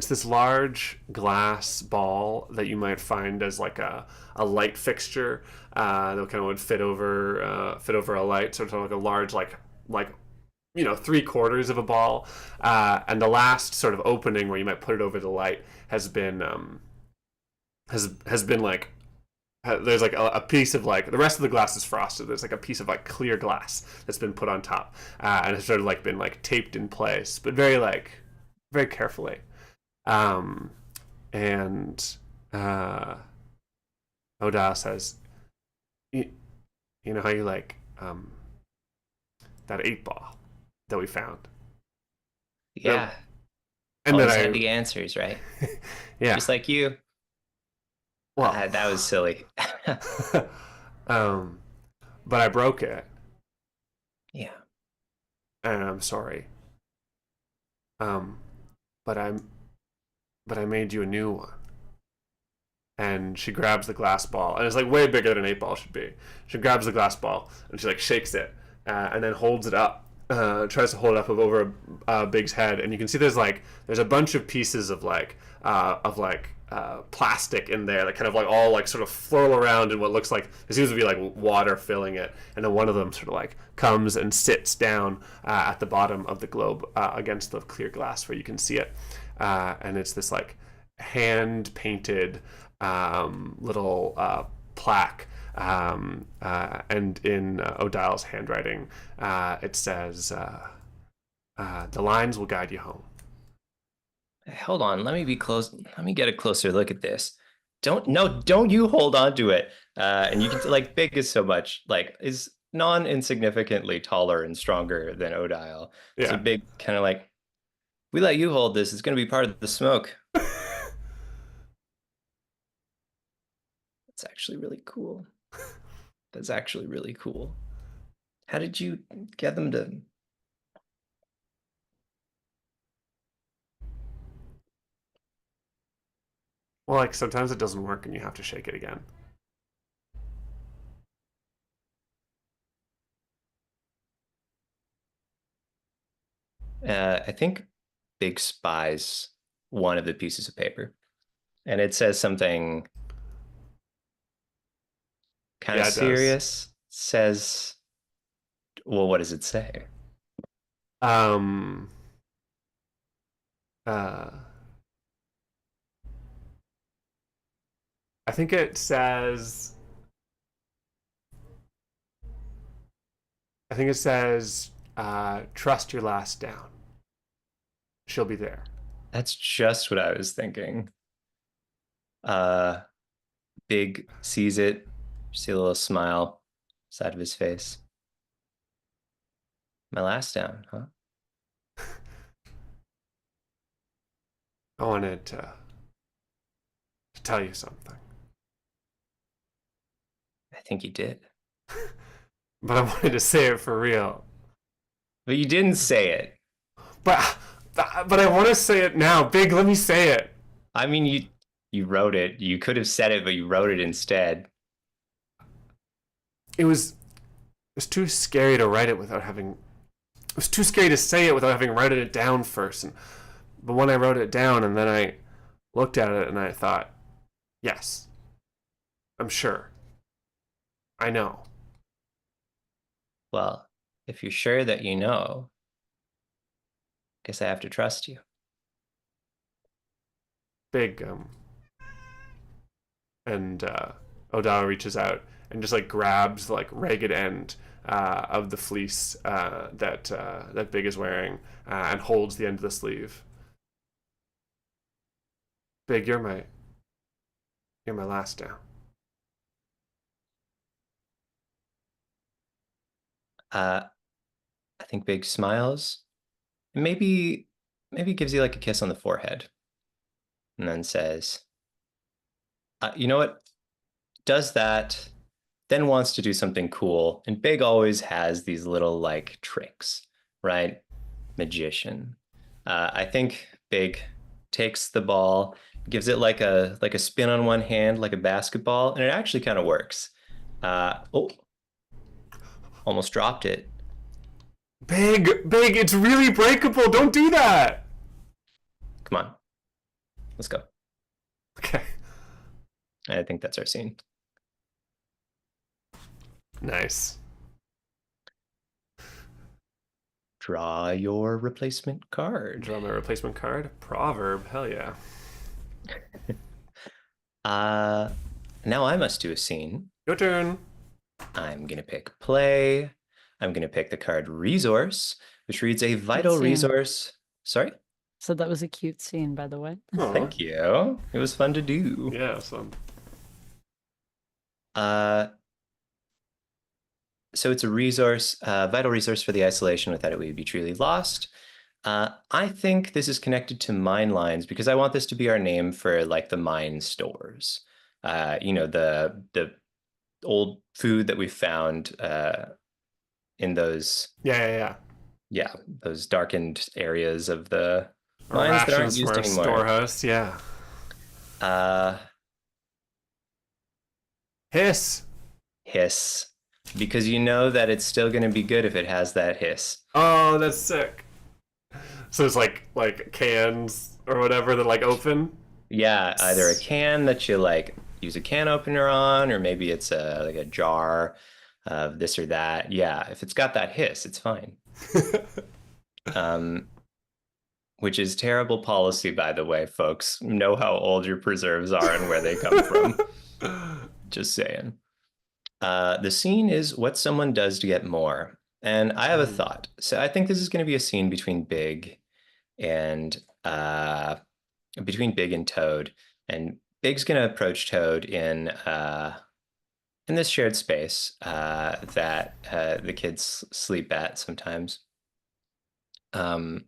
this large glass ball that you might find as like a light fixture that kind of would fit over a light, sort of like a large like 3/4 of a ball, and the last sort of opening where you might put it over the light has been like there's like a piece of like the rest of the glass is frosted. There's like a piece of like clear glass that's been put on top, and it's sort of like been like taped in place, but very carefully. And Odile says, you know how you like that 8-ball that we found? Yeah. And Always then had the answers, right? Yeah. Just like you. Well, That was silly. but I broke it, Yeah. and I'm sorry. But I made you a new one. And she grabs the glass ball, and it's like way bigger than an 8-ball should be. She grabs the glass ball and she like shakes it, and then holds it up. Tries to hold it up over Big's head, and you can see there's a bunch of pieces of plastic in there that kind of like all like sort of flurl around in what looks like it seems to be like water filling it, and then one of them sort of like comes and sits down at the bottom of the globe against the clear glass where you can see it, and it's this like hand painted little plaque, and in O'Dial's handwriting it says, "The lines will guide you home." Hold on, let me be close. Let me get a closer look at this. Don't you hold on to it. And you can like Big is so much like is non-insignificantly taller and stronger than Odile. So Yeah. Big kind of like, we let you hold this. It's gonna be part of the smoke. That's actually really cool. That's actually really cool. How did you get them to? Well, like sometimes it doesn't work and you have to shake it again. I think Big spies one of the pieces of paper, and it says something kind of Yeah, it does. serious. Says, well, what does it say? Um. Uh. I think it says. I think it says, "Trust your last down. She'll be there." That's just what I was thinking. Uh, Big sees it, see a little smile side of his face. My last down, huh? I wanted to tell you something, I think you did. but I wanted to say it for real. But you didn't say it. But but I want to say it now. Big, let me say it. I mean, you wrote it. You could have said it, but you wrote it instead. It was too scary to write it without having. It was too scary to say it without having written it down first. But when I wrote it down and then I looked at it and I thought, yes, I'm sure. I know. Well, if you're sure that you know, guess I have to trust you. Big, and O'Donnell reaches out and just like grabs the like ragged end of the fleece that Big is wearing, and holds the end of the sleeve. Big, you're my last down. Uh, I think Big smiles, and maybe gives you like a kiss on the forehead, and then says, "You know what? Does that, then wants to do something cool." And Big always has these little like tricks, right? Magician. I think Big takes the ball, gives it like a spin on one hand, like a basketball, and it actually kind of works. Oh, almost dropped it. Big, it's really breakable. Don't do that. Come on, let's go. Okay. I think that's our scene. Nice. Draw your replacement card. Draw my replacement card. Proverb. Hell yeah. Uh, Now I must do a scene. Your turn. I'm gonna pick play. I'm gonna pick the card resource, which reads a vital scene. resource. Sorry? So that was a cute scene, by the way. Aw. Thank you. It was fun to do. Yeah, so Uh, so it's a resource, vital resource for the isolation. Without it, we would be truly lost. I think this is connected to mine lines because I want this to be our name for like the mine stores. You know, the old food that we found in those, yeah. yeah, those darkened areas of the Our mines that aren't rations used from our anymore. storehouse. Yeah. Uh, Hiss. Hiss, because you know that it's still going to be good if it has that hiss. Oh, that's sick. So it's like cans or whatever that like open. Yeah, either a can that you like use a can opener on, or maybe it's a like a jar of this or that. Yeah, if it's got that hiss, it's fine. Um, which is terrible policy, by the way, folks. Know how old your preserves are and where they come from. Just saying. The scene is what someone does to get more. And I have a Mhm. thought. So I think this is going to be a scene and uh, between Big and Toad. And Big's going to approach Toad in this shared space that the kids sleep at sometimes. Um,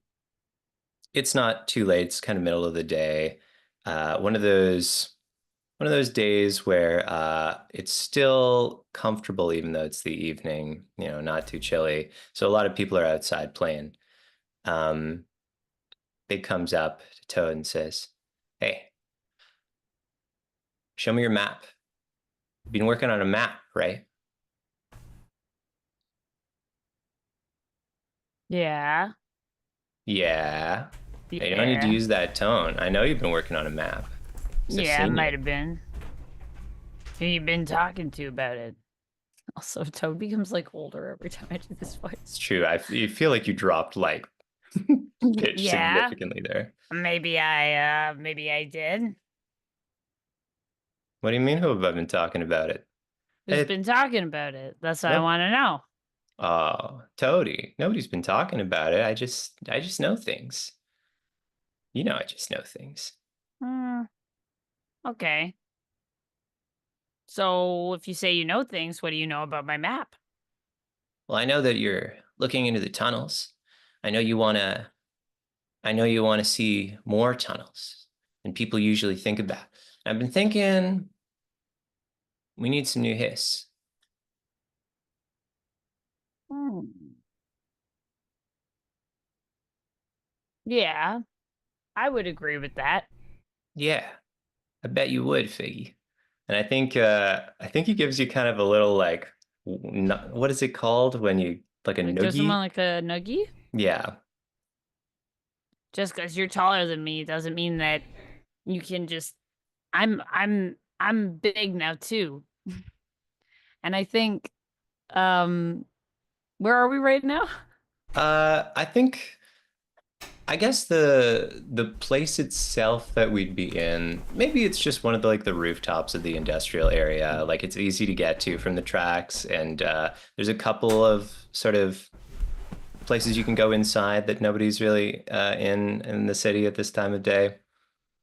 it's not too late. It's kind of middle of the day. One of those days where it's still comfortable even though it's the evening, not too chilly. So a lot of people are outside playing. Um, Big comes up to Toad and says, "Hey, show me your map. You've been working on a map, right?" Yeah. Yeah. You don't need to Yeah. use that tone. I know you've been working on a map. So I've Yeah, seen you. might have been. Who you been talking to about it? Also, Toad becomes like older every time I do this It's voice. true. You feel like you dropped like pitch Yeah, significantly there. maybe I did. What do you mean? Who have I been talking about it? Who's It been talking about it? That's what I Nope. want to know. Oh, Toady. Nobody's been talking about it. I just know things. I just know things. Hmm, okay. So if you say you know things, what do you know about my map? Well, I know that you're looking into the tunnels. I know you wanna I know you wanna see more tunnels than people usually think about. I've been thinking we need some new hiss. Hmm. Yeah, I would agree with that. Yeah, I bet you would, Figgy. And I think he gives you kind of a little like what is it called when you like a Like, gives someone noogie? like a nuggie? Yeah. Just because you're taller than me doesn't mean that you can just. I'm big now too, and I think where are we right now? I guess the place itself that we'd be in, maybe it's just one of the rooftops of the industrial area. Like it's easy to get to from the tracks, and there's a couple of sort of places you can go inside that nobody's really in the city at this time of day.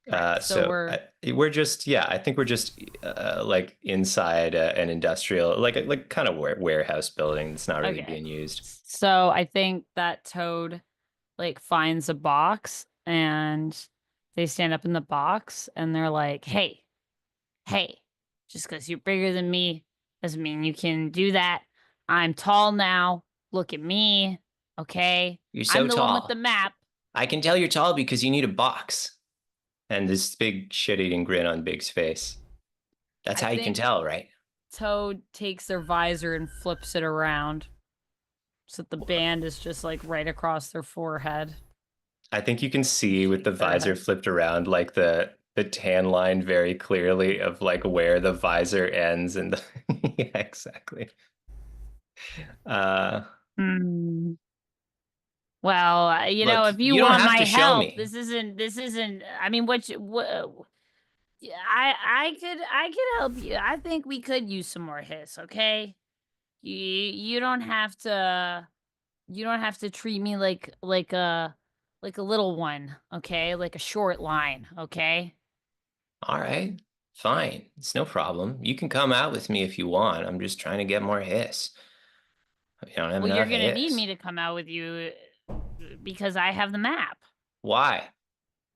Right. So So we're we're just, yeah, I think we're just like inside an industrial, like kind of warehouse building that's not really okay. being used. So I think that Toad like finds a box and they stand up in the box and they're like, "Hey, hey, just because you're bigger than me doesn't mean you can do that. I'm tall now. Look at me. Okay. You're so I'm the one with the tall. map." I can tell you're tall because you need a box. And this big shit-eating grin on Big's face. That's I how you can think tell, right? Toad takes their visor and flips it around so that the band is just like right across their forehead. I think you can see with the Shake their visor head. flipped around like the tan line very clearly of like where the visor ends and yeah, exactly. Uh Hmm. Well, Look, if you you don't want have my to show help, me. this isn't. I mean, yeah, I could help you. I think we could use some more hiss, okay? You don't have to treat me like a little one, okay? Like a short line, okay? All right. Fine. It's no problem. You can come out with me if you want. I'm just trying to get more hiss. You don't have Well, you're enough gonna need me hiss. to come out with you because I have the map. Why?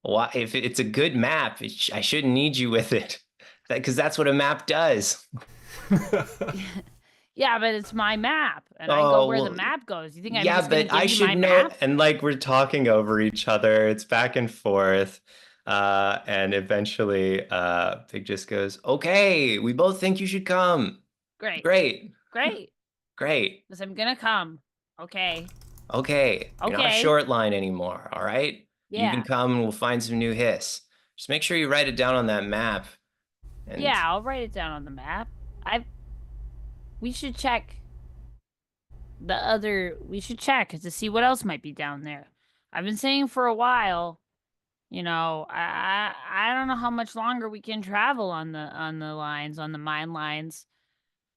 Why? If it's a good map, I shouldn't need you with it. Because that's what a map does. Yeah, but it's my map, and I go Oh, where the well, map goes. You think I'm yeah, just gonna but I give you should my know. map? And like we're talking over each other, it's back and forth. And eventually, Big just goes, "Okay, we both think you should come. Great, Great, great. great. Because I'm gonna come. Okay, Okay, you're not a okay, short line anymore. All right, you can yeah. come and we'll find some new hiss. Just make sure you write it down on that map. And Yeah, I'll write it down on the map. I we should check we should check to see what else might be down there. I've been saying for a while, I don't know how much longer we can travel on the lines, on the mine lines.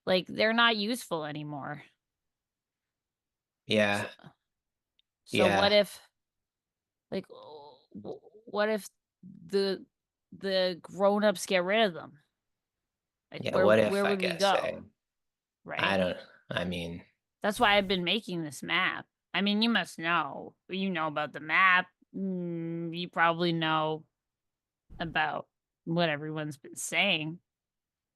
Like they're not useful anymore. yeah, So, so yeah, like what if the grown-ups get rid of them? Like yeah. where What if, where I would we guess, go? I Right? don't, I mean, That's why I've been making this map. I mean, you must know. You know about the map. You probably know about what everyone's been saying.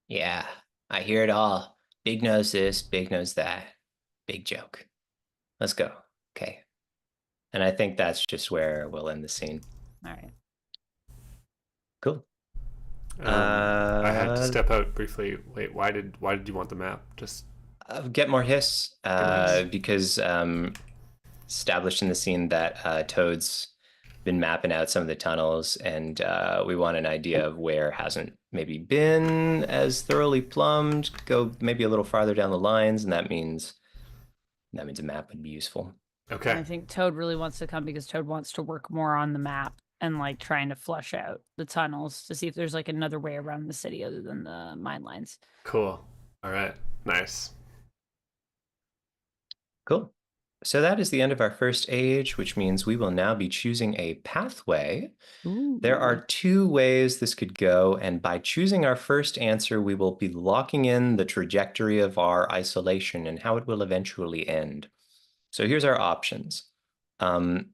yeah, I hear it all. Big nose this, big nose that. Big joke. Let's go. Okay. And I think that's just where we'll end the scene. All right. Cool. I had to Uh, step out briefly. Wait, why did you want the map? Just get more hiss, get more hiss. because established in the scene that Toad's been mapping out some of the tunnels, and we want an idea of where hasn't maybe been as thoroughly plumbed. Go maybe a little farther down the lines, and that means a map would be useful. Okay. And I think Toad really wants to come because Toad wants to work more on the map and like trying to flush out the tunnels to see if there's like another way around the city other than the mine lines. Cool. All right. Nice. Cool. So that is the end of our first age, which means we will now be choosing a pathway. Ooh. There are two ways this could go, and by choosing our first answer, we will be locking in the trajectory of our isolation and how it will eventually end. So here's our options. Um,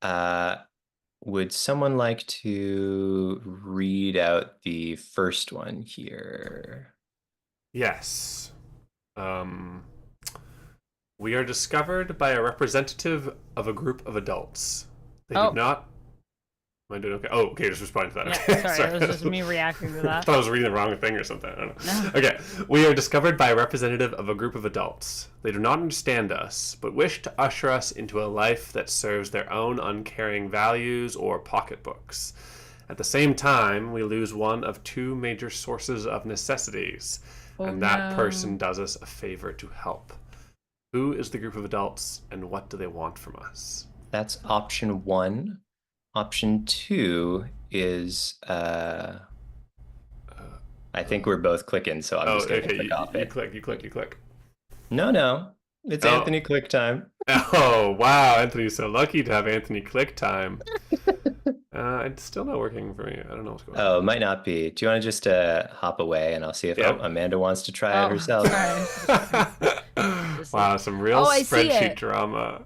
uh, would someone like to read out the first one here? Yes. We are discovered by a representative of a group of adults. They Oh. did not. Am I doing okay? Oh, okay. Just respond to that. Yeah, Okay. sorry, it was just me reacting to I that. thought I was reading the wrong thing or something. I don't know. No. Okay. We are discovered by a representative of a group of adults. They do not understand us, but wish to usher us into a life that serves their own uncaring values or pocketbooks. At the same time, we lose one of two major sources of necessities, and that person does us a favor to help. Who is the group of adults, and what do they want from us? That's option one. Option two is I think we're both clicking, so I'm just gonna click off it. You click. No. It's Anthony click time. Oh, wow. Anthony's so lucky to have Anthony click time. It's still not working for me. I don't know what's going on. Oh, it might not be. Do you want to just hop away and I'll see if Amanda wants to try it herself? Wow, some real spreadsheet drama.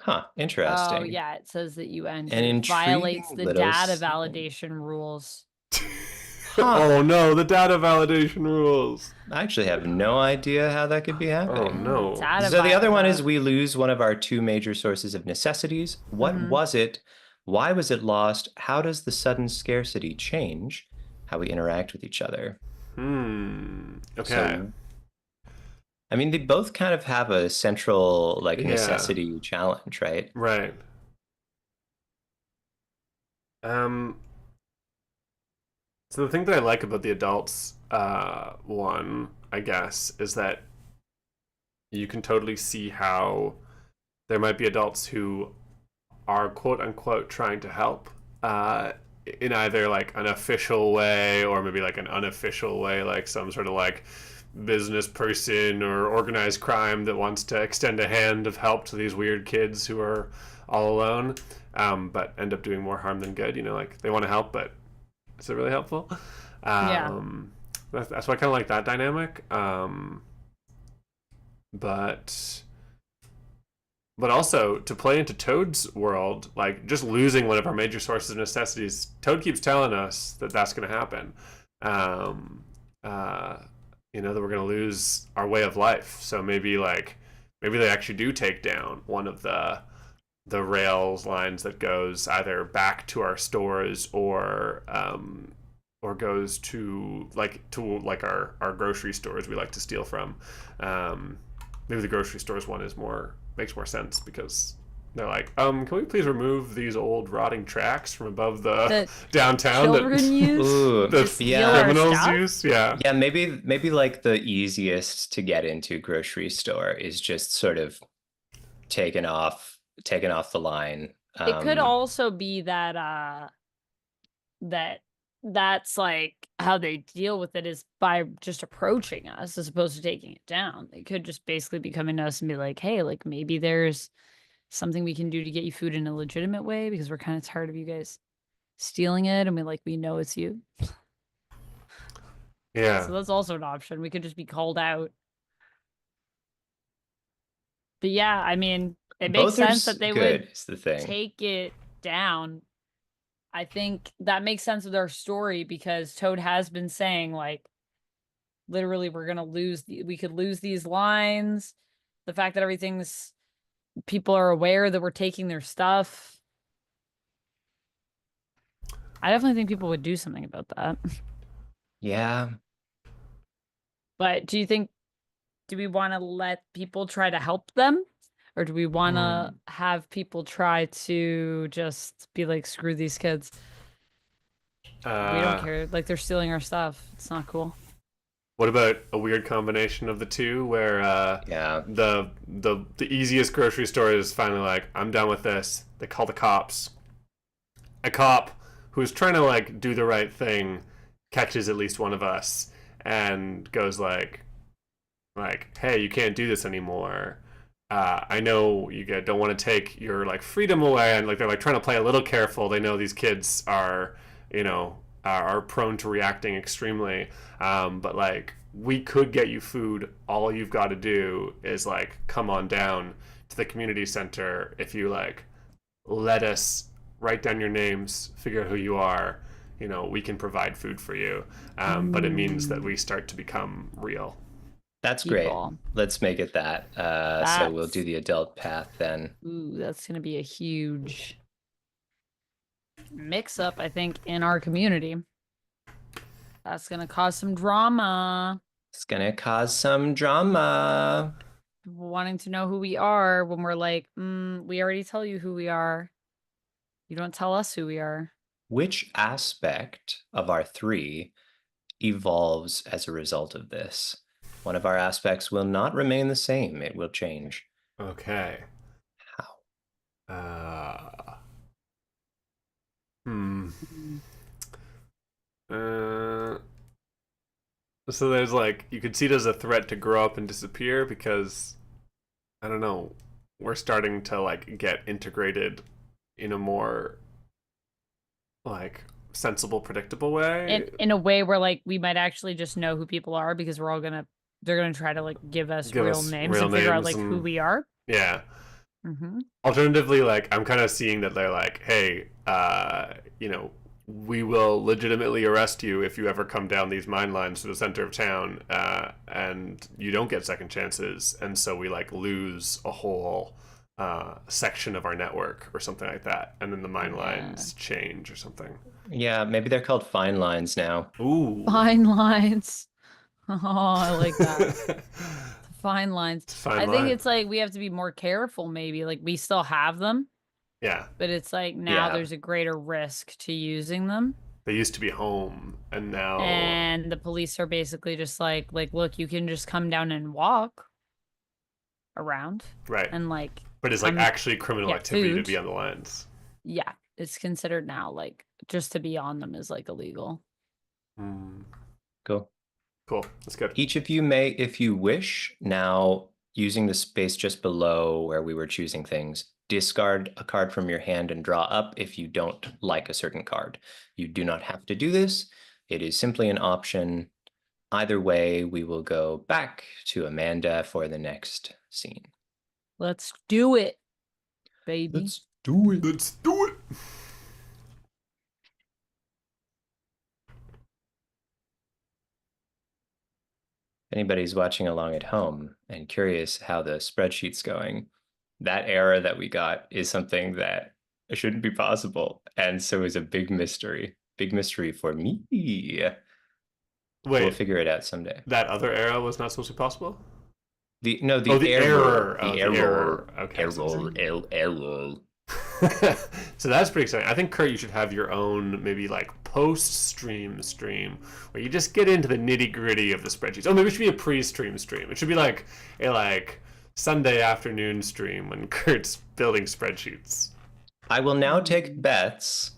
Huh, interesting. Oh, yeah, it says that you An violates the little data scene. validation rules. Oh no, the data validation rules. I actually have no idea how that could be happening. Oh no. So the other one is we lose one of our two major sources of necessities. What was it? Why was it lost? How does the sudden scarcity change how we interact with each other? Okay. So, I mean, they both kind of have a central necessity challenge, right? Right. So the thing that I like about the adults one, I guess, is that you can totally see how there might be adults who are quote unquote trying to help in either like an official way or maybe like an unofficial way, like some sort of like business person or organized crime that wants to extend a hand of help to these weird kids who are all alone, but end up doing more harm than good. Like they want to help, but is it really helpful? That's why I kind of like that dynamic. But also to play into Toad's world, like just losing one of our major sources of necessities, Toad keeps telling us that that's going to happen. That we're going to lose our way of life. So maybe they actually do take down one of the rails lines that goes either back to our stores or goes to our grocery stores we like to steal from. Maybe the grocery stores one makes more sense because They're like, can we please remove these old rotting tracks from above the That downtown that children use Ooh, to the steal yeah. our criminals stuff. use? Yeah. Yeah, maybe like the easiest to get into grocery store is just sort of taken off the line. It could also be that that that's like how they deal with it is by just approaching us as opposed to taking it down. They could just basically be coming to us and be like, hey, like maybe there's something we can do to get you food in a legitimate way because we're kind of tired of you guys stealing it and we know it's you. Yeah. So that's also an option. We could just be called out. But yeah, I mean, it makes Both are sense that they would good, is the thing. take it down. I think that makes sense with our story because Toad has been saying like literally we could lose these lines. The fact that people are aware that we're taking their stuff. I definitely think people would do something about that. Yeah. But do we want to let people try to help them? Or do we want to have people try to just be like, screw these kids? We don't Uh, care. Like, they're stealing our stuff. It's not cool. what about a weird combination of the two, where Yeah. the easiest grocery store is finally like, I'm done with this. They call the cops. A cop who's trying to like do the right thing catches at least one of us and goes like, hey, you can't do this anymore. I know you don't want to take your like freedom away, and like they're like trying to play a little careful. They know these kids are, are prone to reacting extremely. But like we could get you food. All you've got to do is like come on down to the community center. If you like let us write down your names, figure out who you are. We can provide food for you. But it means that we start to become real. That's great. People. Let's make it that. So we'll do That's the adult path then. Ooh, that's gonna be a huge mix up, I think, in our community. That's gonna cause some drama. It's gonna cause some drama. People wanting to know who we are when we're like, we already tell you who we are. You don't tell us who we are. Which aspect of our three evolves as a result of this? One of our aspects will not remain the same. It will change. Okay. How? Uh, hmm. Mm. Uh, so there's like you could see it as a threat to grow up and disappear because I don't know, we're starting to like get integrated in a more like sensible, predictable way. In a way where like we might actually just know who people are because they're gonna try to like give us Give real us names real and figure out names like who and we are. yeah. Mm-hmm. Alternatively, like I'm kind of seeing that they're like, hey, we will legitimately arrest you if you ever come down these mine lines to the center of town, and you don't get second chances, and so we like lose a whole section of our network or something like that, and then the mine lines change or something. Yeah, maybe they're called fine lines now. Ooh. Fine lines. Oh, I like that. Fine lines. Fine I think line. it's like we have to be more careful, maybe. Like we still have them, Yeah. but it's like now Yeah. there's a greater risk to using them. They used to be home, and now. And the police are basically just like, look, you can just come down and walk around Right. and like But it's like actually criminal get activity to food. be on the lines. Yeah, it's considered now like just to be on them is like illegal. Cool. Cool. That's good. Each of you may, if you wish, now using the space just below where we were choosing things, discard a card from your hand and draw up if you don't like a certain card. You do not have to do this. It is simply an option. Either way, we will go back to Amanda for the next scene. Let's do it, baby. Let's do it. Let's do it. Anybody's watching along at home and curious how the spreadsheet's going, that error that we got is something that shouldn't be possible. And so is a big mystery for me. Wait, We'll figure it out someday. that other era was not supposed to be possible? The no, Oh, the the error, error. Oh, the the error, error. Okay, so error, error. so that's pretty exciting. I think Kurt, you should have your own maybe like stream where you just get into the nitty gritty of the spreadsheets. Oh, maybe it should be a pre-stream stream. It should be like a Sunday afternoon stream when Kurt's building spreadsheets. I will now take Mm. bets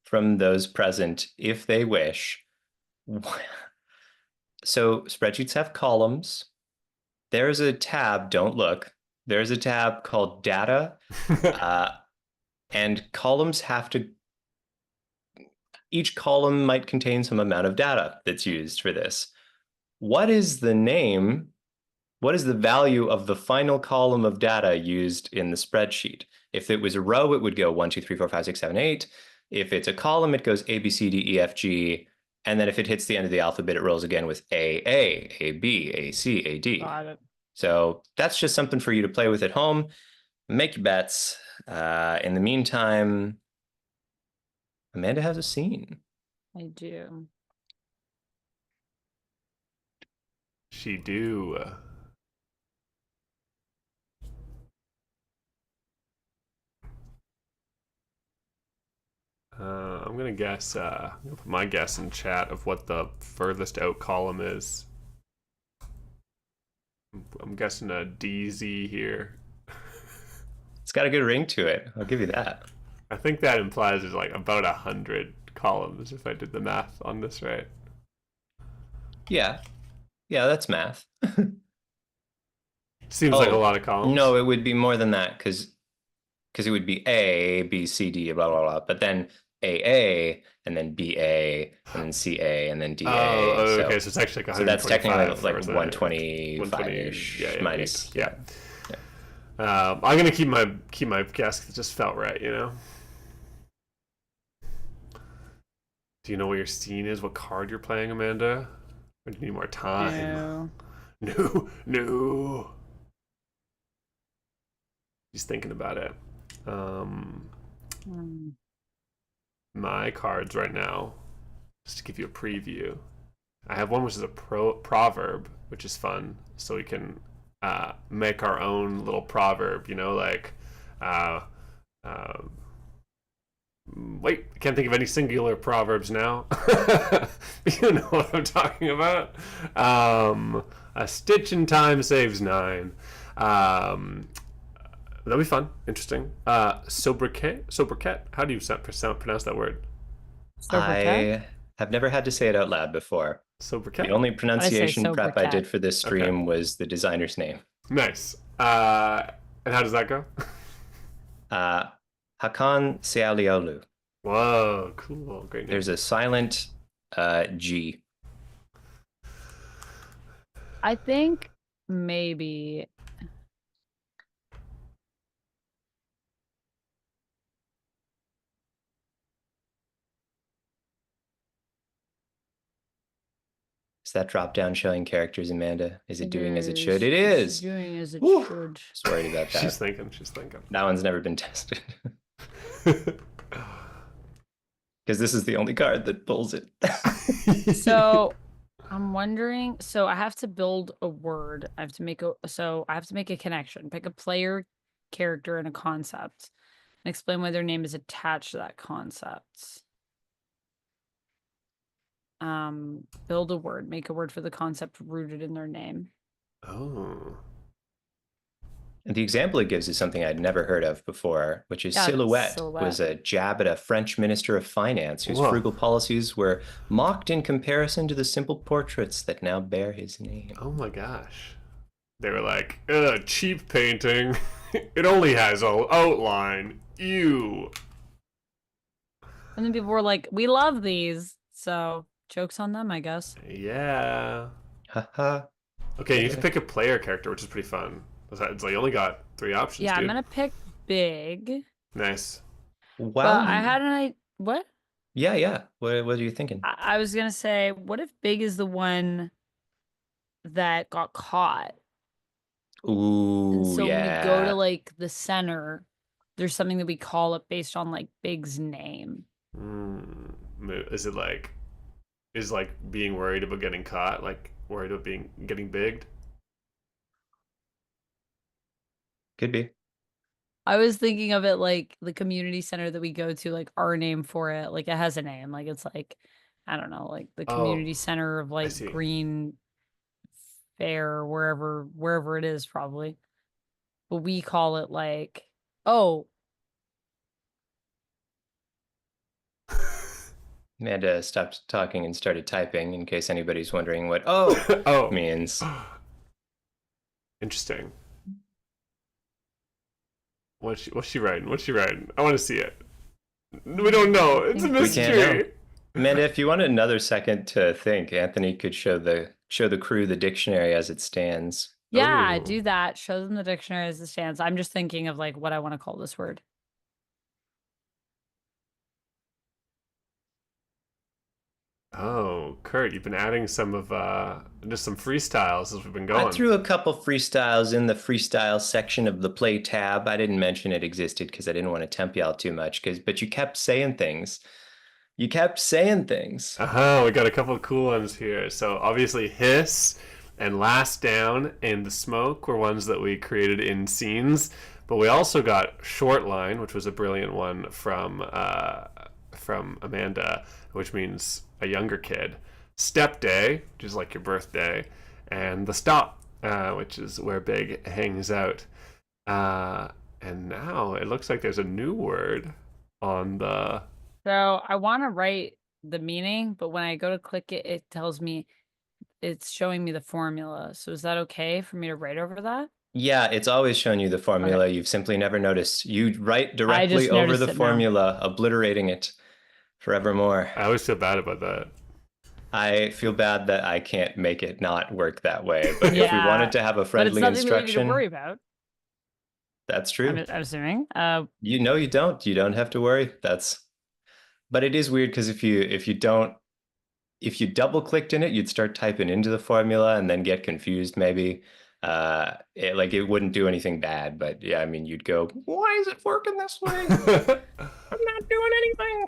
from those present if they wish. So spreadsheets have columns. There's a tab, don't look. There's a tab called data, uh, and columns have to, each column might contain some amount of data that's used for this. What is the name? What is the value of the final column of data used in the spreadsheet? If it was a row, it would go 1, 2, 3, 4, 5, 6, 7, 8. If it's a column, it goes A, B, C, D, E, F, G. And then if it hits the end of the alphabet, it rolls again with A, B, A, C, A, D. Got it. So that's just something for you to play with at home. Make your bets. In the meantime, Amanda has a scene. I do. She do. I'm gonna guess. I'm gonna put my guess in chat of what the furthest out column is. I'm guessing a DZ here. It's got a good ring to it. I'll give you that. I think that implies there's like about 100 columns if I did the math on this right. Yeah. Yeah, that's math. Seems like a lot of columns. No, it would be more than that because it would be A, B, C, D, blah, blah, blah. But then AA, and then BA, and then CA, and then DA. Oh, okay, so it's actually like 125. So that's technically like or 125-ish yeah, minus. Yeah. I'm gonna keep my guess 'cause it just felt right, you know. Do you know what your scene is? What card you're playing, Amanda? Or do you need more time? No. No. She's thinking about it. My cards right now, just to give you a preview. I have one which is a proverb, which is fun, so we can make our own little proverb. You know, like wait, I can't think of any singular proverbs now. You know what I'm talking about. A stitch in time saves nine. That'll be fun, interesting. Sobriquet. How do you pronounce that word? I have never had to say it out loud before. Sobriquet. The only pronunciation prep I did for this stream was the designer's name. Nice. And how does that go? Hakan Sealiolu. Whoa, cool. Great name. There's a silent G. I think maybe. Is that drop down showing characters, Amanda? Is it doing as it should? It is. It's doing as it should. Just worried about that. She's thinking. That one's never been tested. Because this is the only card that pulls it. So I'm wondering, so I have to build a word. I have to make a connection, pick a player, character, and a concept, and explain why their name is attached to that concept. Build a word, make a word for the concept rooted in their name. Oh. And the example it gives is something I'd never heard of before, which is silhouette. Was a jab at a French minister of finance whose frugal policies were mocked in comparison to the simple portraits that now bear his name. Oh my gosh. They were like, cheap painting. It only has an outline. Ew. And then people were like, we love these. So, joke's on them, I guess. Yeah. Haha. Okay, you have to pick a player character, which is pretty fun. It's like you only got 3 options. Yeah, dude. I'm gonna pick big. Nice. Wow. But I had an idea. What? Yeah. What are you thinking? I was gonna say, what if big is the one that got caught? Ooh, and so yeah. when we go to like the center, there's something that we call it based on like Big's name. Is it like being worried about getting caught, like worried about getting bigged? Could be. I was thinking of it like the community center that we go to, like our name for it. Like it has a name. Like it's like, I don't know, like the Oh, community center of I like see. Green Fair, wherever it is, probably. But we call it like, oh, Amanda stopped talking and started typing in case anybody's wondering what "oh" Oh, means. interesting. What's she writing? What's she writing? I want to see it. We don't know. I It's a think We can't know. mystery. Amanda, if you want another second to think, Anthony could show the crew the dictionary as it stands. yeah, Oh, do that. Show them the dictionary as it stands. I'm just thinking of like what I want to call this word. oh, Kurt, you've been adding some of just some freestyles as we've been I going. threw a couple freestyles in the freestyle section of the play tab. I didn't mention it existed because I didn't want to tempt y'all too much. But you kept saying things. You kept saying things. We got a couple of cool ones here. So obviously, hiss and last down and the smoke were ones that we created in scenes. But we also got short line, which was a brilliant one from Amanda, which means a younger kid. Step day, which is like your birthday, and the stop, which is where Big hangs out. And now it looks like there's a new word on the. So I want to write the meaning, but when I go to click it, it tells me it's showing me the formula. So is that okay for me to write over that? Yeah, it's always shown you the Okay. formula. You've simply never noticed. You write I directly just over the noticed it now. formula, obliterating it forevermore. I always feel bad about that. I feel bad that I can't make it not work that way. But if we wanted Yeah, to have a but it's friendly nothing that we need to worry instruction, about. that's I'm, true. I'm assuming. You know you don't. You don't have to worry. But it is weird because if you double clicked in it, you'd start typing into the formula and then get confused maybe. It wouldn't do anything bad, but yeah, I mean you'd go, why is it working this way? I'm not doing anything.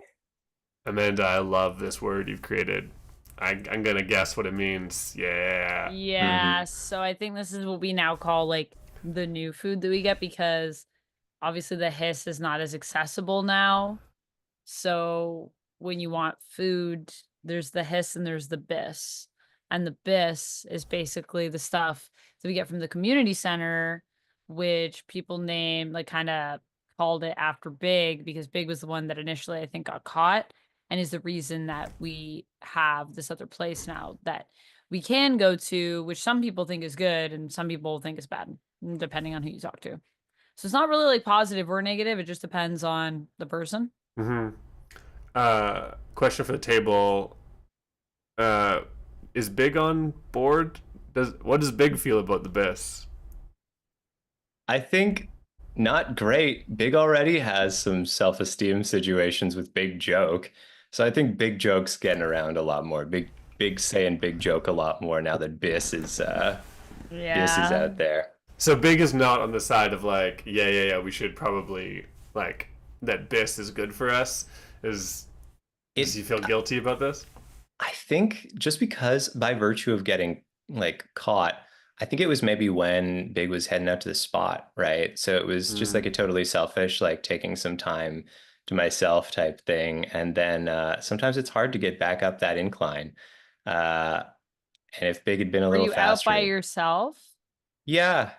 Amanda, I love this word you've created. I'm gonna guess what it means. Yeah. Yeah, so I think this is what we now call like the new food that we get because obviously the hiss is not as accessible now. So when you want food, there's the hiss and there's the bis. And the bis is basically the stuff that we get from the community center, which people name like kind of called it after Big because Big was the one that initially I think got caught and is the reason that we have this other place now that we can go to, which some people think is good and some people think is bad, depending on who you talk to. So it's not really like positive or negative. It just depends on the person. Hmm. Question for the table. Uh, is Big on board? What does Big feel about the Biss? I think not great. Big already has some self-esteem situations with Big Joke. So I think Big Joke's getting around a lot more. Big saying Big Joke a lot more now that Biss is Yeah. out there. So Big is not on the side of like, yeah. We should probably like that Biss is good for us. Does It he feel guilty about this? I think just because by virtue of getting like caught, I think it was maybe when Big was heading out to the spot, right? So it was just like Mm. a totally selfish, like taking some time to myself type thing. And then sometimes it's hard to get back up that incline. Uh, and if Big had been a Were little you out by faster, yourself? yeah,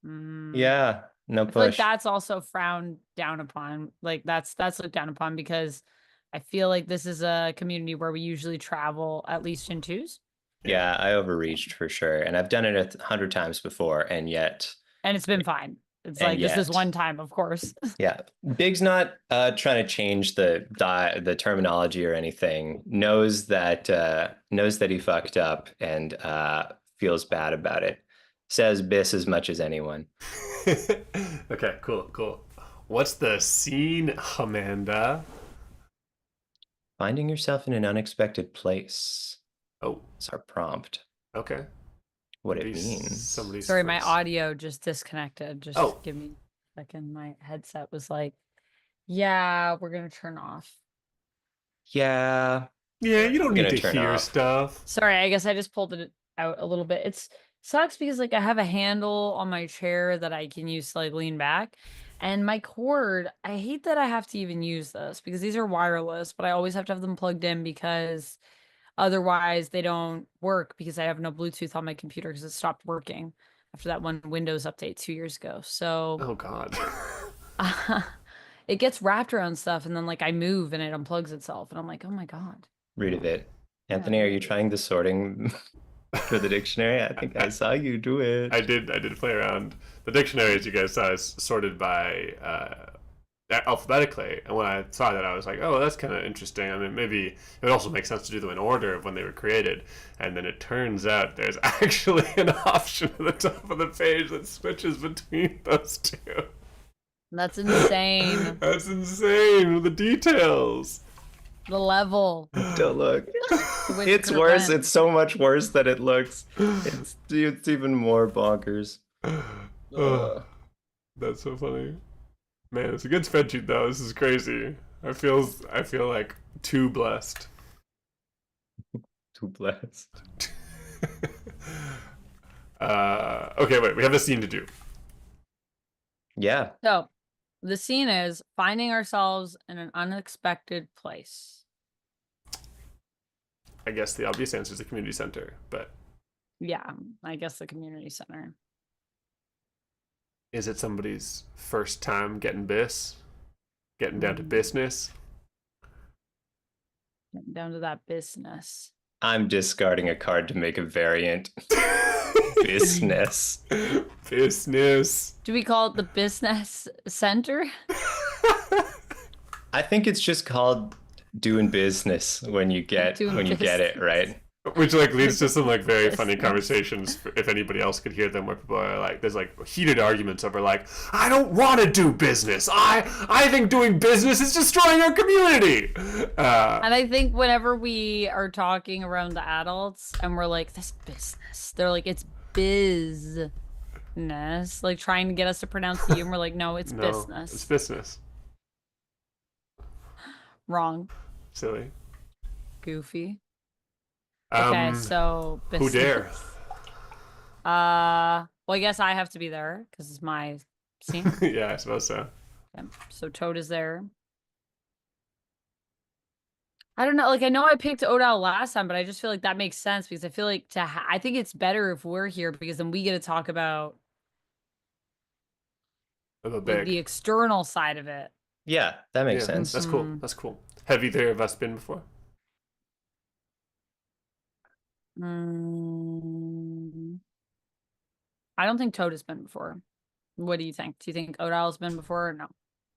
Mm. yeah, no I feel like push. that's also frowned down upon. Like that's looked down upon because I feel like this is a community where we usually travel at least in twos. Yeah. Yeah, I overreached for sure. And I've done it 100 times before, And it's been fine. It's and like this yet. one time, of course. Yeah, Big's not trying to change the terminology or anything. Knows that he fucked up and feels bad about it. Says Biss as much as anyone. Okay, cool. What's the scene, Amanda? Finding yourself in an unexpected place. Oh, It's our prompt. okay. What it Maybe means. somebody's Sorry, my first. audio just disconnected. Just Oh, give me a second. My headset was like, yeah, we're gonna turn off. Yeah, yeah. You we're don't need gonna to turn hear off. stuff. Sorry, I guess I just pulled it out a little bit. Sucks because like I have a handle on my chair that I can use to like lean back. And my cord, I hate that I have to even use this because these are wireless, but I always have to have them plugged in because otherwise they don't work because I have no Bluetooth on my computer because it stopped working after that one Windows update 2 years ago. So Oh God. it gets wrapped around stuff and then like I move and it unplugs itself and I'm like, oh my God. Read of it. Yeah, Anthony, are you really. trying the sorting for the dictionary? I think I saw you do I it. did. I did play around. The dictionary, as you guys saw, is sorted by alphabetically. And when I saw that, I was like, "Oh, that's kind of interesting." I mean, maybe it would also make sense to do them in order of when they were created. And then it turns out there's actually an option at the top of the page that switches between those two. That's insane. That's insane. The details. The level Don't look. to which it It's could have worse. been. It's so much worse than it looks. It's even more bonkers. Oh, Ugh. that's so funny. Man, it's a good spreadsheet though. This is crazy. I feel like too blessed. Too blessed. Okay, wait. We have a scene to do. Yeah. So the scene is finding ourselves in an unexpected place. I guess the obvious answer is the community center, but Yeah, I guess the community center. is it somebody's first time getting getting down to business? Getting down to that business. I'm discarding a card to make a variant. Business. Business. Do we call it the business center? I think it's just called doing business when you get Doing when you get it, right? Which like leads to some like very funny Business. conversations if anybody else could hear them, where people are like, there's like heated arguments over like, I don't want to do business. I think doing business is destroying our community. And I think whenever we are talking around the adults and we're like, this business, they're like, it's business. Like trying to get us to pronounce the U, and we're like, no, it's No, business. it's business. Wrong. Silly. Goofy. Okay, so who dare? Well, I guess I have to be there because it's my scene. Yeah, I suppose so. Okay, so Toad is there. I don't know. Like I know I picked Odell last time, but I just feel like that makes sense because I feel like I think it's better if we're here because then we get to talk about The like big. the external side of it. Yeah, that makes Yeah, sense. that's cool. Mhm. That's cool. Have either of us been before? Mm, I don't think Toad has been before. What do you think? Do you think Odell's been before or no?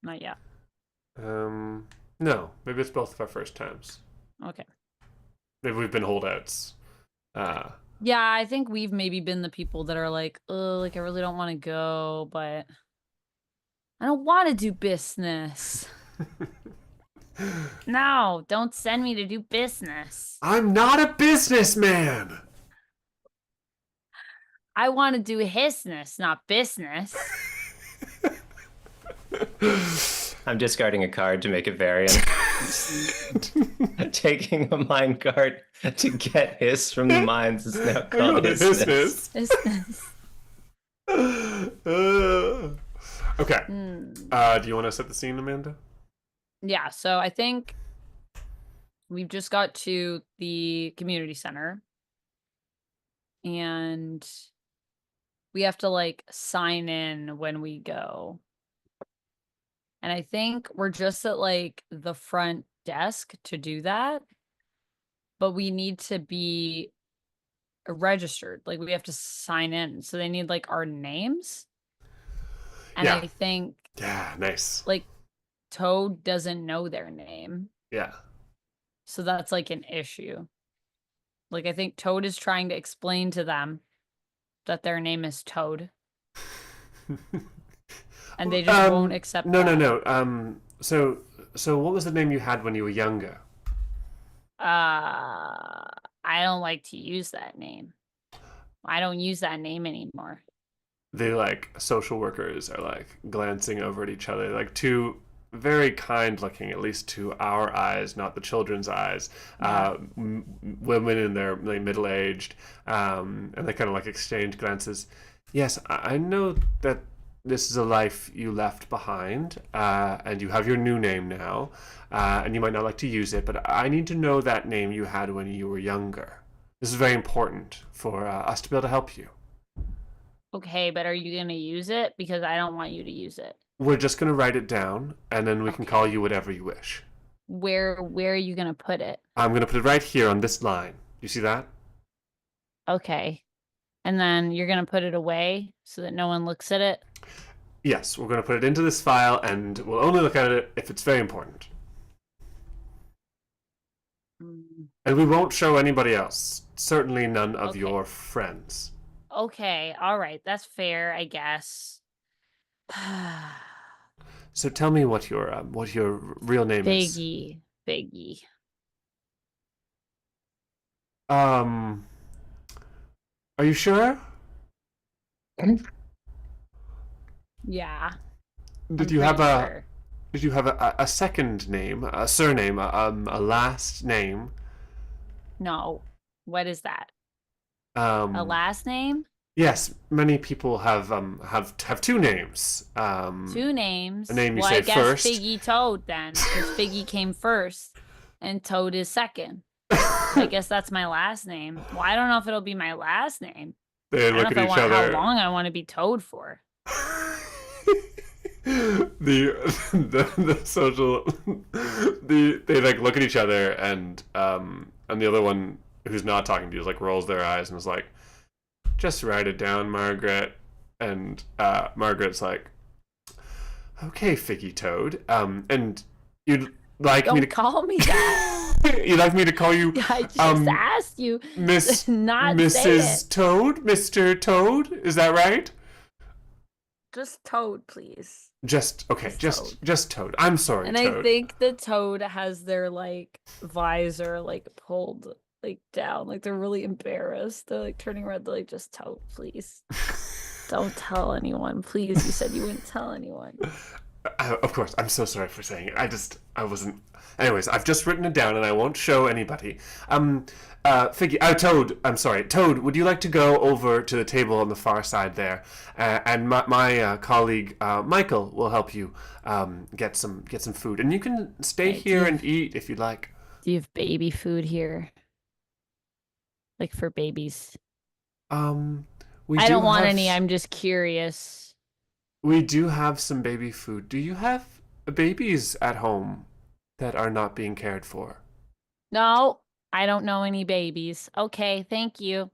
Not yet. No. Maybe it's both of our first times. Okay. Maybe we've been holdouts. Yeah, I think we've maybe been the people that are like, oh, like I really don't want to go, but I don't want to do business. No, don't send me to do business. I'm not a businessman. I want to do hisness, not business. I'm discarding a card to make a variant. Taking a mine card to get hiss from the mines is now called hissness. Business. Okay. Hmm. Do you want to set the scene, Amanda? Yeah, so I think we've just got to the community center and we have to like sign in when we go. And I think we're just at like the front desk to do that. But we need to be registered. Like we have to sign in. So they need like our names. And Yeah. I think Yeah, nice. like Toad doesn't know their name. Yeah. So that's like an issue. Like I think Toad is trying to explain to them that their name is Toad. And they just won't accept No, that. no. So what was the name you had when you were younger? I don't like to use that name. I don't use that name anymore. The like social workers are like glancing over at each other, like two very kind looking, at least to our eyes, not the children's eyes. Yeah. Women in their like, middle aged, and they kind of like exchange glances. Yes, I know that this is a life you left behind, and you have your new name now, and you might not like to use it, but I need to know that name you had when you were younger. This is very important for us to be able to help you. Okay, but are you gonna use it? Because I don't want you to use it. We're just going to write it down, and then we can call Okay. you whatever you wish. Where are you gonna put it? I'm going to put it right here on this line. You see that? Okay. And then you're gonna put it away so that no one looks at it. Yes, we're going to put it into this file, and we'll only look at it if it's very important. Mm, And we won't show anybody else. Certainly none of Okay. your friends. Okay, all right, that's fair, I guess. So tell me what your real name is. Biggie, Biggie. Um, are you sure? Yeah, Did I'm you have pretty a sure. did you have a second name, a surname, a last name? No. What is that? A Um, last name? yes, many people have two names. Two names. A name you Well, say I guess first. Figgy Toad then, because Figgy came first and Toad is second. I guess that's my last name. Well, I don't know if it'll be my last name. They I don't know look if at I each want how other. long I want to be Toad for. The social they like look at each other and the other one who's not talking to you is like rolls their eyes and is like, just write it down, Margaret. And Margaret's like, okay, Figgy Toad. And you'd like me Don't to call me that. you'd like me to call you I just um asked you Miss to not say Mrs. it. Toad, Mr. Toad. Is that right? Just Toad, please. Just okay, Just just Toad. I'm sorry, And I Toad. think the Toad has their like visor like pulled like down, like they're really embarrassed. They're like turning red. They're like, just Toad, please. Don't tell anyone, please. You said you wouldn't tell anyone. Of course, I'm so sorry for saying it. I wasn't. Anyways, I've just written it down, and I won't show anybody. Toad. I'm sorry, Toad. Would you like to go over to the table on the far side there, and my colleague Michael will help you get some food, and you can stay Hey, here and eat if you'd like. Do you have baby food here? Like for babies? Um, we I do don't want have any. I'm just curious. we do have some baby food. Do you have babies at home that are not being cared for? No, I don't know any babies. Okay, thank you.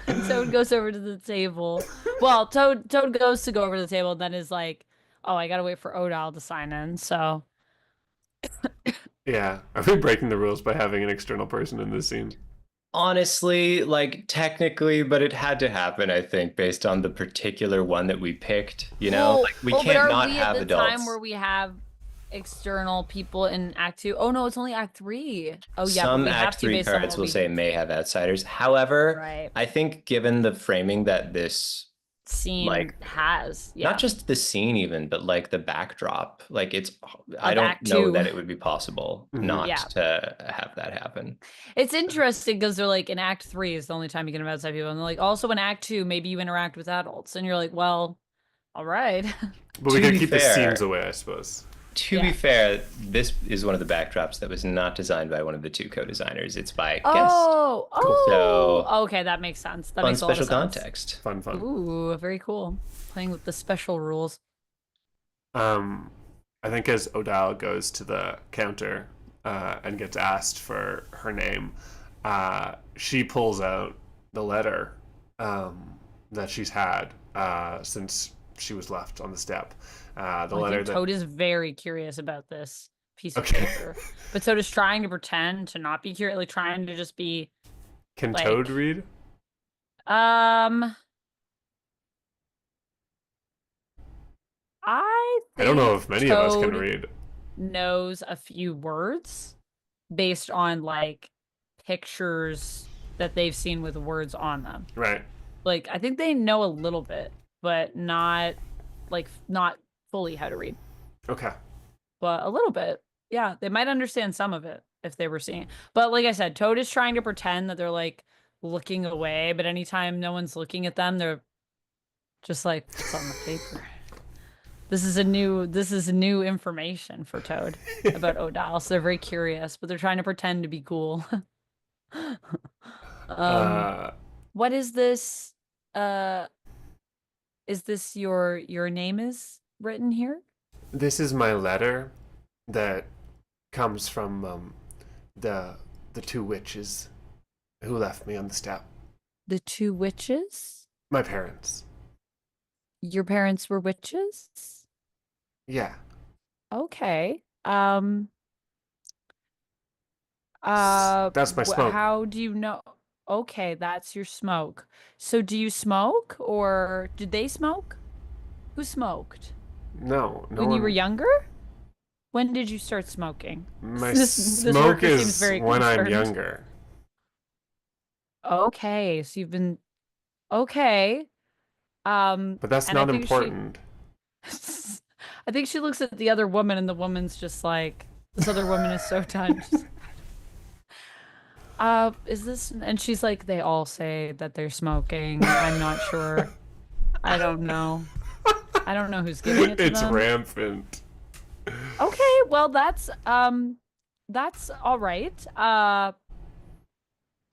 And Toad goes over to the table. Well, Toad goes to go over to the table and then is like, "Oh, I gotta wait for Odal to sign in." So Yeah. Are we breaking the rules by having an external person in this scene? Honestly, like technically, but it had to happen, I think, based on the particular one that we picked. Like we but can't are not we at have the time adults. where we have external people in Act 2? Oh no, it's only Act 3. Oh yeah, but Some we have Act to 3 based on cards what will we say may have outsiders. However, right I think given the framing that this, scene like, has. not Yeah, just the scene even, but like the backdrop, like I of don't Act know 2. that it would be possible Mm-hmm. not Yeah. to have that happen. It's interesting because they're like in Act 3 is the only time you can have outside people. And they're like, also in Act 2, maybe you interact with adults. And you're like, well, all right. But we To gotta be keep the scenes fair, away, I suppose. to be fair, this is one of the backdrops that was not designed by one of the two co-designers. It's by a guest. Oh, So okay, that makes sense. That fun makes a lot special of sense. context. Fun, fun. Ooh, very cool. Playing with the special rules. I think as Odal goes to the counter and gets asked for her name, she pulls out the letter that she's had since she was left on the step. The I letter think that Toad is very curious about this piece of Okay. paper. But Toad is trying to pretend to not be curious, like trying to just be can like, Toad read? I I don't know think if many of us can Toad read. knows a few words based on like pictures that they've seen with words on them. Right. Like I think they know a little bit, but not like not fully how to read, Okay. but a little bit. Yeah, they might understand some of it if they were seeing it. But like I said, Toad is trying to pretend that they're like looking away, but anytime no one's looking at them, they're just like, what's on the paper? This is new information for Toad about Odile. So they're very curious, but they're trying to pretend to be cool. Um, Uh, what is this? Uh, is this your name is written here? this is my letter that comes from the the two witches who left me on the step. The two witches? My parents. Your parents were witches? Yeah. Okay. That's my smoke. How do you know? Okay, that's your smoke. So do you smoke or did they smoke? Who smoked? No, no When you were one. younger? When did you start smoking? My This smoke worker seems is very when I'm concerned. younger. Okay, so you've been okay. But that's And I not think she important. I think she looks at the other woman and the woman's just like this other woman is so touched. Is this and she's like, they all say that they're smoking. I'm not sure. I don't know. I don't know who's giving it to It's them. rampant. Okay, well that's all right.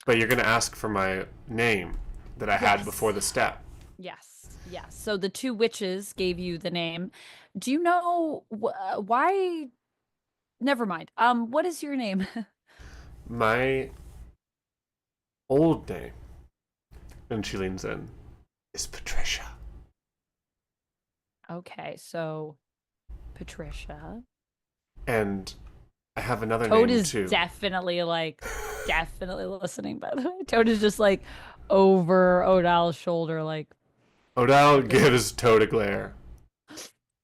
But you're gonna ask for my name that I had before Yes. the step. Yes. Yes. So the two witches gave you the name. Do you know why? Never mind. What is your name? My old name, and she leans in, is Patricia. Okay, so Patricia. And I have another Toad name is too. definitely listening, by the way. Toad is just like over Odile's shoulder, like Odell gives Toad a glare.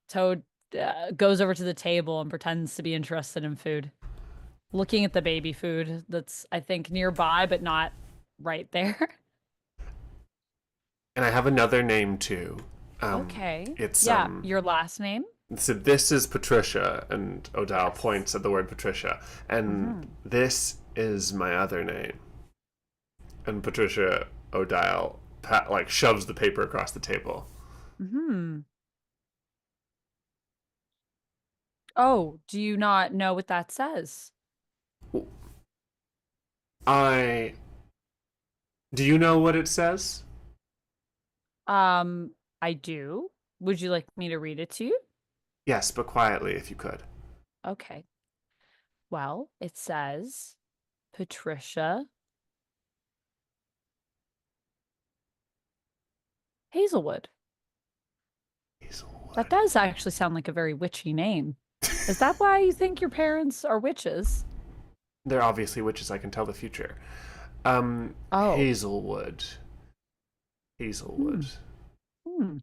Toad goes over to the table and pretends to be interested in food, looking at the baby food that's, I think, nearby, but not right there. And I have another name too. Okay. It's Yeah, your last name? So this is Patricia, and Odell Yes. points at the word Patricia, and Mm-hmm. this is my other name. And Patricia Odile like shoves the paper across the table. Mm-hmm. Oh, do you not know what that says? I Do you know what it says? Um, I do. Would you like me to read it to you? Yes, but quietly if you could. Okay. Well, it says Patricia Hazelwood. Hazelwood. That does actually sound like a very witchy name. Is that why you think your parents are witches? They're obviously witches. I can tell the future. Oh. Hazelwood. Hazelwood. Hmm. Hmm.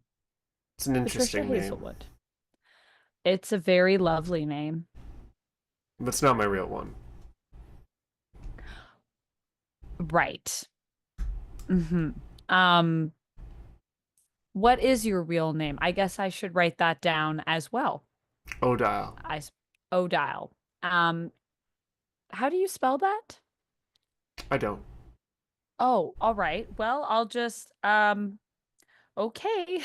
It's an Patricia interesting name, Hazelwood. It's a very lovely name. but it's not my real one. Right. Mm-hmm. Um, what is your real name? I guess I should write that down as well. Odile. Odile. Um, how do you spell that? I don't. Oh, all right. Well, I'll just okay.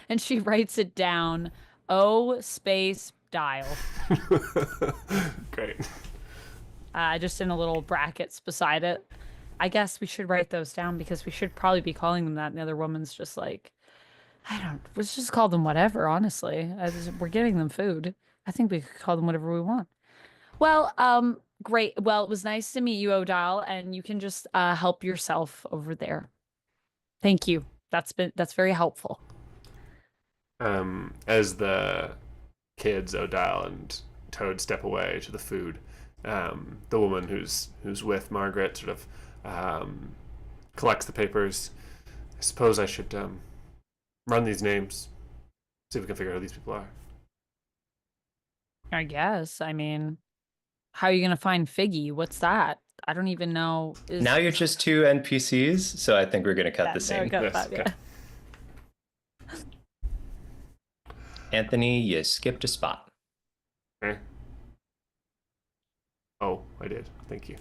And she writes it down. O space dial. Great. Just in a little brackets beside it. I guess we should write those down because we should probably be calling them that. And the other woman's just like, I don't, let's just call them whatever, honestly. We're giving them food. I think we could call them whatever we want. Well, great. Well, it was nice to meet you, Odile, and you can just help yourself over there. Thank you. That's very helpful. As the kids, Odile and Toad, step away to the food, the woman who's with Margaret sort of collects the papers. I suppose I should run these names, see if we can figure out who these people are. I guess. I mean, how are you gonna find Figgy? What's that? I don't even know. Now you're just two NPCs, so I think we're gonna cut the There we scene. go. Yes, That, okay. yeah. Anthony, you skipped a spot. Okay. Oh, I did. Thank you.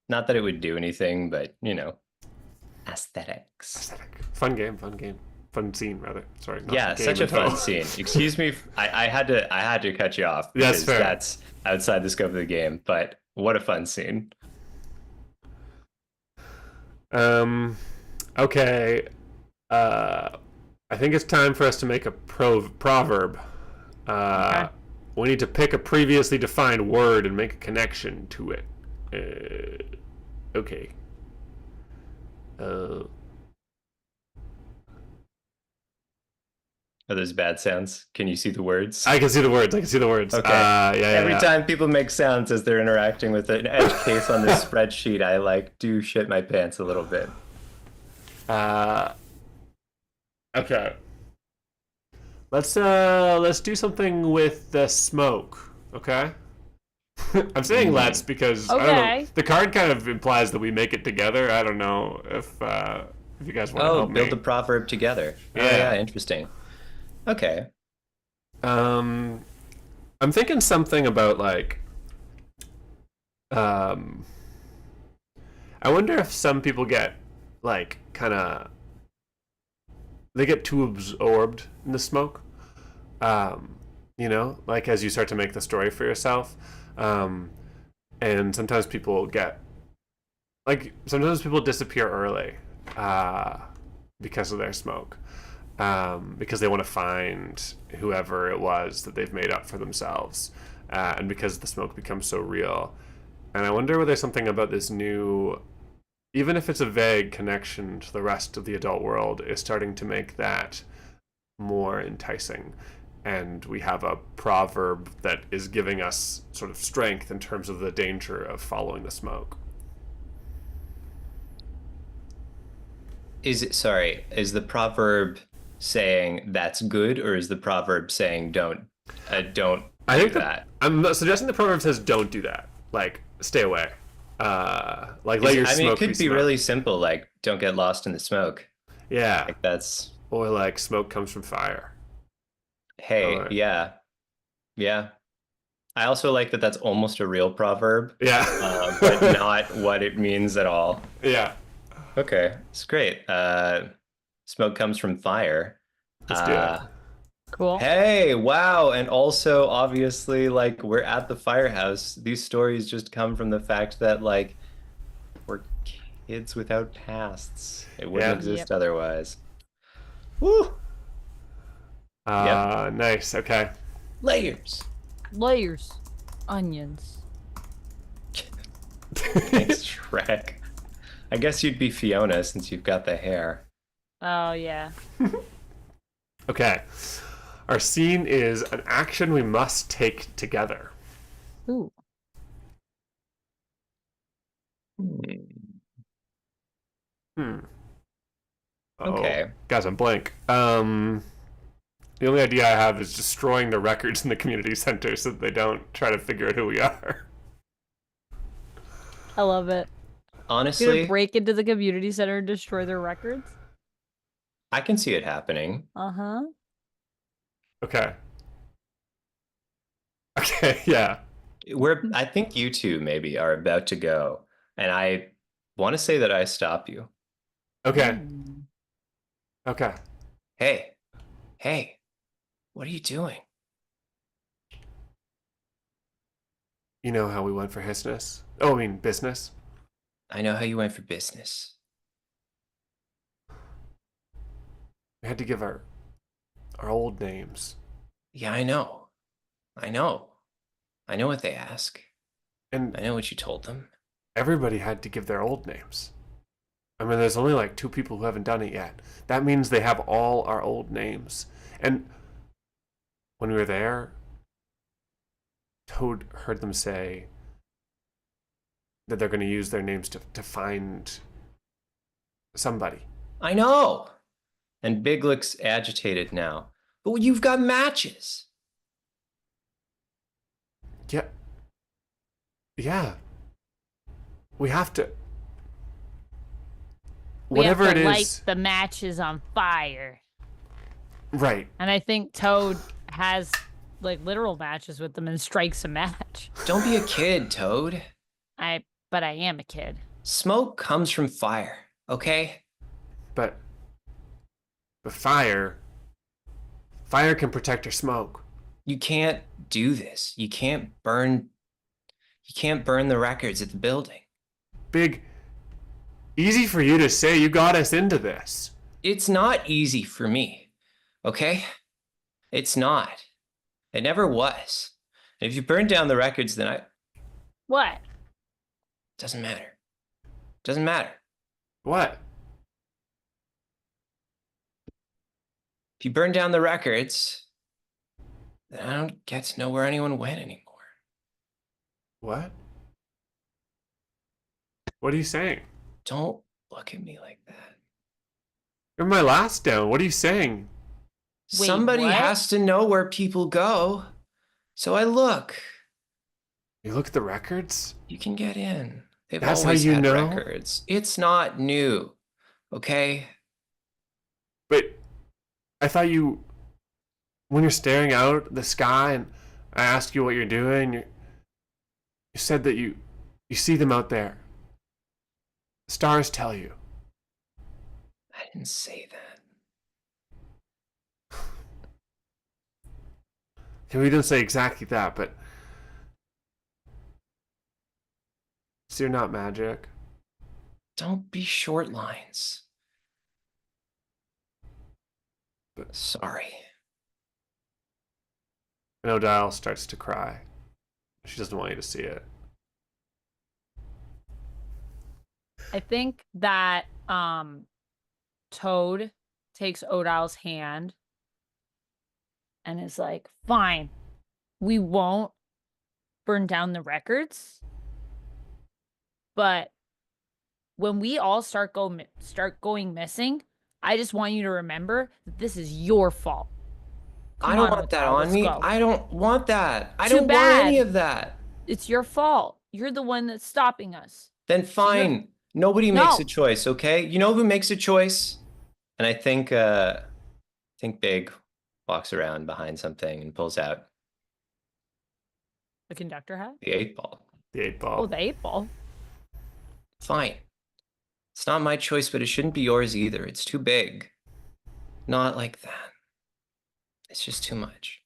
Not that it would do anything, but aesthetics. Aesthetic. Fun game. Fun game. Fun scene, rather. Sorry, not Yeah, game such a info. fun scene. Excuse me, I had to cut you off That's because fair. that's outside the scope of the game, but what a fun scene. Um. Okay. I think it's time for us to make a proverb. Okay. We need to pick a previously defined word and make a connection to it. Okay. Uh, Are those bad sounds? Can you see the words? I can see the words. I can see the words. Okay. Yeah. Every time people make sounds as they're interacting with an edge case on this spreadsheet, I like do shit my pants a little bit. Uh, okay. Let's do something with the smoke. Okay. I'm saying let's because I don't know. Okay. The card kind of implies that we make it together. I don't know if you guys want to Oh, help build me. a proverb together. Oh, Yeah. yeah, interesting. Okay. Um, I'm thinking something about like um. I wonder if some people get like kind of they get too absorbed in the smoke. Like as you start to make the story for yourself. And sometimes people get sometimes people disappear early because of their smoke. Because they want to find whoever it was that they've made up for themselves. And because the smoke becomes so real. And I wonder whether there's something about this new, even if it's a vague connection to the rest of the adult world, is starting to make that more enticing. And we have a proverb that is giving us sort of strength in terms of the danger of following the smoke. Is the proverb saying that's good, or is the proverb saying don't I do think that? I'm suggesting the proverb says don't do that. Like, stay away. Like, let your I mean, it smoke be could be smoke. really simple, like don't get lost in the smoke. Yeah. Like that's, Or like, smoke comes from fire. All hey, right. yeah, yeah. I also like that that's almost a real proverb, but Yeah. not what it means at all. Yeah. Okay, it's great. Smoke comes from fire. Let's do it. Cool. Hey, wow. And also, obviously, like, we're at the firehouse. These stories just come from the fact that, like, we're kids without pasts. It wouldn't Yeah. exist Yep. otherwise. Woo! Yep. Nice. Okay. Layers. Layers. Onions. Thanks, Shrek. I guess you'd be Fiona since you've got the hair. Oh, yeah. Okay. Our scene is an action we must take together. Ooh. Hmm. Okay. Guys, I'm blank. The only idea I have is destroying the records in the community center so that they don't try to figure out who we are. I love it. Gonna Honestly, break into the community center and destroy their records? I can see it happening. Uh-huh. Okay. Okay, yeah. I think you two maybe are about to go, and I want to say that I stop you. Okay. Mm. Okay. Hey, hey, what are you doing? You know how we went for business? Oh, I mean, business. I know how you went for business. We had to give our old names. Yeah, I know. I know. I know what they ask. And I know what you told them. everybody had to give their old names. I mean, there's only like 2 people who haven't done it yet. That means they have all our old names. And when we were there, Toad heard them say that they're going to use their names to find somebody. I know. And Big looks agitated now. But you've got matches. Yeah. Yeah. We have to. We have Whatever to it light is. the matches on fire. Right. And I think Toad has like literal matches with them and strikes a match. Don't be a kid, Toad. But I am a kid. Smoke comes from fire, okay? But the fire can protect your smoke. You can't do this. You can't burn the records at the building. Big, easy for you to say. You got us into this. It's not easy for me, okay? It's not. It never was. And if you burn down the records, then What? doesn't matter. Doesn't matter. What? If you burn down the records, then I don't get to know where anyone went anymore. What? What are you saying? Don't look at me like that. You're my last down. What are you saying? Wait, Somebody what? has to know where people go. So I look. You look at the records? You can get in. They've That's how always you had know? records. It's not new, okay? But I thought when you're staring out at the sky and I ask you what you're doing, you said that you see them out there. Stars tell you. I didn't say that. Okay, we didn't say exactly that, but so you're not magic. Don't be short lines. But Sorry. and Odile starts to cry. She doesn't want you to see it. I think that Toad takes Odile's hand and is like, "Fine. We won't burn down the records. But when we all start going missing, I just want you to remember that this is your fault." I Come don't on, want that Odile, on let's me. go. I don't want that. I Too don't want any bad. of that. It's your fault. You're the one that's stopping us. Then So you have- fine. Nobody makes a No. choice, okay? You know who makes a choice? And I think Big walks around behind something and pulls out The conductor hat? the 8 ball. The 8 ball. Oh, the 8 ball. Fine. It's not my choice, but it shouldn't be yours either. It's too big. Not like that. It's just too much.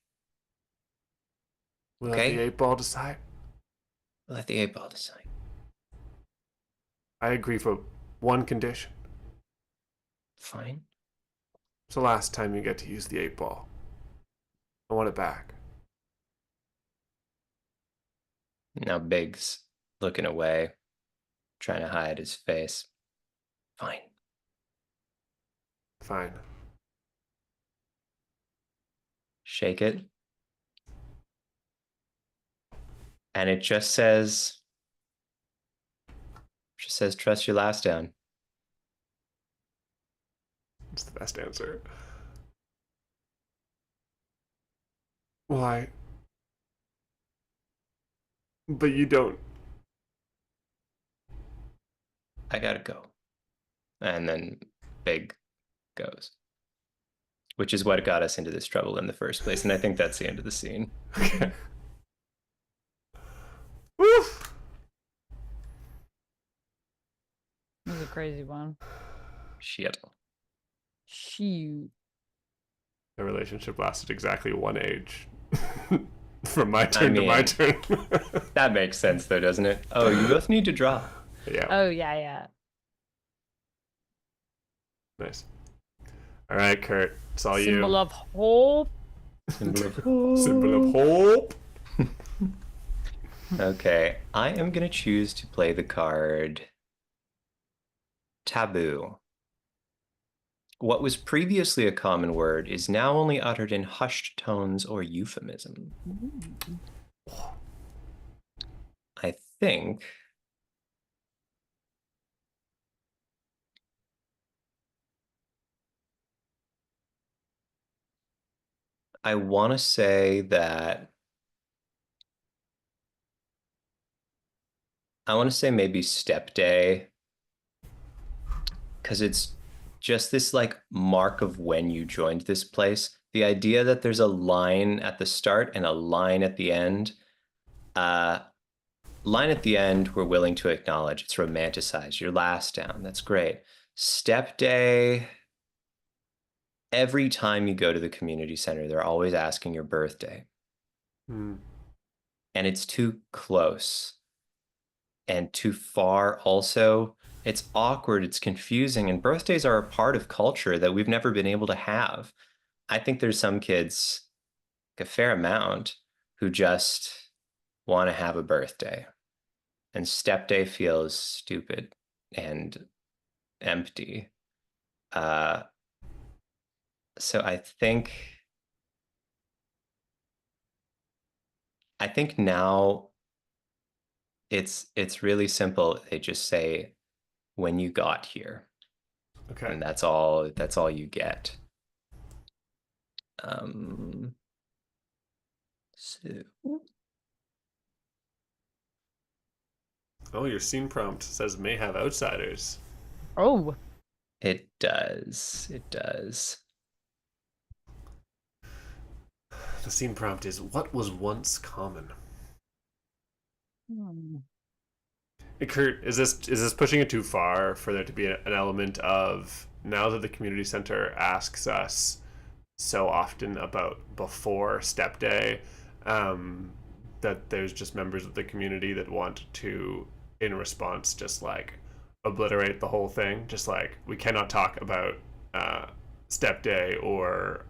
We'll Okay. let the 8 ball decide. Let the 8 ball decide. I agree for one condition. Fine. It's the last time you get to use the 8 ball. I want it back. Now Big's looking away, trying to hide his face. Fine. Fine. Shake it. And it just says trust your last down. It's the best answer. Why? But you don't. I gotta go. And then Big goes. Which is what got us into this trouble in the first place. And I think that's the end of the scene. Okay. Woof. It was a crazy one. Shit. Shoot. The relationship lasted exactly one age. From my turn to my mean- turn. That makes sense though, doesn't it? Oh, you both need to draw. Yeah. Oh, yeah. Nice. All right, Kurt. It's all Symbol you. of hope. Symbol of Symbol of hope. Okay, I am gonna choose to play the card taboo. What was previously a common word is now only uttered in hushed tones or euphemism. I think I want to say that I want to say maybe step day because it's just this like mark of when you joined this place. The idea that there's a line at the start and a line at the end. Uh, Line at the end, we're willing to acknowledge. It's romanticized. You're last down. That's great. Step day, every time you go to the community center, they're always asking your birthday. Hmm. And it's too close and too far also. It's awkward, it's confusing, and birthdays are a part of culture that we've never been able to have. I think there's some kids, like a fair amount, who just want to have a birthday. And step day feels stupid and empty. Uh, so I think now it's really simple. They just say when you got here, Okay. and that's all you get. Um, so Oh, your scene prompt says may have outsiders. Oh. it does. It does. The scene prompt is what was once common. Hmm. Kurt, is this pushing it too far for there to be an element of now that the community center asks us so often about before step day, um, that there's just members of the community that want to, in response, just like obliterate the whole thing. Just like we cannot talk about uh, step day or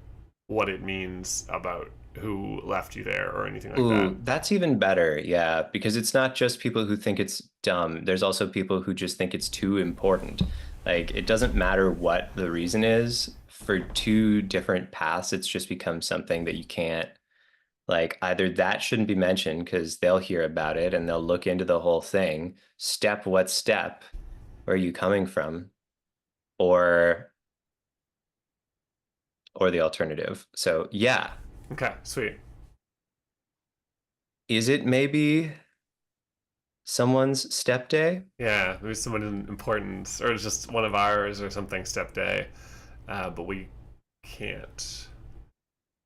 what it means about who left you there or anything like that. Ooh, that's even better. Yeah, because it's not just people who think it's dumb. There's also people who just think it's too important. Like, it doesn't matter what the reason is. For two different paths, it's just become something that you can't, like, either that shouldn't be mentioned because they'll hear about it and they'll look into the whole thing. Step, what step? Where are you coming from? Or or the alternative. So, yeah. Okay, sweet. Is it maybe someone's step day? Yeah, maybe someone important, or it's just one of ours or something. Step day, but we can't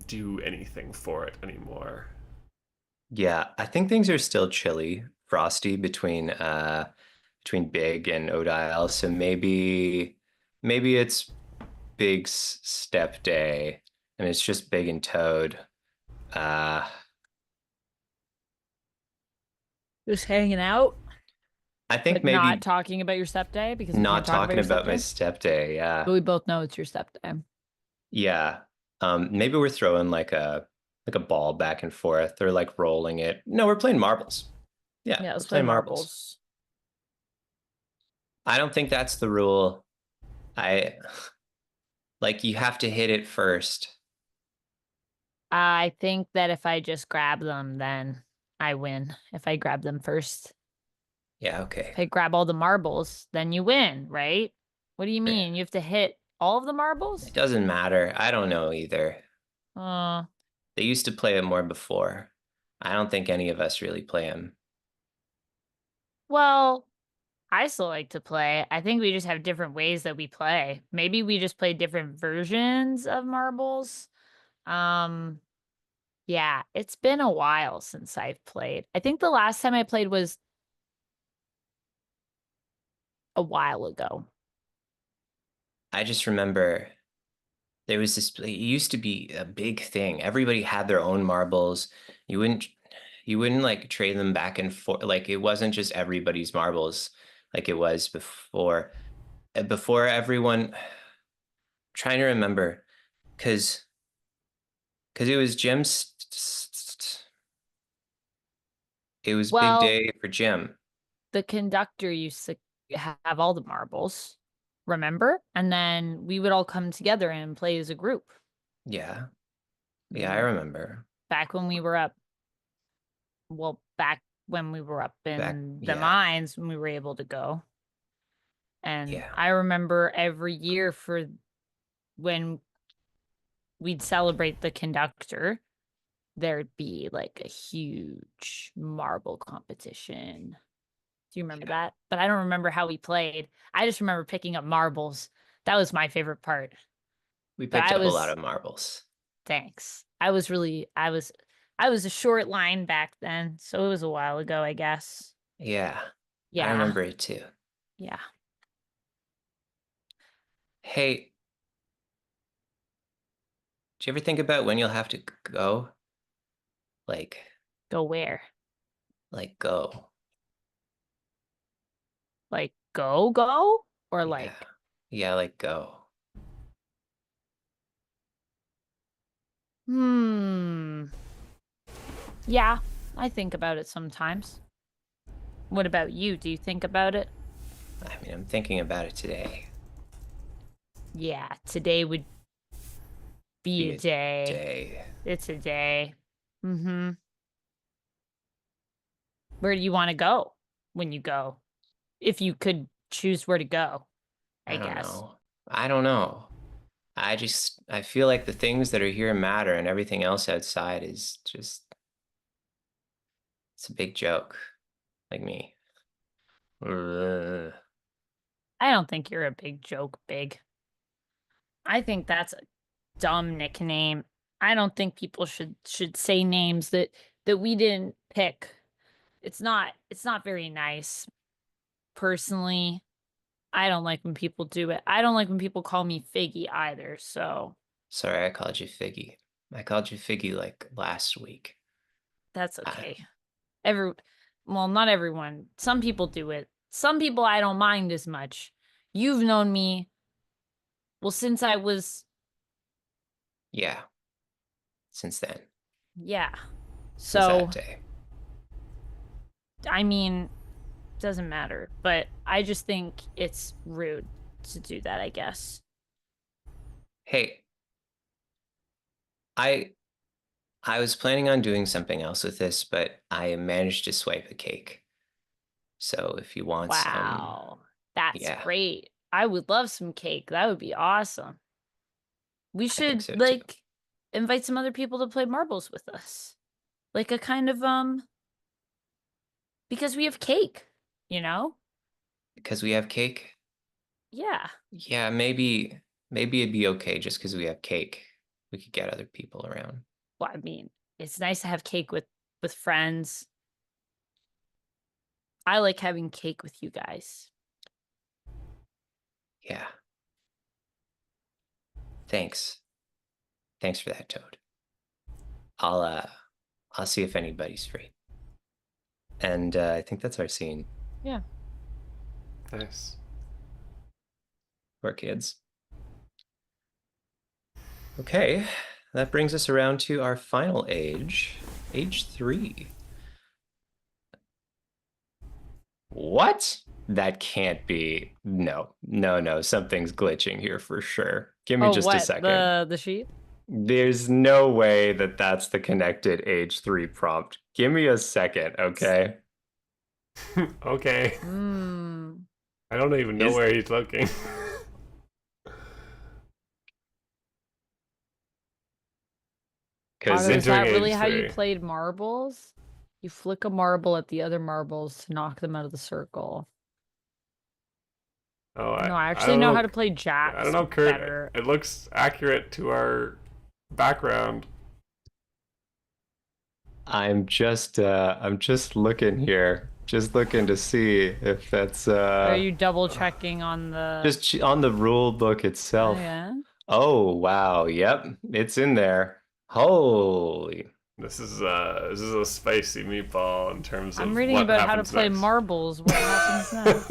do anything for it anymore. Yeah, I think things are still chilly, frosty between Big and Odile. So maybe it's Big's step day and it's just Big and Toad. Uh Just hanging out, I think but not maybe talking about your step day because we not can't talk about talking your step about my day. step day. Yeah. But we both know it's your step day. Yeah. Maybe we're throwing like a ball back and forth or like rolling it. No, we're playing marbles. Yeah, Yeah, we're let's play playing marbles. marbles. I don't think that's the rule. I like you have to hit it first. I think that if I just grab them, then I win. If I grab them first. Yeah, okay. If I grab all the marbles, then you win, right? What do you Yeah. mean? You have to hit all of the It marbles? doesn't matter. I don't know either. Uh, They used to play it more before. I don't think any of us really play them. well, I still like to play. I think we just have different ways that we play. Maybe we just play different versions of marbles. Um, yeah, it's been a while since I've played. I think the last time I played was a while ago. I just remember there was this, it used to be a big thing. Everybody had their own marbles. You wouldn't you wouldn't like trade them back and forth. Like it wasn't just everybody's marbles like it was before. Before everyone trying to remember because it was it was big Well, day for Jim. the conductor used to have all the marbles, remember? And then we would all come together and play as a group. Yeah. Yeah, I Mm, remember. back when we were up, well, back when we were up Back, in the yeah. mines when we were able to go. And Yeah. I remember every year for when we'd celebrate the conductor, there'd be like a huge marble competition. Do you remember Yeah. that? But I don't remember how we played. I just remember picking up marbles. That was my favorite part. We But picked I up a lot was of marbles. thanks. I was a short line back then, so it was a while ago, I guess. Yeah, I Yeah. remember it too. Yeah. Hey, do you ever think about when you'll have to go? Like, Go where? go. Like go? Or Yeah. like Yeah, go. hmm. Yeah, I think about it sometimes. What about you? Do you think about it? I mean, I'm thinking about it today. Yeah, today would be Be a a day. day. It's a day. Mm-hmm. Where do you want to go when you go? If you could choose where to go, I I don't guess. know. I don't know. I feel like the things that are here matter and everything else outside is just, it's a big joke. Like me. Ugh. I don't think you're a big joke, big. I think that's a dumb nickname. I don't think people should say names that we didn't pick. It's not very nice. Personally, I don't like when people do it. I don't like when people call me Figgy either, so Sorry, I called you Figgy. I called you Figgy like last week. that's I, okay. Every well, not everyone. Some people do it. Some people I don't mind as much. You've known me well since I was yeah, since then, yeah. since that So, day. I mean, doesn't matter, but I just think it's rude to do that, I guess. Hey, I I was planning on doing something else with this, but I managed to swipe a cake. So if you want some, Wow. That's yeah, great. I would love some cake. That would be awesome. We I think should so too. invite some other people to play marbles with us. Like a kind of because we have cake, you know? Because we have cake. Yeah. Yeah, maybe it'd be okay just because we have cake. We could get other people around. Well, I mean, it's nice to have cake with friends. I like having cake with you guys. Yeah. Thanks. Thanks for that, Toad. I'll uh I'll see if anybody's free. And I think that's our scene. Yeah. Nice. Poor kids. Okay, that brings us around to our final age, age 3. What? That can't be. No, no, no. Something's glitching here for sure. Give me Oh, just a what? second. The sheep? There's no way that that's the connected age 3 prompt. Give me a second, okay? Okay. Hmm. I don't even know Is where he's looking. because Otto, is Entering that really age how you 3. played marbles? You flick a marble at the other marbles to knock them out of the circle. Oh, No, I I actually don't know know. how to play I don't jacks know, Kurt. better. It looks accurate to our background. I'm just looking here, just looking to see if that's Are you double checking on the? just on the rule book Oh itself. yeah. Oh, wow. Yep, it's in there. Holy. This is a spicy meatball in terms I'm of reading what about how to happens play next. marbles. What happens next?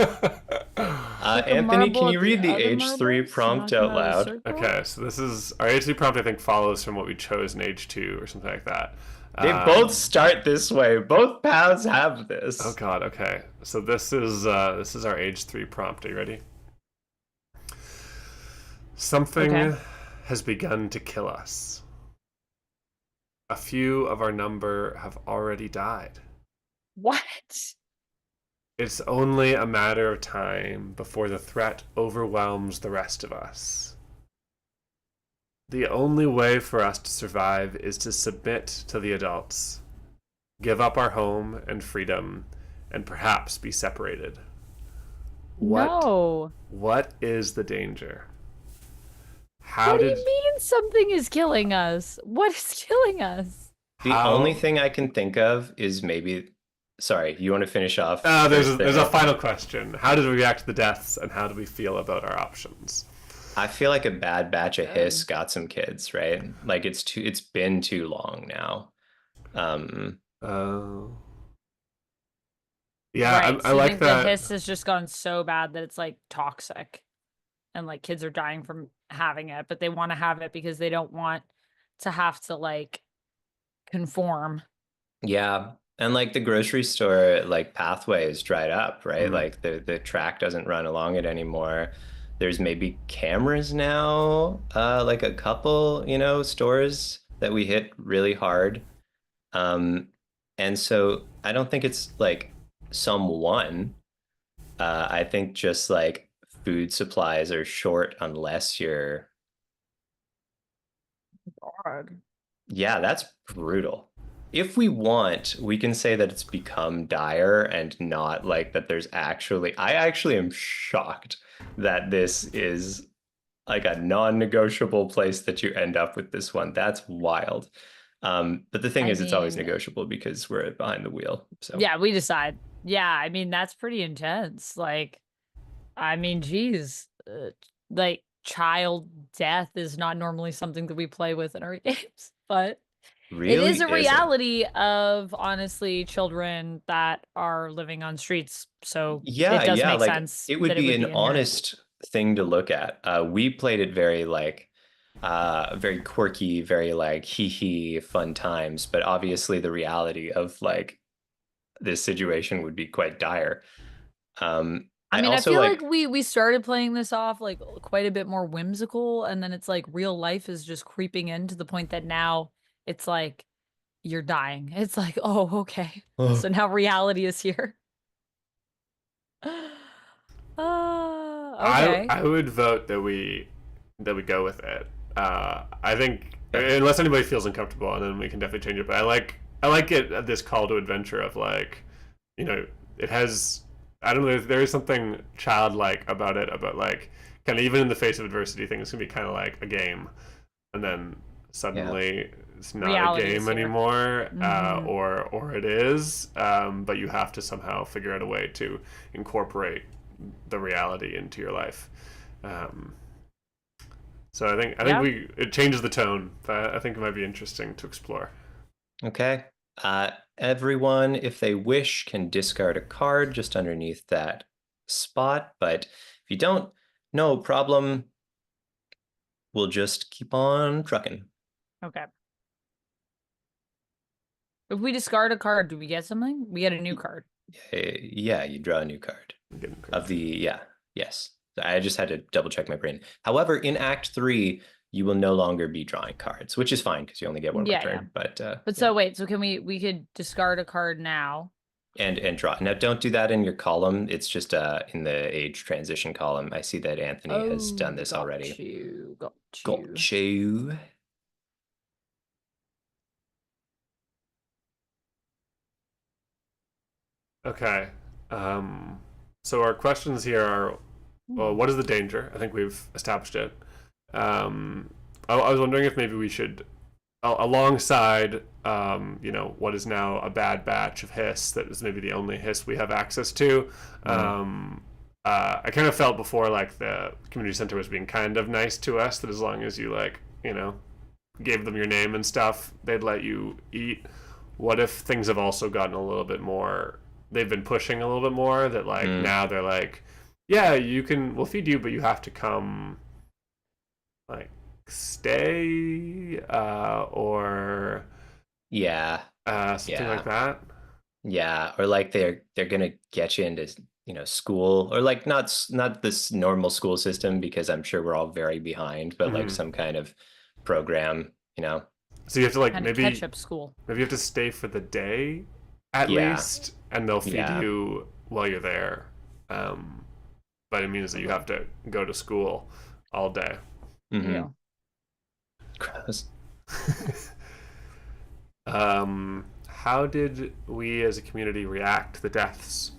Flick a Anthony, can marble at you the read the other H3 marbles to prompt knock them out out of the loud? circle? Okay, so this is our H3 prompt. I think follows from what we chose in H2 or something like that. They both Um, start this way. Both paths have oh this. God. Okay, so this is our H3 prompt. Are you ready? Okay. Something has begun to kill us. A few of our number have already died. What? It's only a matter of time before the threat overwhelms the rest of us. The only way for us to survive is to submit to the adults, give up our home and freedom, and perhaps be separated. What No. what is the danger? how What do did you mean something is killing us? What is killing us? The only how thing I can think of is maybe, sorry, you want to finish off first there, there's a Anthony? final question. How did we react to the deaths, and how do we feel about our options? I feel like a bad batch of hiss Good. got some kids, right? Like it's been too long now. Um, Uh, yeah, Right. I So you like think the that. hiss has just gone so bad that it's like toxic and like kids are dying from having it, but they want to have it because they don't want to have to like conform. yeah. And like the grocery store like pathway is dried up, right? Mm. Like the track doesn't run along it anymore. There's maybe cameras now, like a couple, stores that we hit really hard. Um, and so I don't think it's like someone. I think just like food supplies are short unless you're, God. yeah, that's brutal. If we want, we can say that it's become dire and not like that I actually am shocked that this is like a non-negotiable place that you end up with this one. That's wild. But the thing I is, it's always mean, negotiable because we're behind the wheel. So yeah, we decide. Yeah, I mean, that's pretty intense. Like, I mean, geez, like child death is not normally something that we play with in our games, but it is really a isn't. reality of honestly children that are living on streets. So Yeah, it does yeah, make like sense it would that it be would an be in here. honest thing to look at. We played it very like very quirky, very like hee hee fun times, but obviously the reality of like this situation would be quite dire. I I mean, I also feel like like, we started playing this off like quite a bit more whimsical, and then it's like real life is just creeping in to the point that now it's like you're dying. It's like, oh, okay. So oh, now reality is here. Okay. I would vote that we go with it. I think yeah, unless anybody feels uncomfortable, and then we can definitely change it. But I like it this call to adventure of like, you know, it has I don't know there is something childlike about it about like kind of even in the face of adversity, things can be kind of like a game, and then yeah. suddenly it's not a Reality is game here. anymore, Hmm. or it is, but you have to somehow figure out a way to incorporate the reality into your life. Um, so I think Yeah. we it changes the tone. But I think it might be interesting to explore. Okay. Everyone, if they wish, can discard a card just underneath that spot, but if you don't, no problem. We'll just keep on trucking. Okay. If we discard a card, do we get something? We get a new card. Yeah, you draw a new card Getting of the, crazy. yeah, yes. I just had to double check my brain. However, in Act 3, you will no longer be drawing cards, which is fine because you only get one per Yeah, yeah. turn, but But yeah. so wait, so can we could discard a card now? And draw. Now, don't do that in your column. It's just in the age transition column. I see that Anthony has done Oh, this got already. you. Got you. Got you. Okay. Um, so our questions here are, well, Hmm. what is the danger? I think we've established it. I was wondering if maybe we should alongside, what is now a bad batch of hiss that is maybe the only hiss we have access to. Mm. I kind of felt before like the community center was being kind of nice to us, that as long as you like, gave them your name and stuff, they'd let you eat. What if things have also gotten a little bit more? They've been pushing a little bit more. That like Mm. now they're like, yeah, we'll feed you, but you have to come like stay or Yeah. something like Yeah. that. Yeah. Or like they're gonna get you into, school or like not this normal school system because I'm sure we're all very behind, but like Hmm. some kind of program. So you have to like Kind of catch up school. maybe you have to stay for the day at Yeah. least, and they'll feed Yeah. you while you're there. Um, but it means that you have to go to school all day. Hmm. Yeah. Gross. How did we as a community react to the deaths?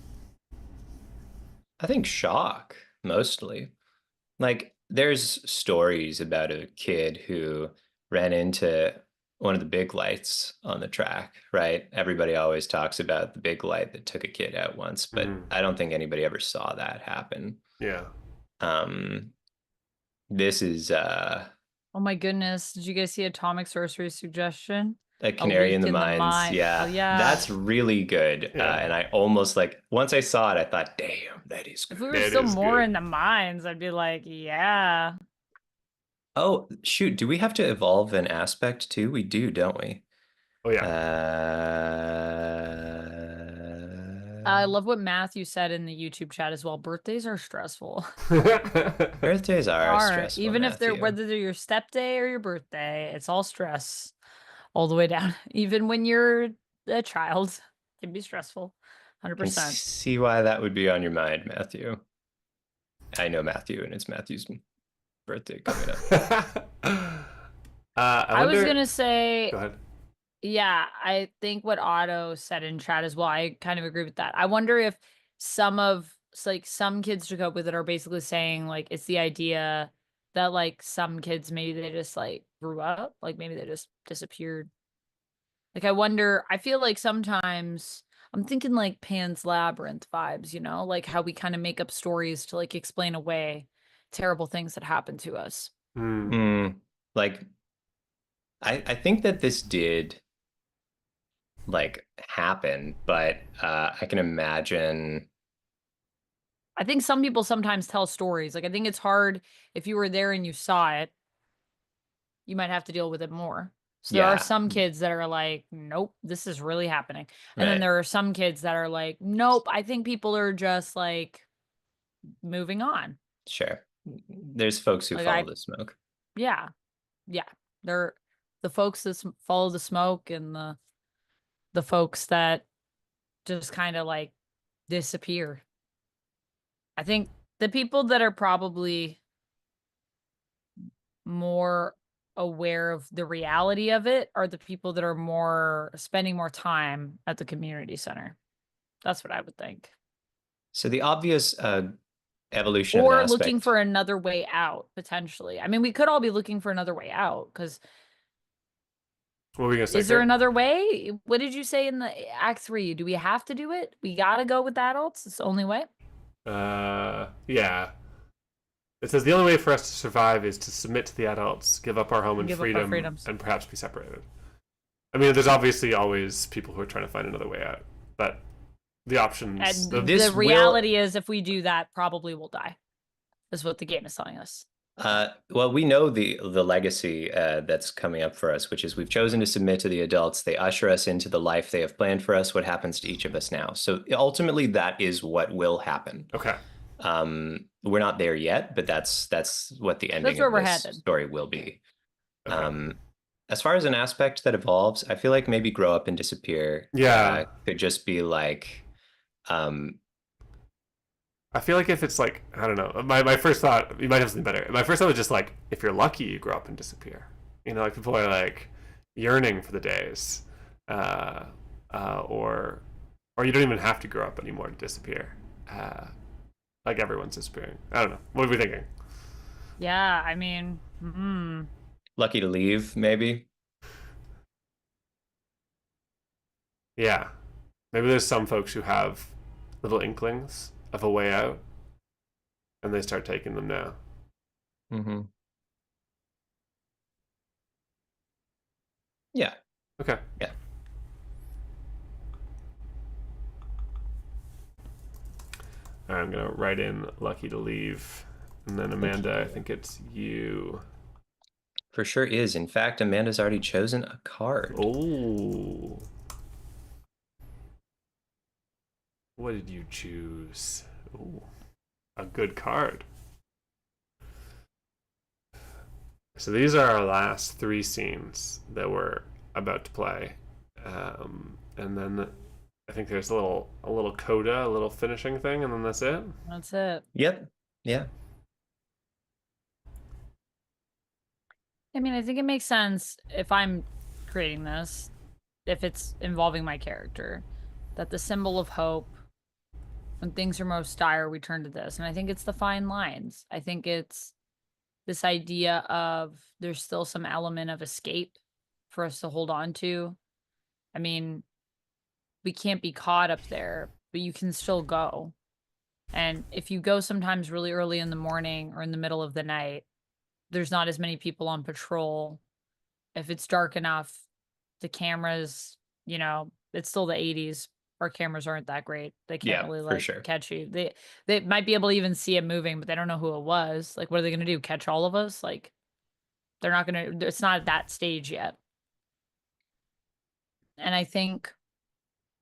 I think shock mostly. Like there's stories about a kid who ran into one of the big lights on the track, right? Everybody always talks about the big light that took a kid out once, but Mm, I don't think anybody ever saw that happen. yeah. Um, this is Oh my goodness. Did you guys see Atomic Sorcery suggestion? a A canary in leak the in the mines. mine. Oh Yeah, yeah. that's really good. Yeah. And I almost like once I saw it, I thought, damn, that is If good. we were That still is more good. in the mines, I'd be like, yeah. Oh, shoot, do we have to evolve an aspect too? We do, don't we? Oh yeah. I love what Matthew said in the YouTube chat as well. Birthdays are stressful. Birthdays They are are. stressful, Even if they're Matthew. whether they're your step day or your birthday, it's all stress all the way down. Even when you're a child, it can be stressful. Can 100%. see why that would be on your mind, Matthew. I know Matthew, and it's Matthew's birthday coming up. I I was wonder. gonna Go say, ahead. yeah, I think what Otto said in chat as well. I kind of agree with that. I wonder if some of like some kids to cope with it are basically saying like it's the idea that like some kids maybe they just like grew up, like maybe they just disappeared. Like I wonder, I feel like sometimes I'm thinking like Pan's Labyrinth vibes, you know, like how we kind of make up stories to like explain away terrible things that happen to us. Hmm. Mm, like, I think that this did like happen, but I can imagine. I think some people sometimes tell stories. Like I think it's hard if you were there and you saw it, you might have to deal with it more. So there are Yeah, some kids that are like, nope, this is really happening. And then right, there are some kids that are like, nope, I think people are just like moving on. sure. There's folks who Like follow I, the smoke. yeah, yeah. They're the folks that follow the smoke and the folks that just kind of like disappear. I think the people that are probably more aware of the reality of it are the people that are more spending more time at the community center. That's what I would think. So the obvious evolution of an Or looking aspect. for another way out, potentially. I mean, we could all be looking for another way out because What were we gonna say, is there Kurt? another way? What did you say in the Act 3? Do we have to do it? We gotta go with adults? It's the only way? Yeah. It says the only way for us to survive is to submit to the adults, give up our home And and give up our freedom, freedoms. and perhaps be separated. I mean, there's obviously always people who are trying to find another way out, but the options. And the This will reality is, if we do that, probably we'll die, is what the game is telling us. well, we know the legacy that's coming up for us, which is we've chosen to submit to the adults. They usher us into the life they have planned for us. What happens to each of us now? So ultimately, that is what will happen. Okay. We're not there yet, but that's what the ending That's where of we're this headed. story will be. Okay. As far as an aspect that evolves, I feel like maybe grow up and disappear Yeah. could just be like, I feel like if it's like, I don't know, my first thought, you might have something better. My first thought was just like, if you're lucky, you grow up and disappear. You know, like people are like yearning for the days, uh, or you don't even have to grow up anymore to disappear. Like everyone's disappearing. I don't know. What are we thinking? Yeah, I mean, lucky to leave, maybe. Yeah, maybe there's some folks who have little inklings of a way out, and they start taking them now. Hmm. Yeah, Okay. yeah. All right, I'm gonna write in "lucky to leave," and then Amanda, I think it's you. For sure is. In fact, Amanda's already chosen a card. Oh. What did you choose? Ooh, a good card. So these are our last three scenes that we're about to play, and then I think there's a little coda, a little finishing thing, and then that's it. that's it. Yep. Yeah. I mean, I think it makes sense if I'm creating this, if it's involving my character, that the symbol of hope, when things are most dire, we turn to this. And I think it's the fine lines. I think it's this idea of there's still some element of escape for us to hold on to. I mean, we can't be caught up there, but you can still go. And if you go sometimes really early in the morning or in the middle of the night, there's not as many people on patrol. If it's dark enough, the cameras, it's still the 80s. Our cameras aren't that great. They can't Yeah, really for like sure. catch you. They might be able to even see it moving, but they don't know who it was. Like, what are they gonna do? Catch all of us? Like, they're not gonna. It's not at that stage yet. And I think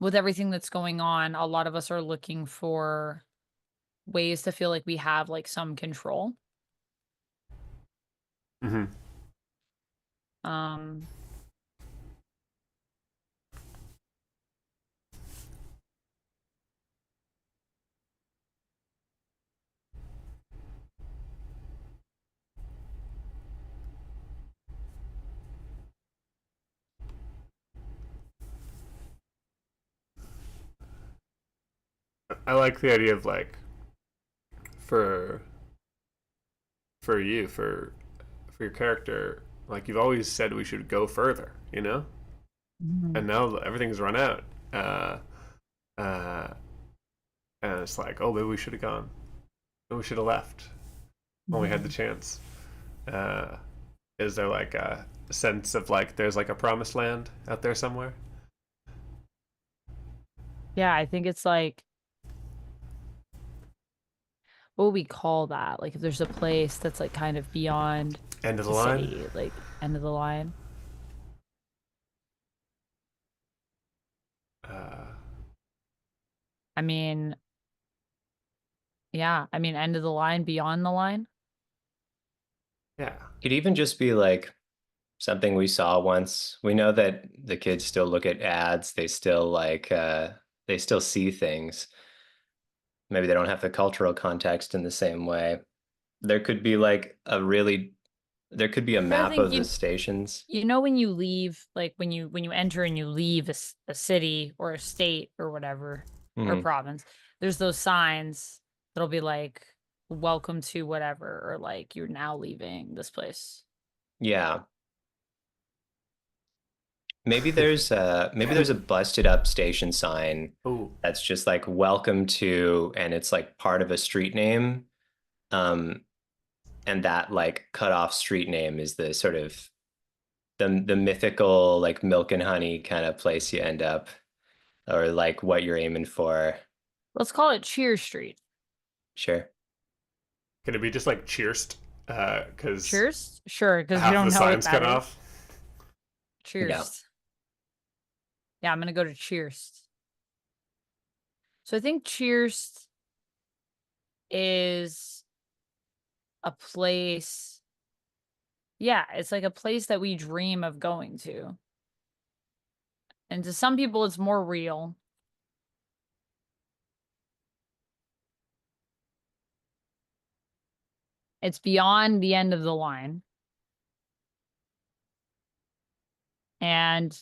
with everything that's going on, a lot of us are looking for ways to feel like we have like some control. Hmm. Um, I like the idea of like for for you for your character, like you've always said we should go further, Mhm. and now everything's run out. Uh, uh, and it's like, oh, maybe we should have gone. Maybe we should have left when we had the Mhm. chance. Uh, is there like a sense of like there's like a promised land out there somewhere? Yeah, I think it's like, what would we call that? Like, if there's a place that's like kind of beyond End of the the line. city, like end of the line. Uh, I mean, yeah, I mean, end of the line, beyond the line. yeah, Could even just be like something we saw once. We know that the kids still look at ads, they still see things. Maybe they don't have the cultural context in the same way. There could be like there could be a I map think of the stations. when you leave, like when you enter and you leave a city or a state or whatever or Hmm. province, there's those signs that'll be like, "Welcome to whatever," or like, "You're now leaving this place." Yeah. Maybe there's a busted up station sign oh, that's just like welcome to, and it's like part of a street name. Um, and that like cut off street name is the sort of the mythical like milk and honey kind of place you end up, or like what you're aiming for. Let's call it Cheer Street. Sure. can it be just like cheersed? Because Cheers? Sure, because you half of don't the know what signs that cut is. off. Yeah. Cheers. Yeah, I'm gonna go to Cheers. So I think Cheers is a place. Yeah, it's like a place that we dream of going to. And to some people, it's more real. It's beyond the end of the line. And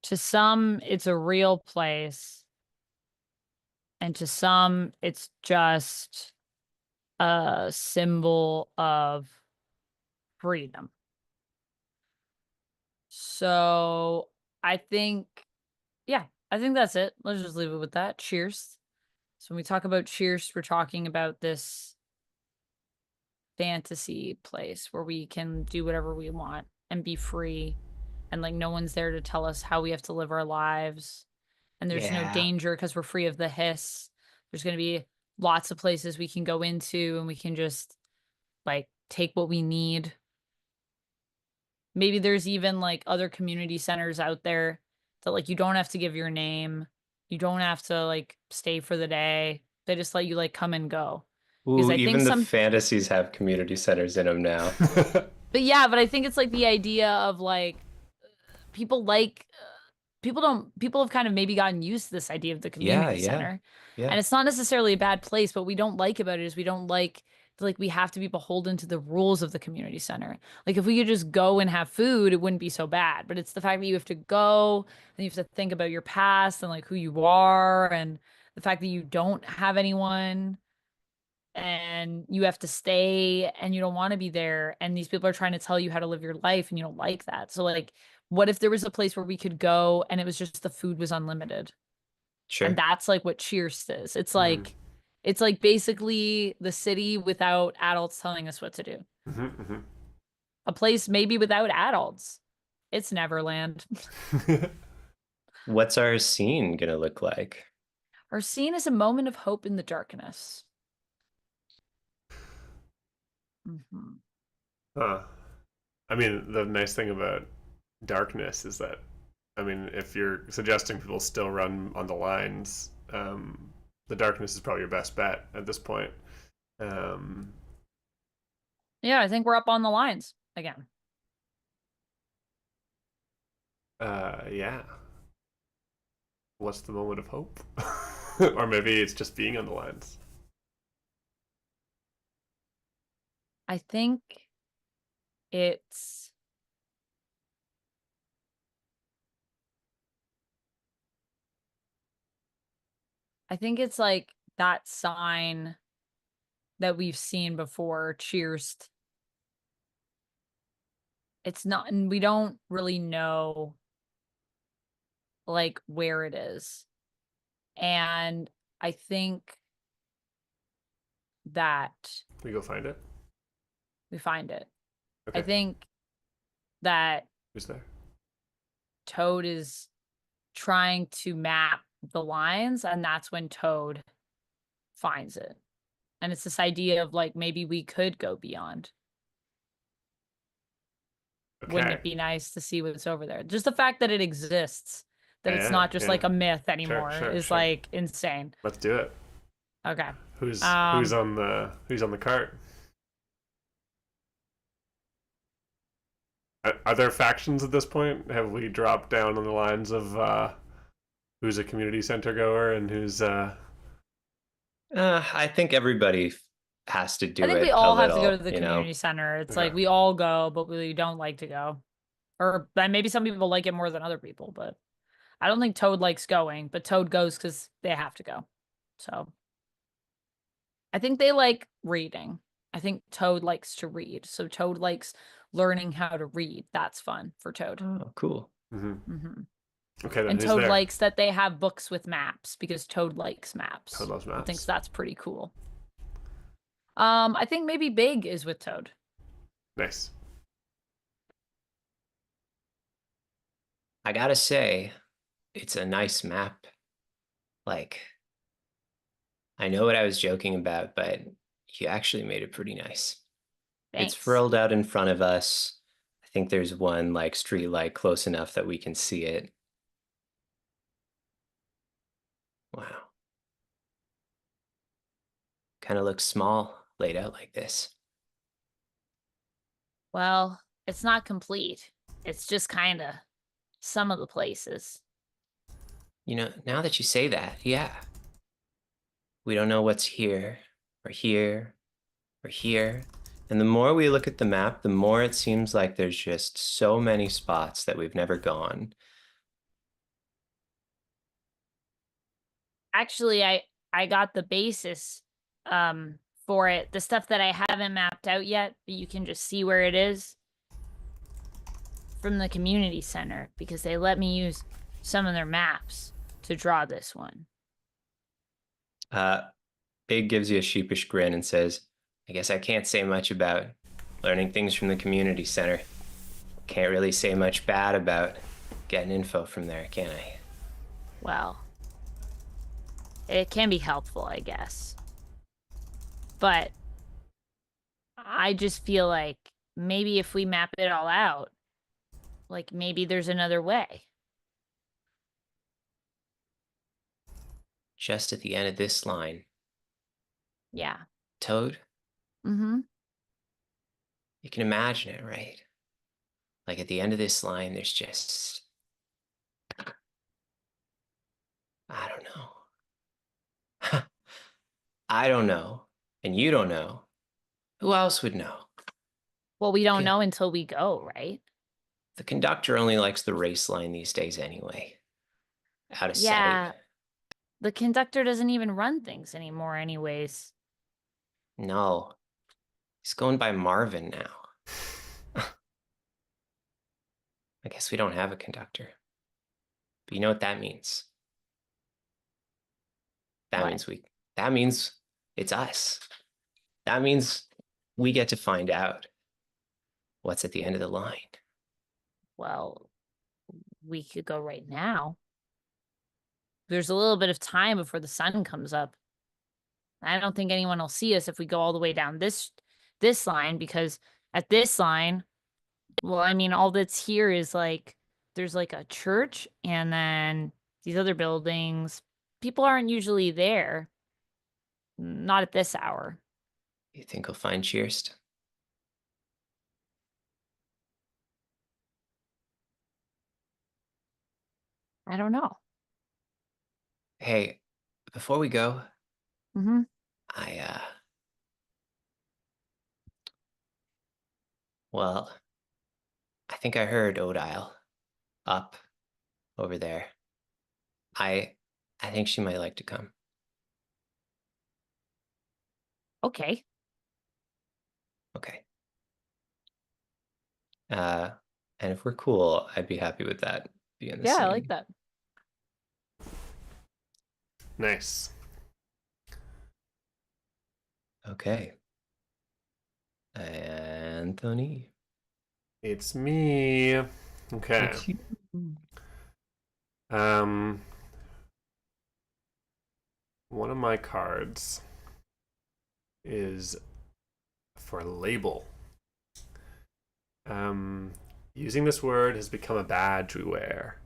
to some, it's a real place. And to some, it's just a symbol of freedom. So I think, yeah, I think that's it. Let's just leave it with that. Cheers. So when we talk about cheers, we're talking about this fantasy place where we can do whatever we want and be free. And like no one's there to tell us how we have to live our lives. And there's no Yeah. danger because we're free of the hiss. There's going to be lots of places we can go into and we can just like take what we need. Maybe there's even like other community centers out there that like you don't have to give your name. You don't have to like stay for the day. They just let you like come and go. Because Ooh, I think even the some, fantasies have community centers in them now. but yeah, but I think it's like the idea of like people like people don't people have kind of maybe gotten used to this idea of the Yeah, community yeah, center. yeah. And it's not necessarily a bad place, but what we don't like about it is we don't like we have to be beholden to the rules of the community center. Like if we could just go and have food, it wouldn't be so bad. But it's the fact that you have to go and you have to think about your past and like who you are and the fact that you don't have anyone. and you have to stay and you don't want to be there. And these people are trying to tell you how to live your life and you don't like that. So, like, what if there was a place where we could go and it was just the food was unlimited? And Sure. that's like what Cheers is. Mm. It's like basically the city without adults telling us what to do. Hmm. A place maybe without adults. It's Neverland. Hmm. What's our scene gonna look like? Our scene is a moment of hope in the darkness. Mhm. Huh. I mean, the nice thing about darkness is that, I mean, if you're suggesting people still run on the lines, the darkness is probably your best bet at this point. Um, Yeah, I think we're up on the lines again. yeah. What's the moment of hope? Or maybe it's just being on the lines. I think it's I think it's like that sign that we've seen before, Cheers. It's not, and we don't really know like where it is. And I think that We go find it. we find it. I Okay. think that Who's there? Toad is trying to map the lines, and that's when Toad finds it. And it's this idea of like maybe we could go beyond. Wouldn't Okay. it be nice to see what's over there? Just the fact that it exists, that it's Yeah, not just yeah. like a myth Sure, anymore sure, is sure. like insane. Let's do it. Okay. Who's Um, on the cart? Are there factions at this point? Have we dropped down on the lines of who's a community center goer and who's I think everybody has to I do think we it a all have to go to little, the community center. It's okay. like we all go, but we don't like to go. Or maybe some people like it more than other people, but I don't think Toad likes going, but Toad goes because they have to go. So I think they like reading. I think Toad likes to read. So Toad likes learning how to read. That's fun for Toad. Oh, cool. Hmm. Hmm. Okay, then And who's Toad there? likes that they have books with maps because Toad likes Toad maps loves and thinks maps. that's pretty cool. I think maybe Big is with Toad. Nice. I gotta say, it's a nice map. Like, I know what I was joking about, but you actually made it pretty nice. It's Thanks. furled out in front of us. I think there's one like street light close enough that we can see it. Wow. Kind of looks small laid out like this. Well, it's not complete. It's just kind of some of the places. You know, now that you say that, yeah, we don't know what's here or here or here. And the more we look at the map, the more it seems like there's just so many spots that we've never gone. Actually, I got the basis for it. The stuff that I haven't mapped out yet, but you can just see where it is from the community center because they let me use some of their maps to draw this one. Uh, Big gives you a sheepish grin and says, I guess I can't say much about learning things from the community center. Can't really say much bad about getting info from there, can I? Well, it can be helpful, I guess. But I just feel like maybe if we map it all out, like maybe there's another way. Just at the end of this line, Yeah. Toad, Mm-hmm. you can imagine it, right? Like at the end of this line, there's just, I don't know. I don't know. And you don't know. Who else would know? Well, we don't Okay. know until we go, right? The conductor only likes the race line these days anyway. Out of sight. Yeah, the conductor doesn't even run things anymore, anyways. No, he's going by Marvin now. I guess we don't have a conductor. But you know what that means? That What? means we, that means it's us. That means we get to find out what's at the end of the line. Well, we could go right now. There's a little bit of time before the sun comes up. I don't think anyone will see us if we go all the way down this line because at this line, well, I mean, all that's here is like there's like a church and then these other buildings. People aren't usually there. Not at this hour. You think we'll find Cheerst? I don't know. Hey, before we go, Mm-hmm. I, well, I think I heard Odile up over there. I, I think she might like to come. Okay. Okay. Uh, and if we're cool, I'd be happy with that being the Yeah, I like scene. that. Nice. Okay. Anthony. It's me. Okay. It's you. Um, one of my cards is for label. Using this word has become a badge we wear.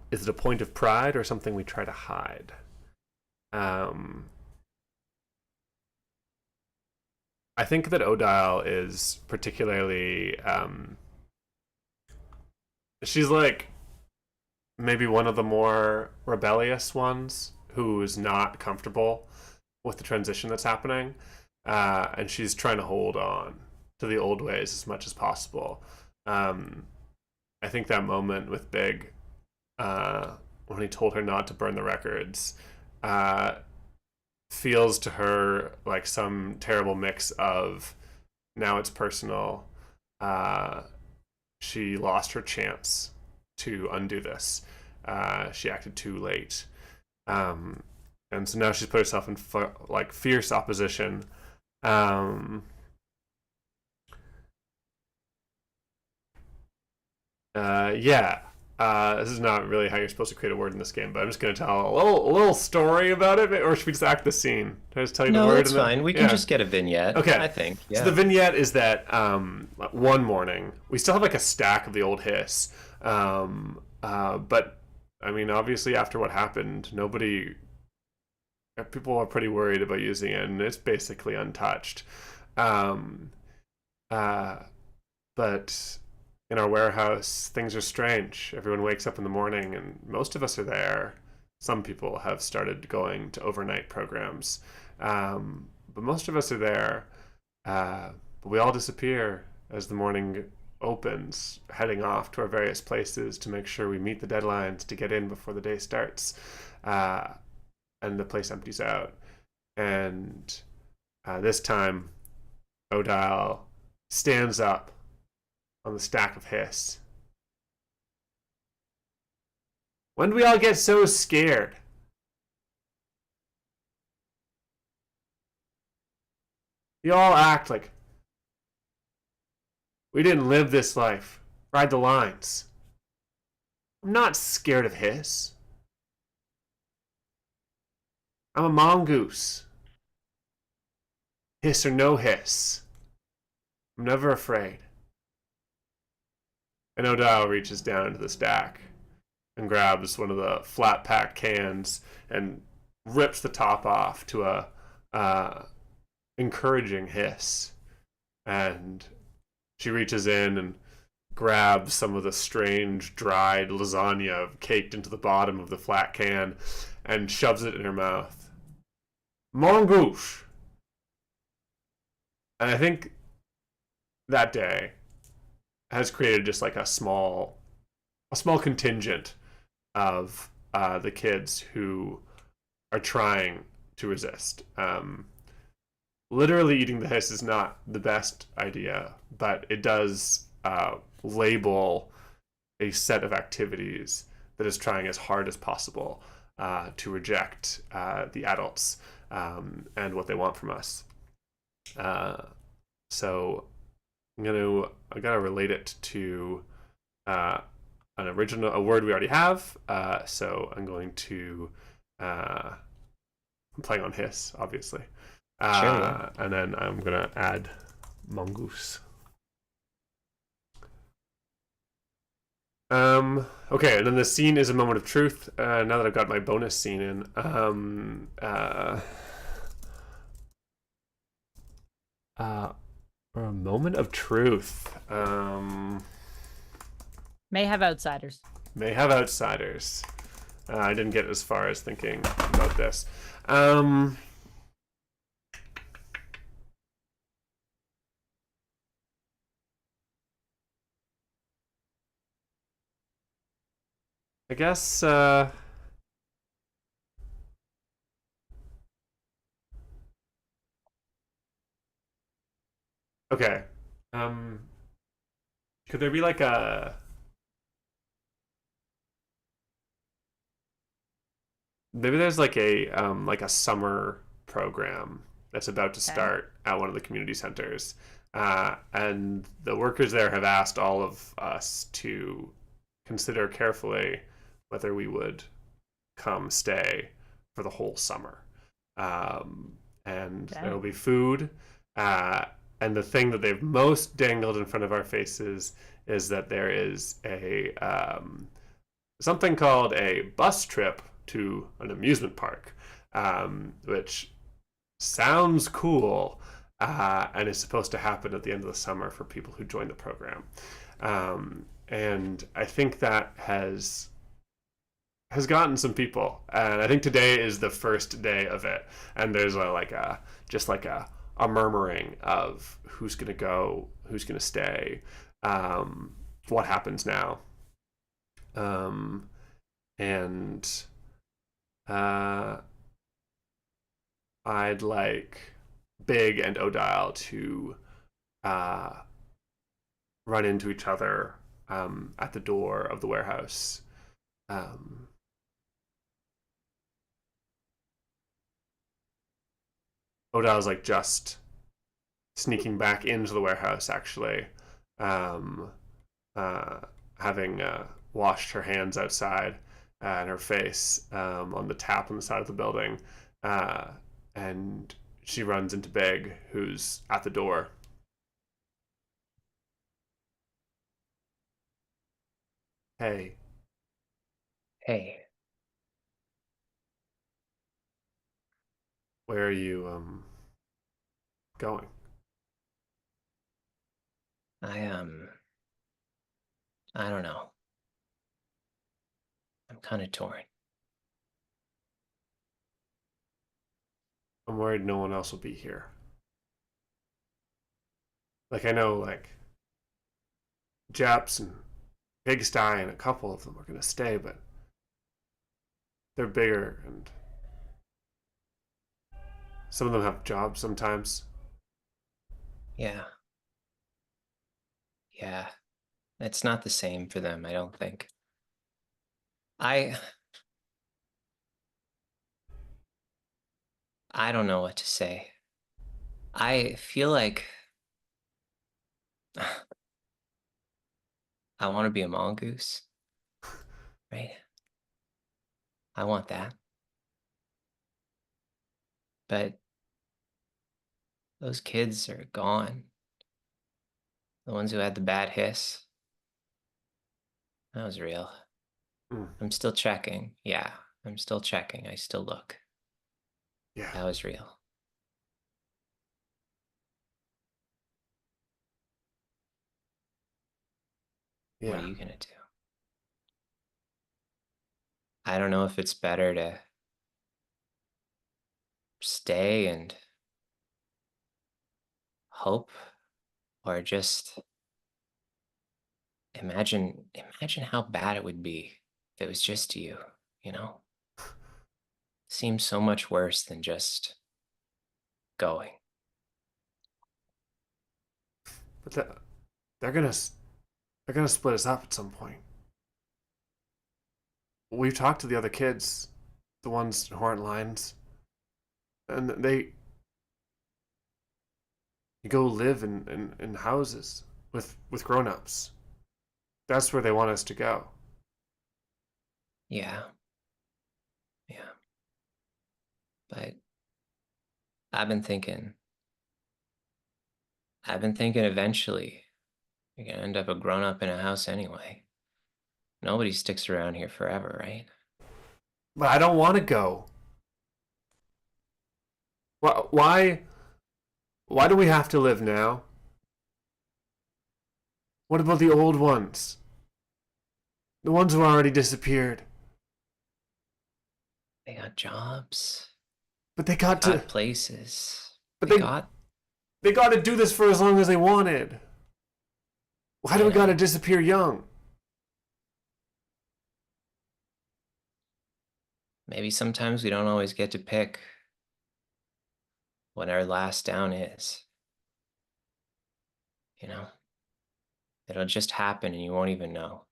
Is it a point of pride or something we try to hide? I think that Odile is particularly. She's like maybe one of the more rebellious ones who's not comfortable with the transition that's happening, and she's trying to hold on to the old ways as much as possible. I think that moment with Big, when he told her not to burn the records, uh, feels to her like some terrible mix of now it's personal. She lost her chance to undo this. She acted too late. And so now she's put herself in like fierce opposition. Yeah. This is not really how you're supposed to create a word in this game, but I'm just going to tell a little story about it, or should we just act the scene? Can I just tell you the No, word? that's fine. We can just get a vignette. Okay. I think. Yeah. So the vignette is that one morning we still have like a stack of the old hiss, but I mean, obviously after what happened, people are pretty worried about using it, and it's basically untouched. Um, but in our warehouse, things are strange. Everyone wakes up in the morning, and most of us are there. Some people have started going to overnight programs, but most of us are there. But we all disappear as the morning opens, heading off to our various places to make sure we meet the deadlines to get in before the day starts. And the place empties out. And this time, Odile stands up on the stack of hiss. When do we all get so scared? You all act like we didn't live this life. Ride the lines. I'm not scared of hiss. I'm a mongoose. Hiss or no hiss. I'm never afraid. And Odile reaches down into the stack and grabs one of the flat pack cans and rips the top off to a encouraging hiss. And she reaches in and grabs some of the strange dried lasagna caked into the bottom of the flat can and shoves it in her mouth. Mongoose. And I think that day has created just like a small contingent of the kids who are trying to resist. literally eating the hiss is not the best idea, but it does label a set of activities that is trying as hard as possible to reject the adults and what they want from us. Uh, so I gotta relate it to uh, a word we already have. So I'm going to I'm playing on hiss, obviously, Sure, yeah. and then I'm gonna add mongoose. Okay, and then the scene is a moment of truth. Now that I've got my bonus scene in, uh, a moment of truth. May have outsiders. May have outsiders. I didn't get as far as thinking about this. Um, I guess. Okay. Um, could there be like a maybe there's like a summer program that's about to Okay. start at one of the community centers, and the workers there have asked all of us to consider carefully whether we would come stay for the whole summer. Um, and there Okay. will be food. Uh, and the thing that they've most dangled in front of our faces is that there is a something called a bus trip to an amusement park, which sounds cool and is supposed to happen at the end of the summer for people who join the program. And I think that has gotten some people, and I think today is the first day of it. And there's just like a murmuring of who's gonna go, who's gonna stay, what happens now, um, and uh, I'd like Big and Odile to uh, run into each other at the door of the warehouse. Um, Odile's like just sneaking back into the warehouse, actually, um, uh, having washed her hands outside and her face on the tap on the side of the building. Uh, and she runs into Big, who's at the door. Hey, Hey, where are you going? I I don't know. I'm kind of torn. I'm worried no one else will be here. Like, I know, like, Japs and Pigsty and a couple of them are going to stay, but they're bigger and some of them have jobs sometimes. Yeah, yeah. It's not the same for them, I don't think. I I don't know what to say. I feel like I want to be a mongoose, right? I want that. But those kids are gone. The ones who had the bad hiss. That was real. Mm, I'm still checking. Yeah, I'm still checking. I still look. yeah, That was real. What are yeah, you gonna do? I don't know if it's better to stay and hope or just imagine how bad it would be if it was just you, you know? Seems so much worse than just going. But they're gonna they're gonna split us up at some point. We've talked to the other kids, the ones who aren't lions, and they go live in houses with grown-ups. That's where they want us to go. Yeah, yeah. But I've been thinking, eventually you're gonna end up a grown up in a house anyway. Nobody sticks around here forever, right? But I don't want to go. Why? Why do we have to live now? What about the old ones? The ones who already disappeared. They got jobs, But they they got to. got places, But they got, they got to do this for as long as they wanted. Why do I we got to know. disappear young? Maybe sometimes we don't always get to pick what our last down is, you know? It'll just happen and you won't even know.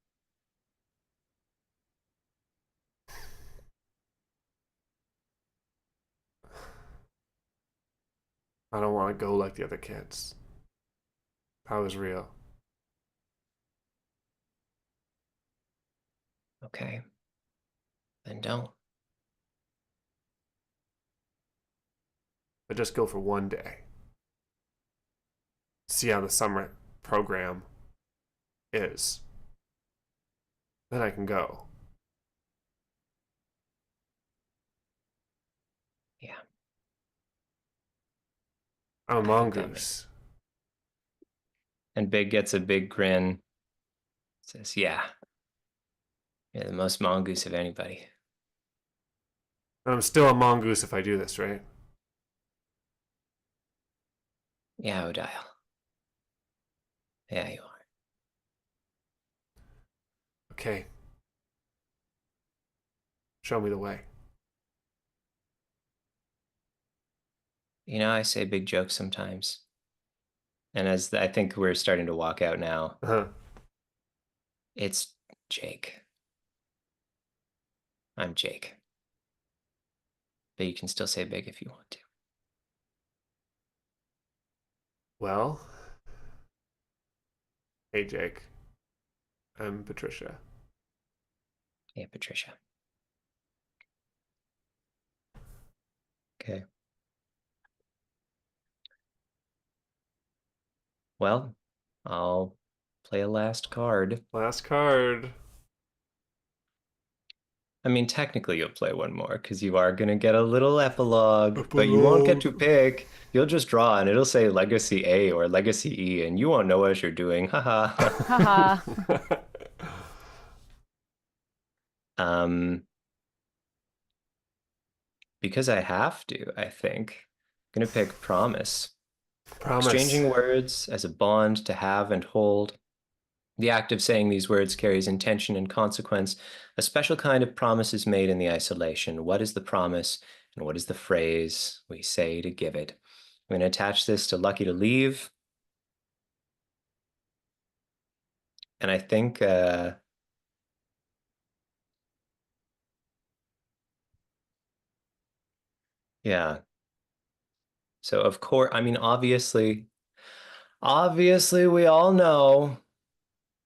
I don't want to go like the other kids. That was real. Okay, then don't. I just go for one day. See how the summer program is. Then I can go. Yeah, I'm a I think that makes. mongoose. And Big gets a big grin, says, yeah, you're the most mongoose of anybody. And I'm still a mongoose if I do this, right? Yeah, Odile. Yeah, you are. Okay. Show me the way. You know, I say big jokes sometimes. And I think we're starting to walk out now, Uh-huh. it's Jake. I'm Jake. But you can still say big if you want to. Well, hey Jake. I'm Patricia. Yeah, Patricia. Okay. Well, I'll play a last card. Last card. I mean, technically, you'll play one more because you are going to get a little epilogue, but you won't get to Epilogue. pick. You'll just draw and it'll say Legacy A or Legacy E, and you won't know what you're doing. Haha. Haha. um, because I have to, I think. I'm going to pick Promise. Promise. Exchanging words as a bond to have and hold. The act of saying these words carries intention and consequence. A special kind of promise is made in the isolation. What is the promise and what is the phrase we say to give it? I'm going to attach this to Lucky to Leave. And I think, yeah. So of course, I mean, obviously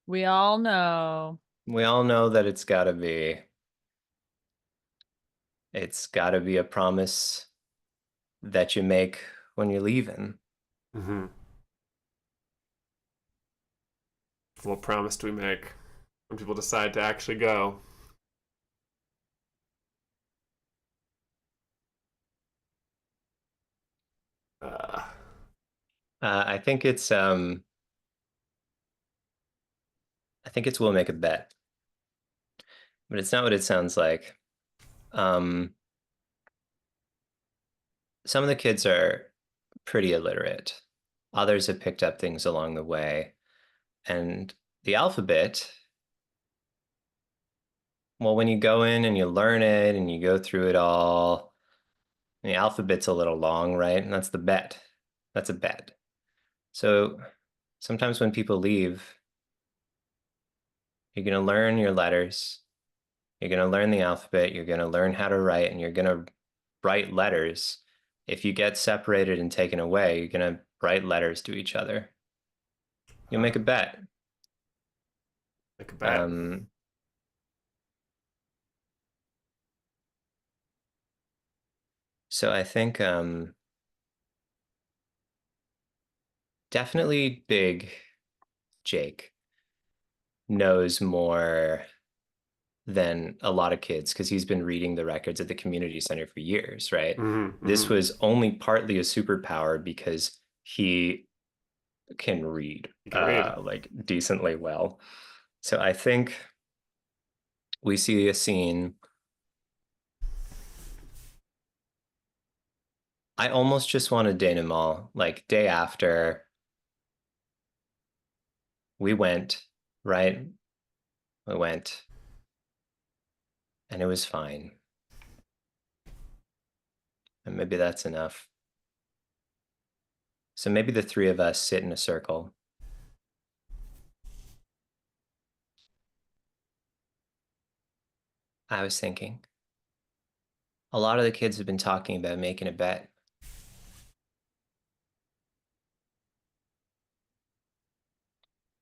We all know. we all know that it's gotta be a promise that you make when you're leaving. Mm-hmm. What promise do we make when people decide to actually go? Uh, I think I think it's we'll make a bet, but it's not what it sounds like. Um, some of the kids are pretty illiterate. Others have picked up things along the way. And the alphabet, well, when you go in and you learn it and you go through it all, the alphabet's a little long, right? And that's the bet. That's a bet. So sometimes when people leave, you're going to learn your letters. You're going to learn the alphabet. You're going to learn how to write, and you're going to write letters. If you get separated and taken away, you're going to write letters to each other. You'll Uh, make a bet. like a bet. Um, so I think definitely Big Jake knows more than a lot of kids because he's been reading the records at the community center for years, right? This Hmm. was only partly a superpower because he can read You can read. like decently well. So I think we see a scene. I almost just want a denouement, like day after we went, right? We went and it was fine. And maybe that's enough. So maybe the three of us sit in a circle. I was thinking, a lot of the kids have been talking about making a bet.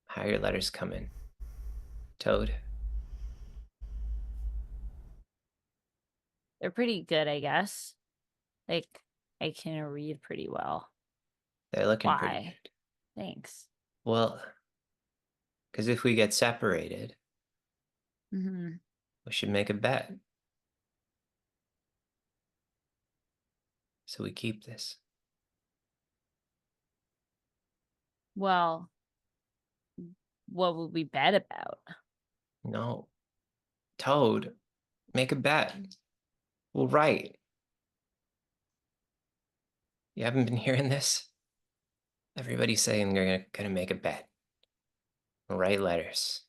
How your letters come in, Toad? They're pretty good, I guess. Like, I can read pretty well. They're looking pretty Why? good. Thanks. Well, because if we get separated, Hmm. we should make a bet. So we keep this. Well, what would we bet about? No, Toad, make a bet. We'll write. You haven't been hearing this? Everybody's saying they're gonna make a bet. We'll write letters.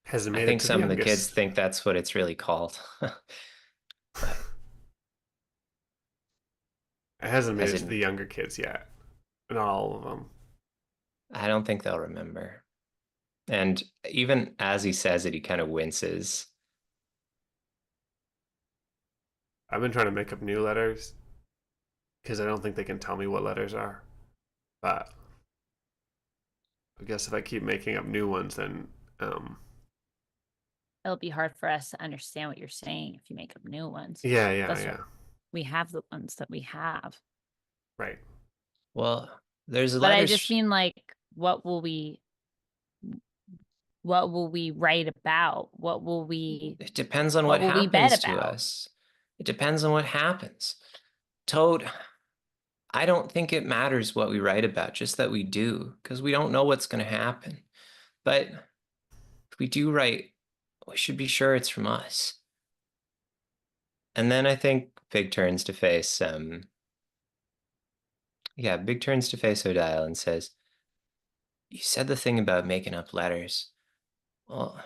Hasn't I made it think to the some of the kids youngest. think that's what it's really called. But It hasn't made has it to it? the younger kids yet. Not all of them. I don't think they'll remember. And even as he says it, he kind of winces. I've been trying to make up new letters because I don't think they can tell me what letters are. But I guess if I keep making up new ones, then It'll be hard for us to understand what you're saying if you make up new ones. yeah, yeah, That's yeah. what we have, the ones that we have. Right. Well, there's But I just letters. mean like, what will we write about? It depends on What what will we bet happens to about? us. It depends on what happens. Toad, I don't think it matters what we write about, just that we do, because we don't know what's going to happen. But if we do write, we should be sure it's from us. And then I think Big turns to face, Big turns to face Odile and says, "You said the thing about making up letters. Well,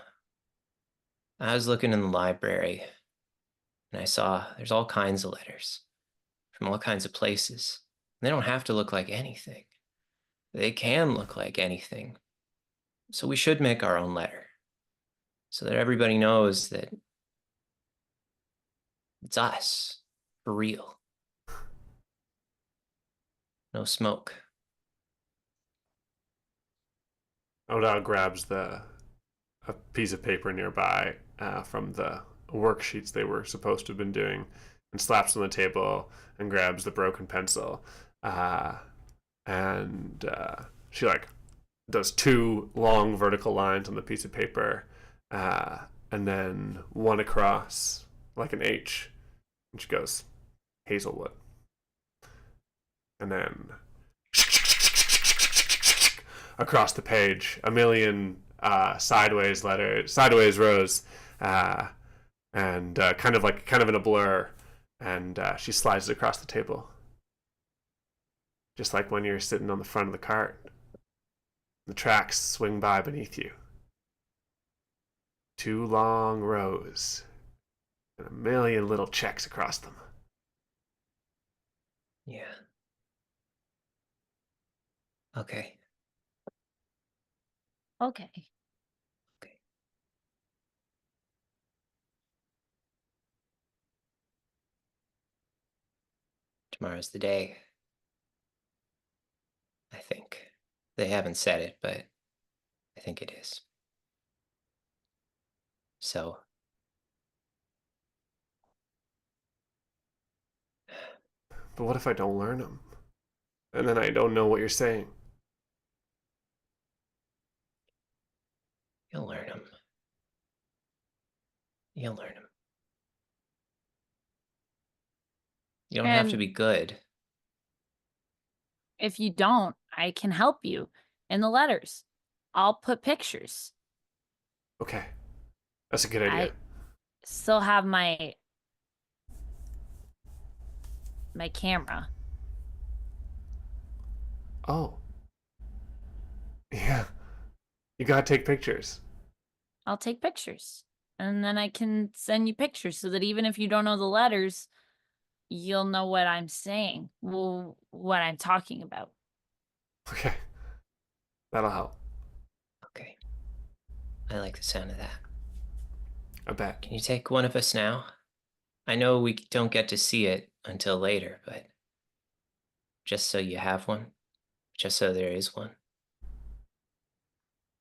I was looking in the library and I saw there's all kinds of letters from all kinds of places. They don't have to look like anything. They can look like anything. So we should make our own letter so that everybody knows that it's us, for real. No smoke." Odell grabs a piece of paper nearby from the worksheets they were supposed to have been doing and slaps on the table and grabs the broken pencil. And she like does two long vertical lines on the piece of paper and then one across like an H. And she goes, Hazelwood. And then across the page, a million sideways rows, uh, and kind of in a blur, and she slides it across the table, just like when you're sitting on the front of the cart. The tracks swing by beneath you. Two long rows, and a million little checks across them. Yeah. Okay. Okay. Okay. Tomorrow's the day. I think. They haven't said it, but I think it is. So, But what if I don't learn them? And then I don't know what you're saying. you'll learn them. You'll learn them. You don't have to And be good. if you don't, I can help you in the letters. I'll put pictures. Okay, that's a good idea. I still have my camera. Oh, yeah. You gotta take pictures. I'll take pictures. And then I can send you pictures so that even if you don't know the letters, you'll know what I'm saying. Well, what I'm talking about. Okay, that'll help. Okay. I like the sound of that. I bet. Can you take one of us now? I know we don't get to see it until later, but just so you have one, just so there is one.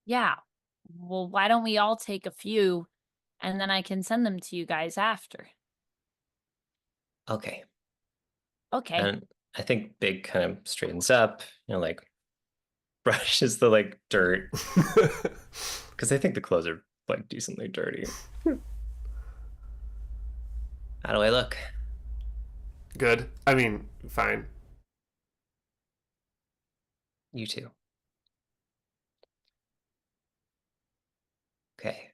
Yeah. Well, why don't we all take a few and then I can send them to you guys after? Okay. Okay. And I think Big kind of straightens up, like brushes the like dirt because I think the clothes are like decently dirty. How do I look? Good. I mean, fine. You too. Okay.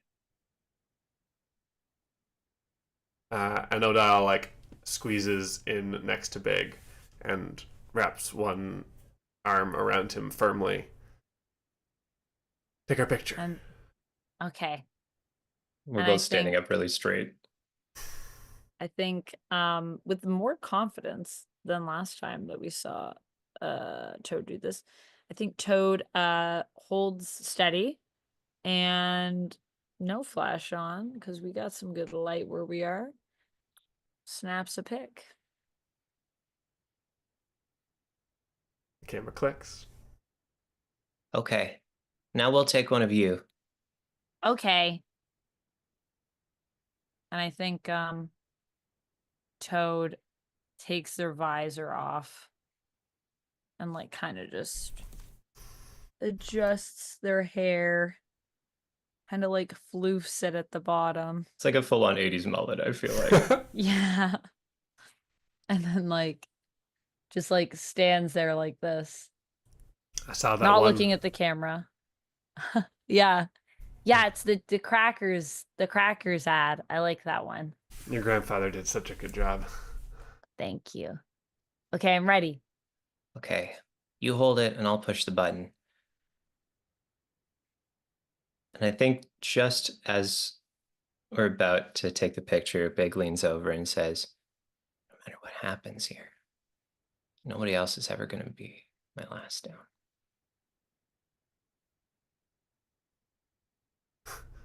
And Odile like squeezes in next to Big and wraps one arm around him firmly. Take our picture. And okay. We're And both standing up really straight. I think with more confidence than last time that we saw Toad do this, I think Toad holds steady and no flash on because we got some good light where we are. Snaps a pic. The camera clicks. Okay. Now we'll take one of you. Okay. And I think Toad takes their visor off and like kind of just adjusts their hair, kind of like floofs it at the bottom. It's like a full-on 80s mullet, I feel like. Yeah. And then like just like stands there like this, I saw that not one. looking at the camera. Yeah. Yeah, it's the crackers ad. I like that one. Your grandfather did such a good job. Thank you. Okay, I'm ready. Okay. You hold it and I'll push the button. And I think just as we're about to take the picture, Big leans over and says, no matter what happens here, nobody else is ever going to be my last down.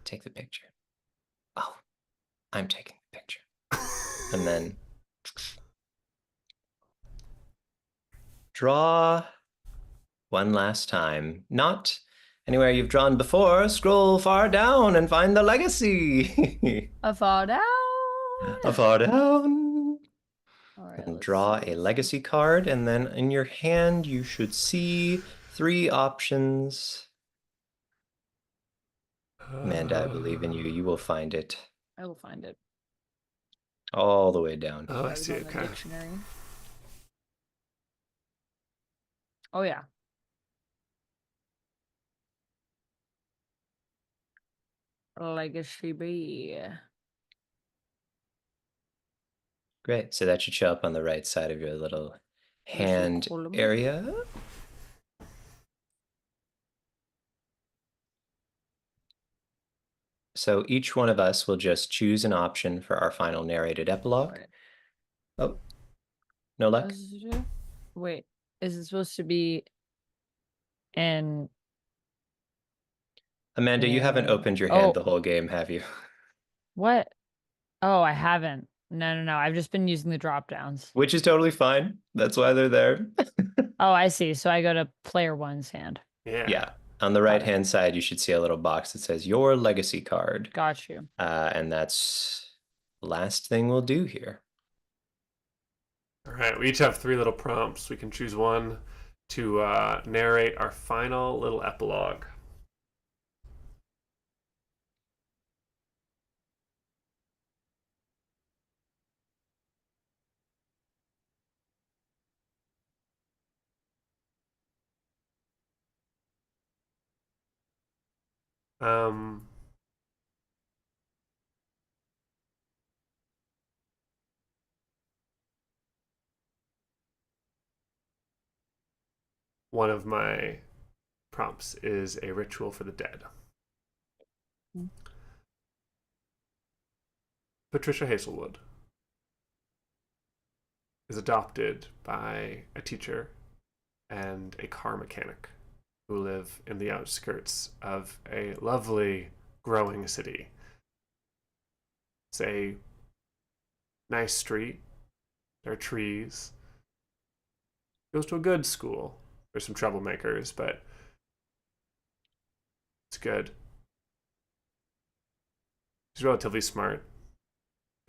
Take the picture. Oh, I'm taking the picture. And then draw one last time. Not anywhere you've drawn before. Scroll far down and find the legacy. A fall down. Far down. All right, And let's draw see. a legacy card. And then in your hand, you should see 3 options. Amanda, I believe in you. You will find it I will find it. all the way down. Oh, I That is see. on the Okay. dictionary. Oh yeah. Legacy B. Great. So that should show up on the right side of your little hand area. So each one of us will just choose an option for our final narrated epilogue. Right. Oh, no luck? Wait, is it supposed to be in Amanda, you haven't opened your hand Oh, the whole game, have you? what? Oh, I haven't. No, no, no. I've just been using the drop downs. Which is totally fine. That's why they're there. Oh, I see. So I go to player one's hand. Yeah. Yeah. On the Got it. right-hand side, you should see a little box that says your legacy card. Got you. And that's the last thing we'll do here. All right. We each have three little prompts. We can choose one to narrate our final little epilogue. Um, One of my prompts is a ritual for the dead. Patricia Hazelwood is adopted by a teacher and a car mechanic who live in the outskirts of a lovely growing city. It's a nice street. There are trees. Goes to a good school. There's some troublemakers, but it's good. She's relatively smart.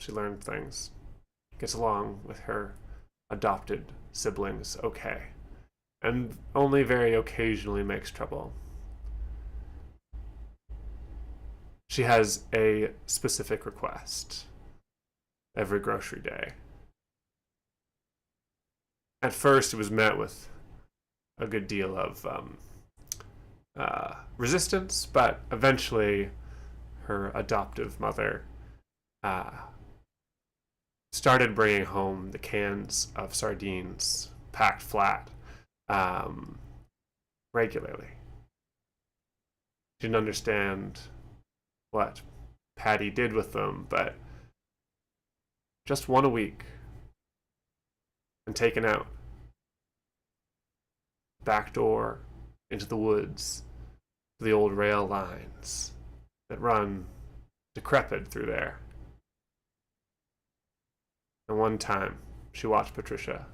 She learned things. Gets along with her adopted siblings okay. And only very occasionally makes trouble. She has a specific request every grocery day. At first, it was met with a good deal of resistance, but eventually, her adoptive mother uh, started bringing home the cans of sardines packed flat um, regularly. She didn't understand what Patty did with them, but just one a week and taken out. Back door into the woods, the old rail lines that run decrepit through there. And one time, she watched Patricia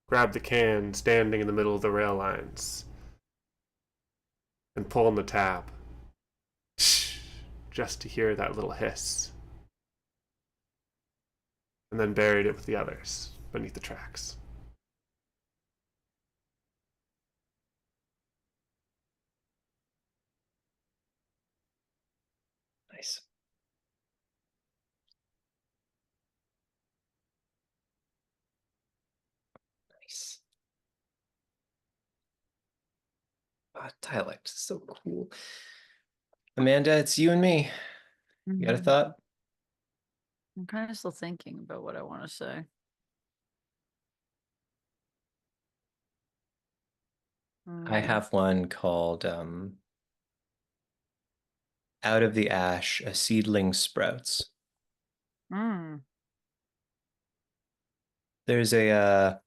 grab the can standing in the middle of the rail lines and pull on the tab just to hear that little hiss, and then buried it with the others beneath the tracks. Nice. Nice. Dialect is so cool. Amanda, it's you and me. You got a Mhm. thought? I'm kind of still thinking about what I want to say. I Mm. have one called Out of the Ash, a Seedling Sprouts. Mm. There's a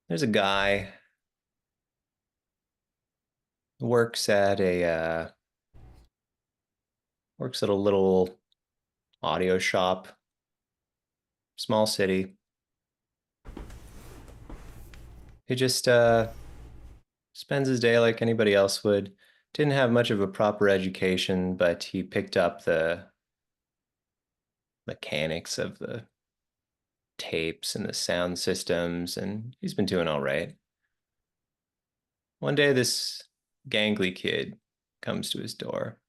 there's a guy who works at a little audio shop, small city. He just spends his day like anybody else would. Didn't have much of a proper education, but he picked up the mechanics of the tapes and the sound systems, and he's been doing all right. One day, this gangly kid comes to his door.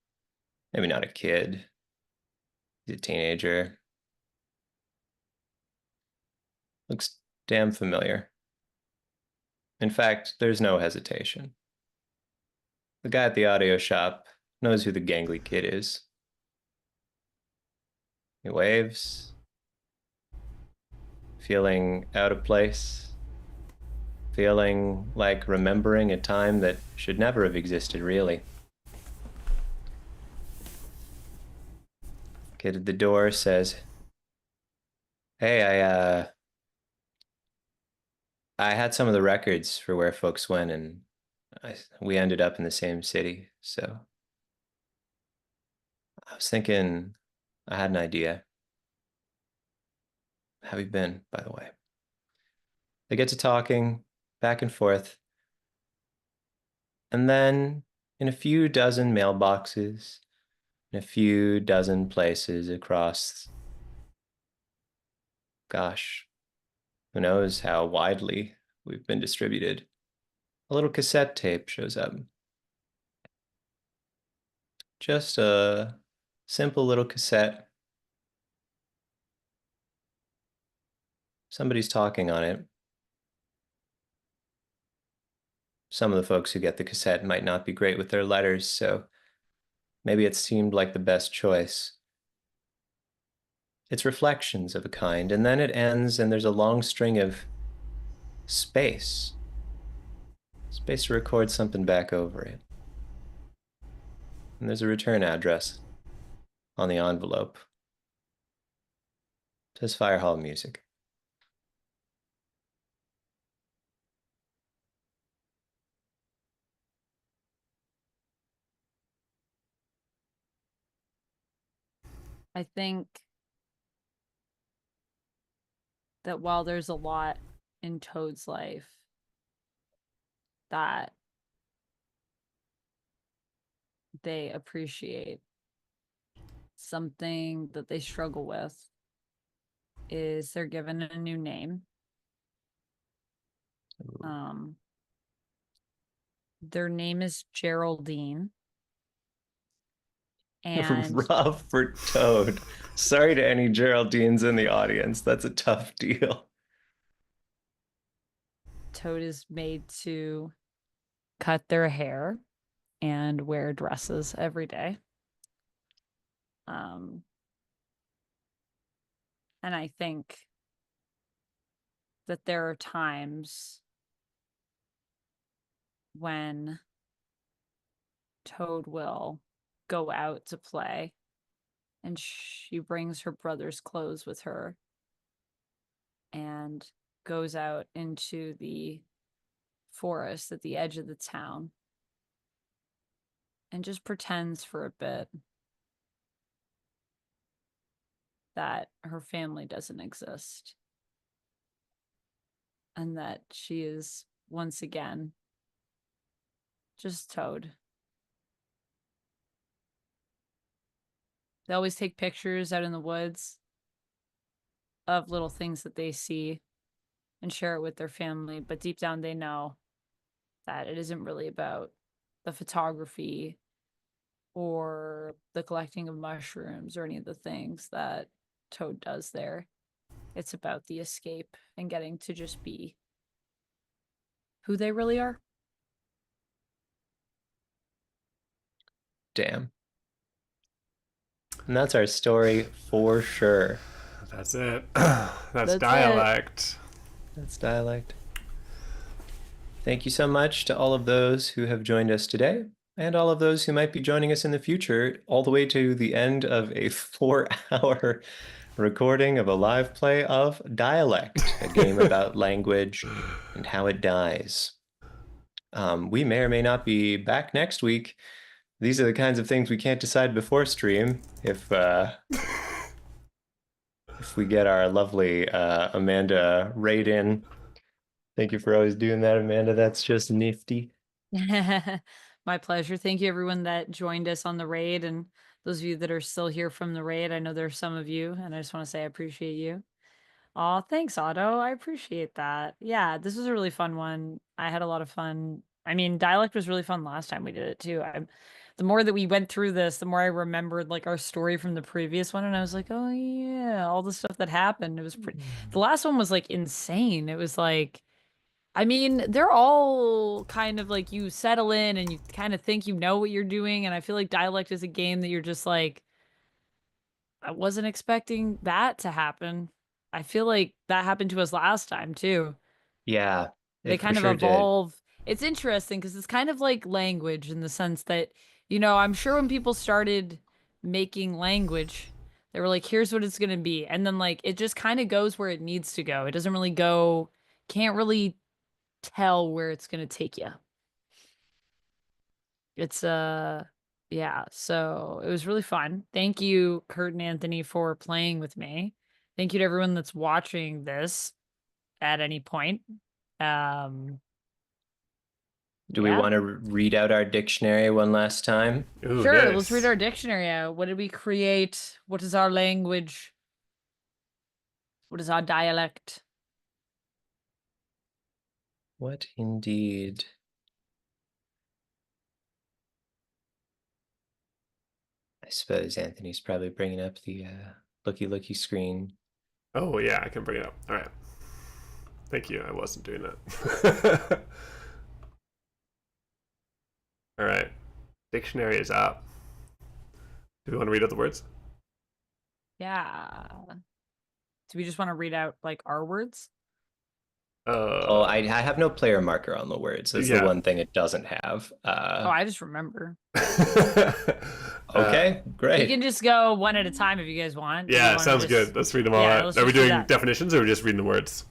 Maybe not a kid, he's a teenager. Looks damn familiar. In fact, there's no hesitation. The guy at the audio shop knows who the gangly kid is. He waves, feeling out of place, feeling like remembering a time that should never have existed, really. Kid at the door says, "Hey, I had some of the records for where folks went, and we ended up in the same city. So I was thinking, I had an idea. How have you been, by the way? They get to talking back and forth, and then in a few dozen mailboxes, in a few dozen places across, gosh, who knows how widely we've been distributed, a little cassette tape shows up. Just a simple little cassette. Somebody's talking on it. Some of the folks who get the cassette might not be great with their letters, so maybe it seemed like the best choice. It's reflections of a kind, and then it ends, and there's a long string of space. Space to record something back over it. And there's a return address on the envelope. It says Fire Hall Music. I think that while there's a lot in Toad's life that they appreciate, something that they struggle with is they're given a new name. Um, their name is Geraldine, and Rough for Toad. Sorry to any Geraldines in the audience. That's a tough deal. Toad is made to cut their hair and wear dresses every day. And I think that there are times when Toad will go out to play and she brings her brother's clothes with her and goes out into the forest at the edge of the town and just pretends for a bit that her family doesn't exist and that she is once again just Toad. They always take pictures out in the woods of little things that they see and share it with their family, but deep down they know that it isn't really about the photography or the collecting of mushrooms or any of the things that Toad does there. It's about the escape and getting to just be who they really are. Damn. And that's our story for sure. That's it. That's Dialect. That's Dialect. Thank you so much to all of those who have joined us today and all of those who might be joining us in the future, all the way to the end of a 4-hour recording of a live play of Dialect, a game about language and how it dies. We may or may not be back next week. These are the kinds of things we can't decide before stream if we get our lovely Amanda raid in. Thank you for always doing that, Amanda. That's just nifty. My pleasure. Thank you, everyone that joined us on the raid, and those of you that are still here from the raid. I know there's some of you, and I just want to say I appreciate you. Oh, thanks, Otto. I appreciate that. Yeah, this was a really fun one. I had a lot of fun. I mean, Dialect was really fun last time we did it too. The more that we went through this, the more I remembered like our story from the previous one, and I was like, oh yeah, all the stuff that happened. It was pretty. The last one was like insane. It was like, I mean, they're all kind of like you settle in and you kind of think you know what you're doing, and I feel like Dialect is a game that you're just like, I wasn't expecting that to happen. I feel like that happened to us last time too. Yeah, They it for kind of sure did. evolve. It's interesting because it's kind of like language in the sense that, I'm sure when people started making language, they were like, here's what it's going to be. And then like it just kind of goes where it needs to go. It doesn't really go, can't really tell where it's gonna take you. It's yeah, so it was really fun. Thank you, Kurt and Anthony, for playing with me. Thank you to everyone that's watching this at any point. Um, Do we yeah. want to read out our dictionary one last time? Ooh, Sure, let's read yes. our dictionary out. What did we create? What is our language? What is our dialect? What indeed? I suppose Anthony's probably bringing up the looky screen. Oh yeah, I can bring it up. All right. Thank you. I wasn't doing that. All right. Dictionary is up. Do we want to read out the words? Yeah. Do we just want to read out like our words? Oh, I Uh, have no player marker on the words. That's the yeah. one thing it doesn't have. Oh, I just remember. Okay, We great. can just go one at a time if you guys want. Do we Yeah, want to sounds just good. Let's read them all Yeah, out. let's Are we just do doing that. definitions or are we just reading the words?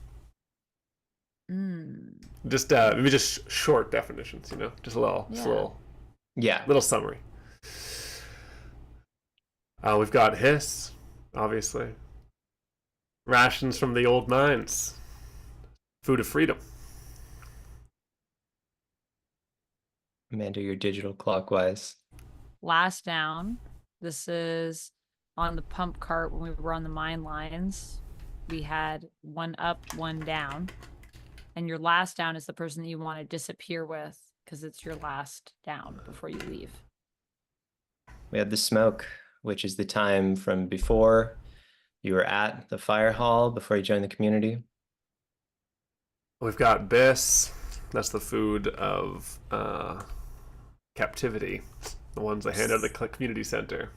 Mm, Just maybe just short definitions, you know, just a little, yeah. Yeah. little summary. We've got hiss, obviously. Rations from the old mines. Food of freedom. Amanda, you're digital clockwise. Last down. This is on the pump cart when we were on the mine lines. We had one up, one down. And your last down is the person that you want to disappear with because it's your last down before you leave. We have the smoke, which is the time from before you were at the fire hall, before you joined the community. We've got bis. That's the food of captivity. The ones they hand out at the community center.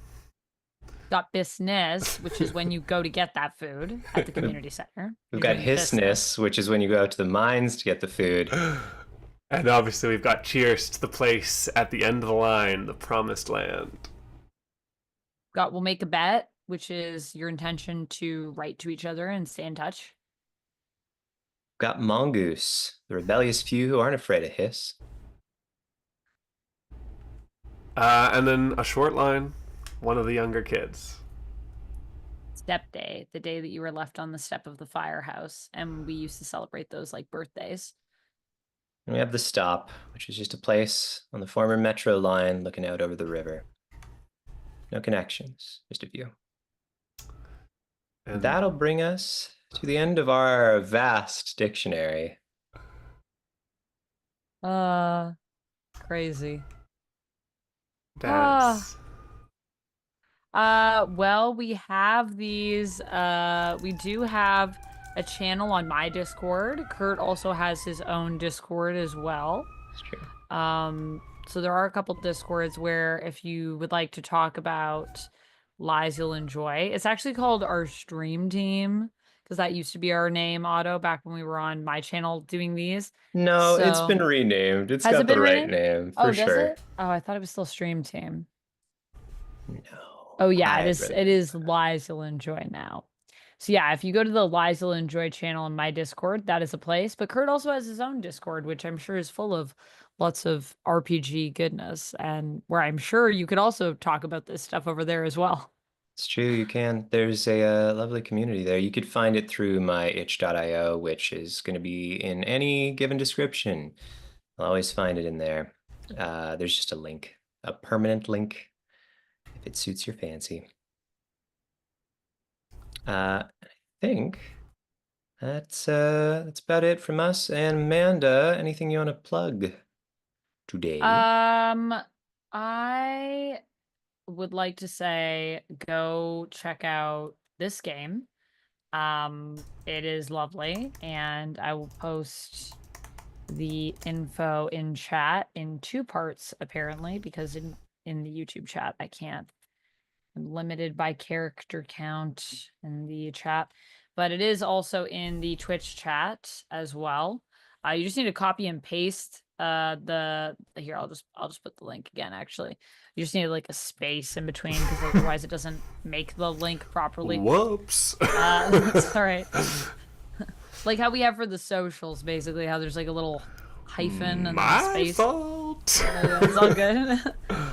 Got business, which is when you go to get that food at the community center. We've You're got doing business. hissness, which is when you go out to the mines to get the food. And obviously, we've got cheers to the place at the end of the line, the promised land. Got we'll make a bet, which is your intention to write to each other and stay in touch. We've got mongoose, the rebellious few who aren't afraid of hiss. And then a short line, one of the younger kids. Step day, the day that you were left on the step of the firehouse. And we used to celebrate those like birthdays. And we have the stop, which is just a place on the former metro line looking out over the river. No connections, just a view. And That'll bring us to the end of our vast dictionary. Crazy. dance. Well, we have these, we do have a channel on my Discord. Kurt also has his own Discord as well. It's true. So there are a couple Discords where if you would like to talk about lies you'll enjoy, it's actually called our stream team because that used to be our name, Otto, back when we were on my channel doing these. No, it's So- been renamed. It's Has got it the been right renamed? name Oh, for does sure. it? Oh, I thought it was still stream team. No. Oh yeah, it I'd is. rather It do is that. lies you'll enjoy now. So yeah, if you go to the lies you'll enjoy channel in my Discord, that is a place. But Kurt also has his own Discord, which I'm sure is full of lots of RPG goodness, and where I'm sure you could also talk about this stuff over there as well. It's true, you can. There's a lovely community there. You could find it through my itch.io, which is going to be in any given description. I'll always find it in there. There's just a link, a permanent link, if it suits your fancy. I think that's about it from us. And Amanda, anything you want to plug today? I would like to say go check out this game. It is lovely, and I will post the info in chat in 2 parts apparently, because in the YouTube chat I can't. I'm limited by character count in the chat, but it is also in the Twitch chat as well. You just need to copy and paste the here. I'll just put the link again. Actually, you just need like a space in between because otherwise it doesn't make the link properly. Whoops. That's all right. Like how we have for the socials, basically, how there's like a little hyphen and then a My space. fault. It's all good.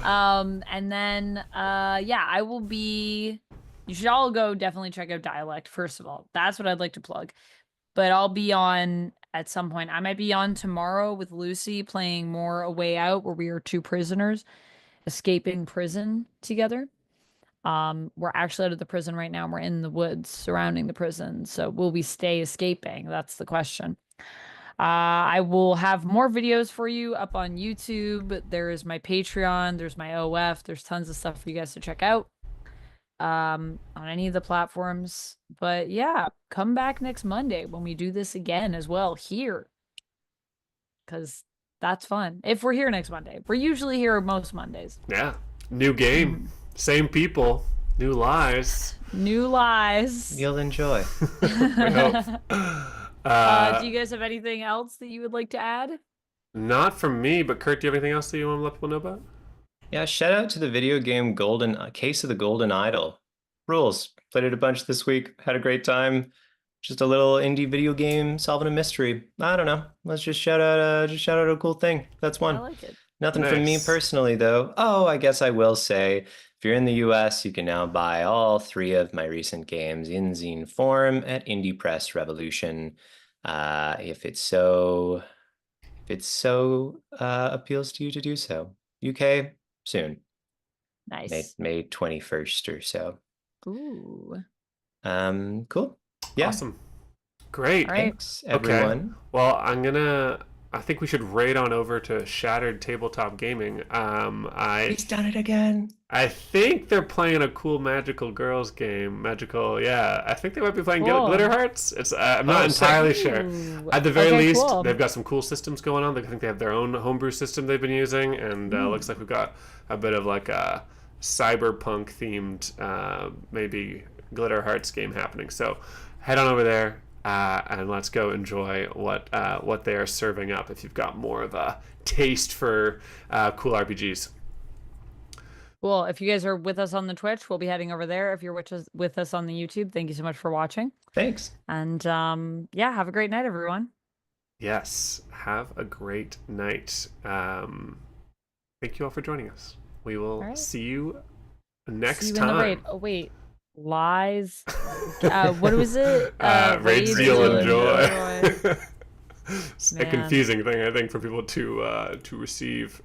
And then yeah, I will be you should all go definitely check out Dialect, first of all. That's what I'd like to plug. But I'll be on at some point. I might be on tomorrow with Lucy playing more A Way Out, where we are two prisoners escaping prison together. We're actually out of the prison right now. We're in the woods surrounding the prison. So will we stay escaping? That's the question. I will have more videos for you up on YouTube. There is my Patreon, there's my OF, there's tons of stuff for you guys to check out on any of the platforms. But yeah, come back next Monday when we do this again as well here. Because that's fun. If we're here next Monday. We're usually here most Mondays. Yeah. New game. Same people. New lies. New lies. You'll enjoy. We hope. Do you guys have anything else that you would like to add? Not from me, but Kurt, do you have anything else that you want to let people know about? Yeah, shout out to the video game Golden Case of the Golden Idol. Rules. Played it a bunch this week. Had a great time. Just a little indie video game solving a mystery. I don't know. Let's just shout out a cool thing. That's one. I like it. Nothing from me Nice. personally, though. Oh, I guess I will say, if you're in the US, you can now buy all 3 of my recent games in zine form at Indie Press Revolution. If it so appeals to you to do so. UK soon, Nice. May 21st or so. Ooh. Cool. Yeah. Awesome. Great. All right. Thanks, everyone. Well, I think we should raid on over to Shattered Tabletop Gaming. He's done it again. I think they're playing a cool Magical Girls game. Yeah. I think they might be playing Cool. Glitter Hearts. I'm not sick. entirely sure. Ooh. At the very Okay, least, cool. they've got some cool systems going on. I think they have their own homebrew system they've been using, and looks like we've got a bit of like a cyberpunk themed maybe Glitter Hearts game happening. So head on over there. And let's go enjoy what they are serving up if you've got more of a taste for cool RPGs. Well, if you guys are with us on the Twitch, we'll be heading over there. If you're with us on the YouTube, thank you so much for watching. Thanks. And yeah, have a great night, everyone. Yes, have a great night. Thank you all for joining us. We will right. see you next See you in the raid. time. Oh wait, lies. What was it? Raids you'll enjoy. enjoy. It's a Man. confusing thing, I think, for people to receive.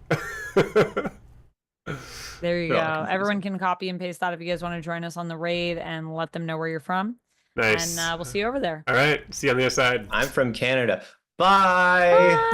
There you They're all go. confusing. Everyone can copy and paste that if you guys want to join us on the raid and let them know where you're from. Nice. And we'll see you over there. All right. See you on the other side. I'm from Canada. Bye.